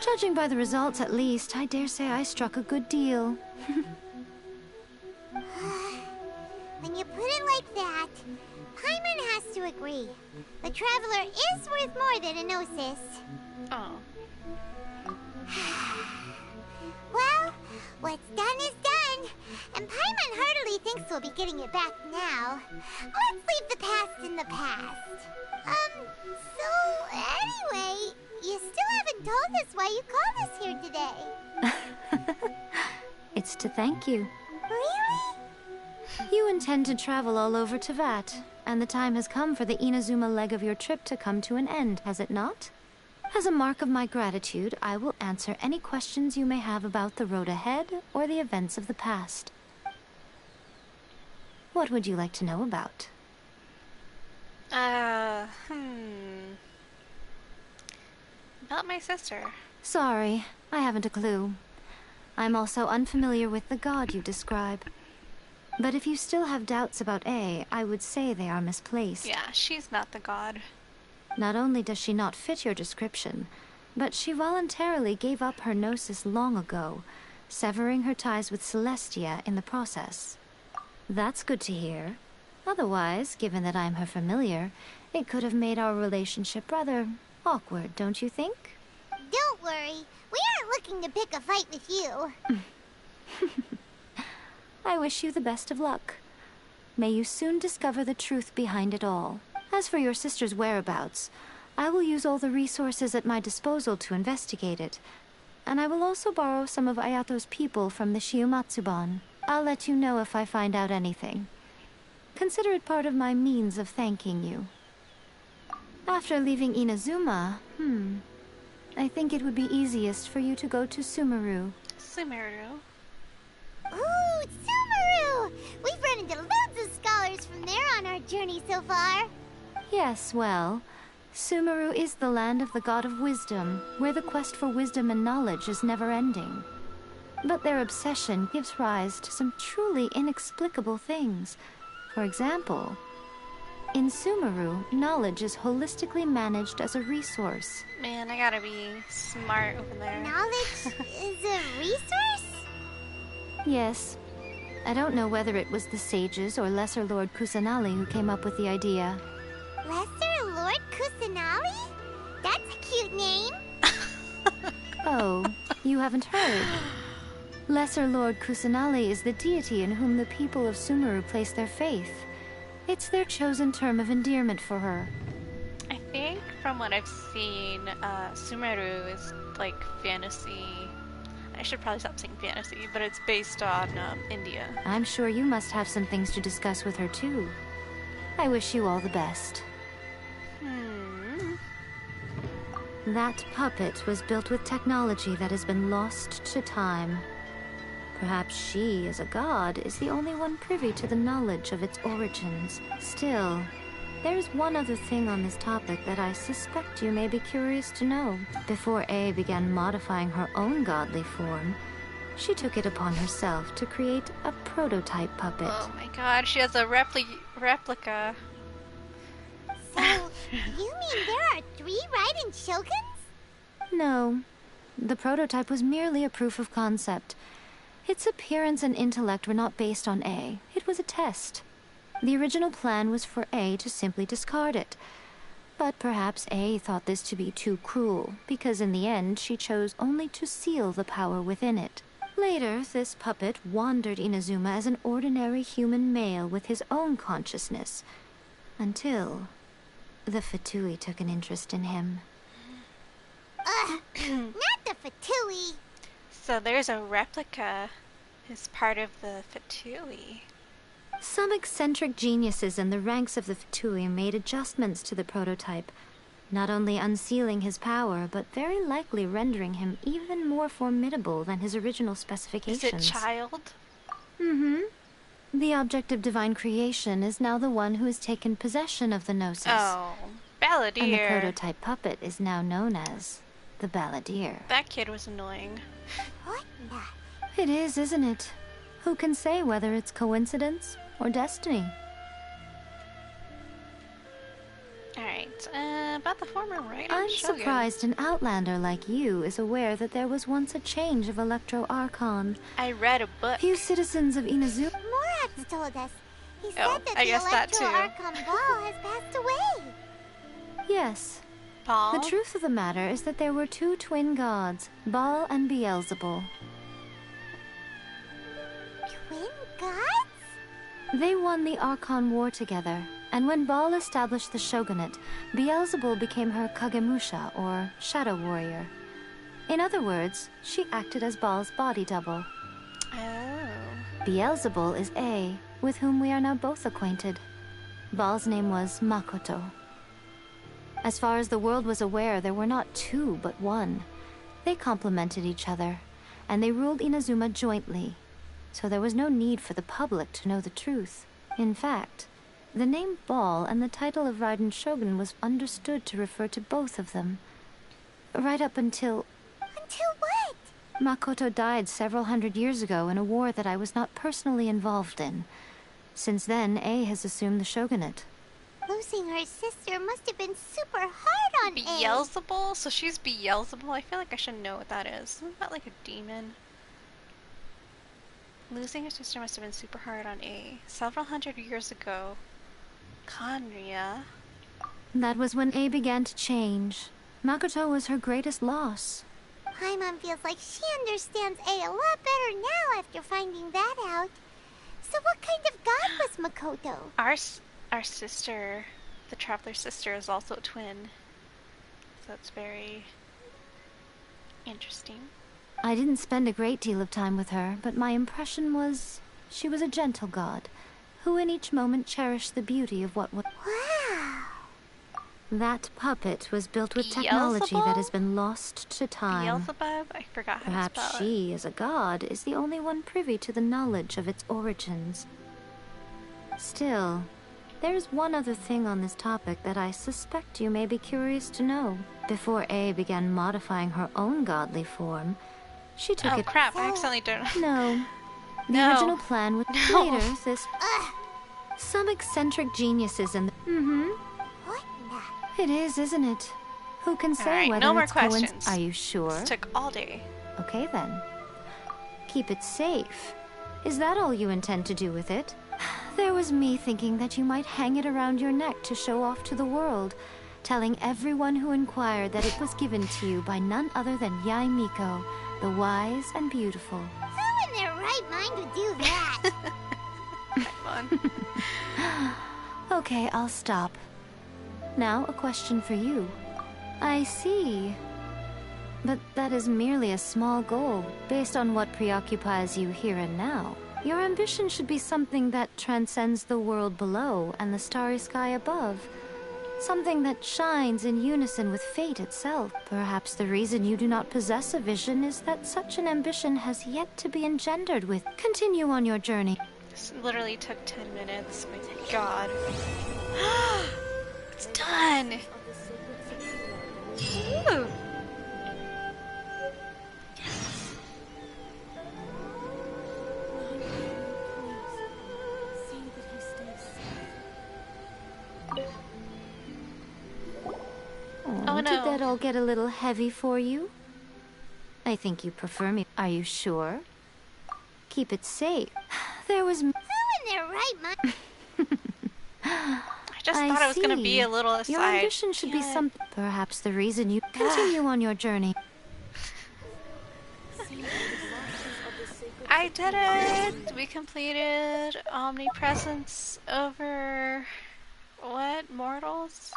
Judging by the results, at least, I dare say I struck a good deal. When you put it like that, Paimon has to agree. The Traveler is worth more than a Gnosis. Oh. Well, what's done is done, and Paimon heartily thinks we'll be getting it back now. Let's leave the past in the past. So anyway, you still haven't told us why you called us here today. It's to thank you. Really? You intend to travel all over Teyvat, and the time has come for the Inazuma leg of your trip to come to an end, has it not? As a mark of my gratitude, I will answer any questions you may have about the road ahead or the events of the past. What would you like to know about? About my sister. Sorry, I haven't a clue. I'm also unfamiliar with the god you describe. But if you still have doubts about A, I would say they are misplaced. Yeah, she's not the god. Not only does she not fit your description, but she voluntarily gave up her Gnosis long ago, severing her ties with Celestia in the process. That's good to hear. Otherwise, given that I'm her familiar, it could have made our relationship rather awkward, don't you think? Don't worry, we aren't looking to pick a fight with you. I wish you the best of luck. May you soon discover the truth behind it all. As for your sister's whereabouts, I will use all the resources at my disposal to investigate it. And I will also borrow some of Ayato's people from the Shiumatsuban. I'll let you know if I find out anything. Consider it part of my means of thanking you. After leaving Inazuma, I think it would be easiest for you to go to Sumeru. Sumeru? Ooh, Sumeru! We've run into loads of scholars from there on our journey so far. Yes, well, Sumeru is the land of the god of wisdom, where the quest for wisdom and knowledge is never-ending. But their obsession gives rise to some truly inexplicable things. For example, in Sumeru, knowledge is holistically managed as a resource. Man, I gotta be smart over there. Knowledge is a resource? Yes. I don't know whether it was the sages or Lesser Lord Kusanali who came up with the idea. Lesser Lord Kusanali? That's a cute name. Oh, you haven't heard? Lesser Lord Kusanali is the deity in whom the people of Sumeru place their faith. It's their chosen term of endearment for her. I think from what I've seen, Sumeru is like fantasy. I should probably stop saying fantasy, but it's based on India. I'm sure you must have some things to discuss with her too. I wish you all the best. That puppet was built with technology that has been lost to time. Perhaps she, as a god, is the only one privy to the knowledge of its origins. Still, there is one other thing on this topic that I suspect you may be curious to know. Before A began modifying her own godly form, she took it upon herself to create a prototype puppet. Oh my god, she has a replica. So, you mean there are 3 Raiden Shoguns? No. The prototype was merely a proof of concept. Its appearance and intellect were not based on A. It was a test. The original plan was for A to simply discard it. But perhaps A thought this to be too cruel, because in the end she chose only to seal the power within it. Later, this puppet wandered Inazuma as an ordinary human male with his own consciousness, until the Fatui took an interest in him. Not the Fatui! So there's a replica as part of the Fatui. Some eccentric geniuses in the ranks of the Fatui made adjustments to the prototype, not only unsealing his power, but very likely rendering him even more formidable than his original specifications. Is it child? Mm-hmm. The object of divine creation is now the one who has taken possession of the Gnosis. Oh, Balladeer. And the prototype puppet is now known as the Balladeer. That kid was annoying. What the? It is, isn't it? Who can say whether it's coincidence or destiny? Alright, about the former raiden I'm shogun. surprised an outlander like you is aware that there was once a change of Electro Archon. I read a book. Few citizens of Inazuma... Morax told us. He said that I the guess that Electro too. Archon Ball has passed away. Yes. Baal? The truth of the matter is that there were two twin gods, Baal and Beelzebul. Twin gods? They won the Archon War together, and when Baal established the shogunate, Beelzebul became her Kagemusha, or shadow warrior. In other words, she acted as Baal's body double. Oh. Beelzebul is A, with whom we are now both acquainted. Baal's name was Makoto. As far as the world was aware, there were not two, but one. They complemented each other, and they ruled Inazuma jointly, so there was no need for the public to know the truth. In fact, the name Baal and the title of Raiden Shogun was understood to refer to both of them. Right up until... Until what? Makoto died several hundred years ago in a war that I was not personally involved in. Since then, A has assumed the shogunate. Losing her sister must have been super hard on A. Beelzebul? So she's Beelzebul? I feel like I should know what that is. Isn't that like a demon? Losing her sister must have been super hard on A. Several hundred years ago. Khaenri'ah. That was when A began to change. Makoto was her greatest loss. Paimon feels like she understands A lot better now after finding that out. So what kind of god was Makoto? Our sister, the Traveler's sister, is also a twin. So it's very interesting. I didn't spend a great deal of time with her, but my impression was she was a gentle god, who in each moment cherished the beauty of what was. Wow! That puppet was built with technology that has been lost to time. Beelzebub? I forgot how to spell it. Perhaps she, as a god, is the only one privy to the knowledge of its origins. Still, there is one other thing on this topic that I suspect you may be curious to know. Before A began modifying her own godly form, she took it... Oh crap, I accidentally did it. No. The original plan was later this... Some eccentric geniuses in the... Mm-hmm. What It is, isn't it? Who can say Alright, whether no more it's questions. Are you sure? This took all day. Okay then. Keep it safe. Is that all you intend to do with it? There was me thinking that you might hang it around your neck to show off to the world, telling everyone who inquired that it was given to you by none other than Yae Miko, the wise and beautiful. Who in their right mind would do that? Fun. Okay, I'll stop. Now, a question for you. I see. But that is merely a small goal, based on what preoccupies you here and now. Your ambition should be something that transcends the world below and the starry sky above. Something that shines in unison with fate itself. Perhaps the reason you do not possess a vision is that such an ambition has yet to be engendered with. Continue on your journey. This literally took 10 minutes. My god. It's done! Ooh. Oh no. Did that all get a little heavy for you? I think you prefer me. Are you sure? Keep it safe. There was... Who in their right mind? I just thought it was gonna be a little aside. Your ambition should be some... Perhaps the reason you continue on your journey. I did it! We completed Omnipresence Over... What? Mortals?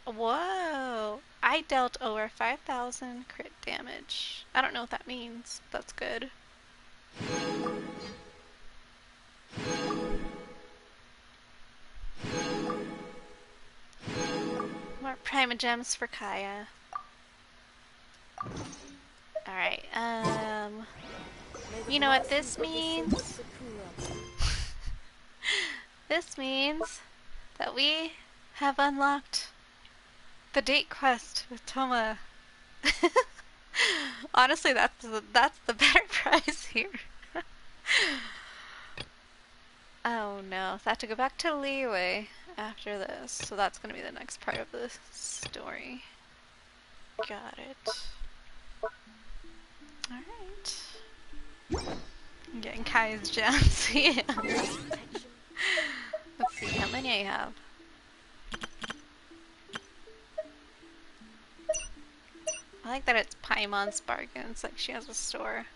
Whoa! I dealt over 5,000 crit damage. I don't know what that means. That's good. More Prima gems for Kaya. Alright, you know what this means? This means that we have unlocked the date quest with Thoma. Honestly, that's the better prize here. Oh no, so I have to go back to Liyue after this, so that's gonna be the next part of the story. Got it. Alright. I'm getting Kai's gems. Yeah. Let's see how many I have. I like that it's Paimon's bargains, like she has a store.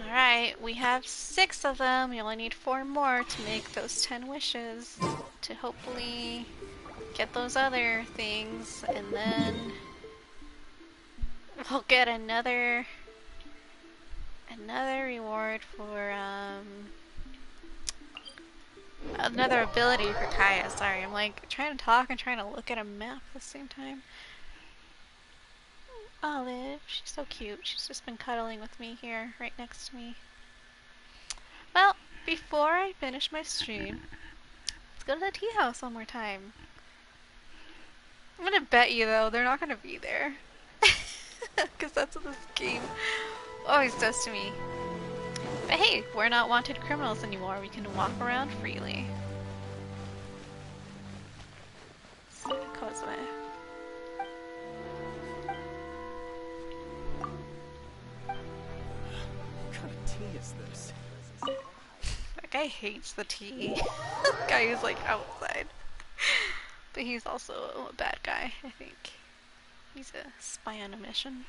Alright, we have 6 of them. We only need 4 more to make those 10 wishes to hopefully get those other things, and then we'll get another reward for another ability for Kaya. Sorry, I'm like trying to talk and trying to look at a map at the same time. Olive, she's so cute. She's just been cuddling with me here, right next to me. Well, before I finish my stream, let's go to the tea house one more time. I'm gonna bet you though, they're not gonna be there. Because that's what this game always does to me. But hey, we're not wanted criminals anymore. We can walk around freely. Cosme. What kind of tea is this? That guy hates the tea. That guy is like outside. But he's also a bad guy, I think. He's a spy on a mission.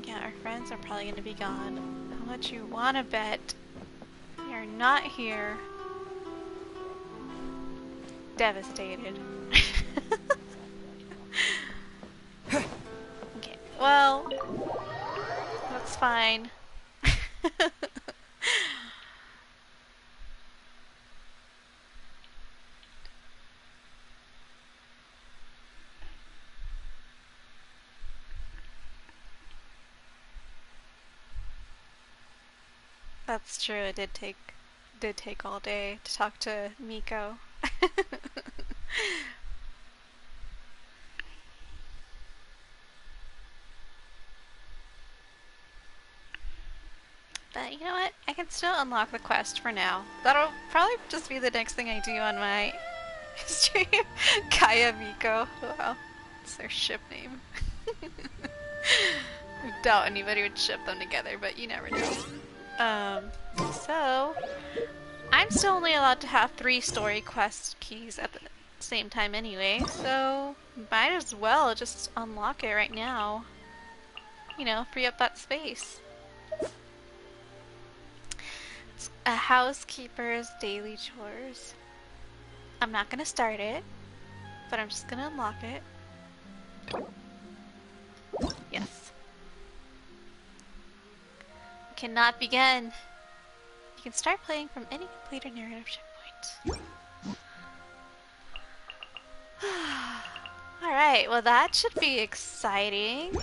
Yeah, our friends are probably gonna be gone. How much you wanna bet we are not here? Devastated. Okay, well, that's fine. That's true, it did take all day to talk to Miko. But you know what? I can still unlock the quest for now. That'll probably just be the next thing I do on my stream. Kaya Miko. Wow. It's their ship name. I doubt anybody would ship them together, but you never know. So I'm still only allowed to have 3 story quest keys at the same time anyway, so might as well just unlock it right now. You know, free up that space. It's a housekeeper's daily chores. I'm not gonna start it, but I'm just gonna unlock it. Yes. Cannot begin. You can start playing from any completed narrative checkpoint. Alright, well that should be exciting.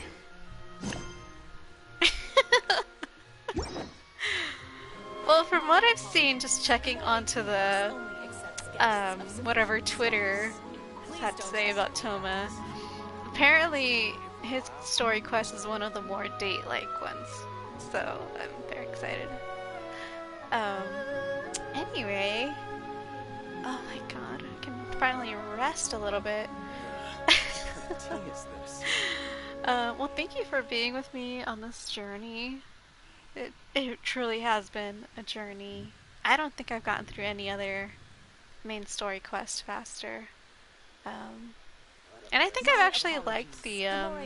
Well, from what I've seen, just checking onto the whatever Twitter had to say about Thoma, apparently his story quest is one of the more date-like ones. So I'm very excited. Anyway, oh my god, I can finally rest a little bit. What kind of tea is this? Well, thank you for being with me on this journey. It truly has been a journey. I don't think I've gotten through any other main story quest faster. And I think I've actually liked the I've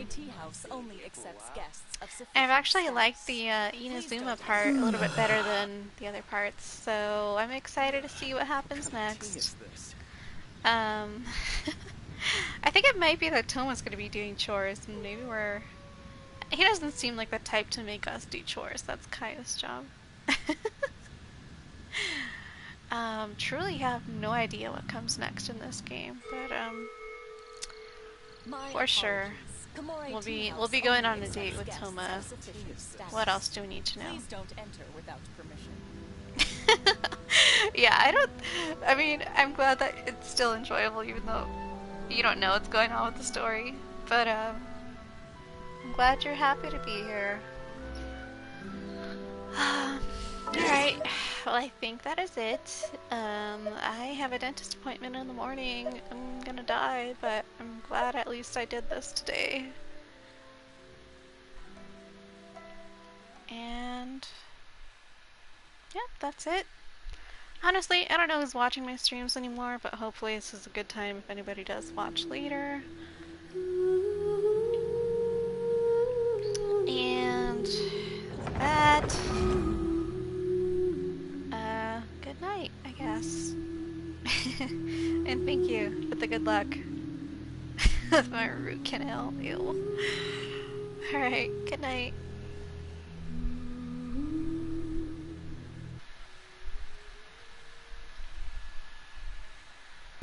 actually liked the Inazuma part a little bit better than the other parts, so I'm excited to see what happens next. I think it might be that Thoma's gonna be doing chores, and maybe we're... He doesn't seem like the type to make us do chores. That's Kaya's job. Truly have no idea what comes next in this game, but for sure we'll be going on a date with Thoma. What else do we need to know? Please don't enter without permission. Yeah, I mean, I'm glad that it's still enjoyable even though you don't know what's going on with the story, but I'm glad you're happy to be here. Alright, well I think that is it. I have a dentist appointment in the morning. I'm gonna die, but I'm glad at least I did this today. And yeah, that's it. Honestly, I don't know who's watching my streams anymore, but hopefully this is a good time if anybody does watch later. And with that, good night, I guess. And thank you for the good luck with my root canal. Ew. Alright, good night.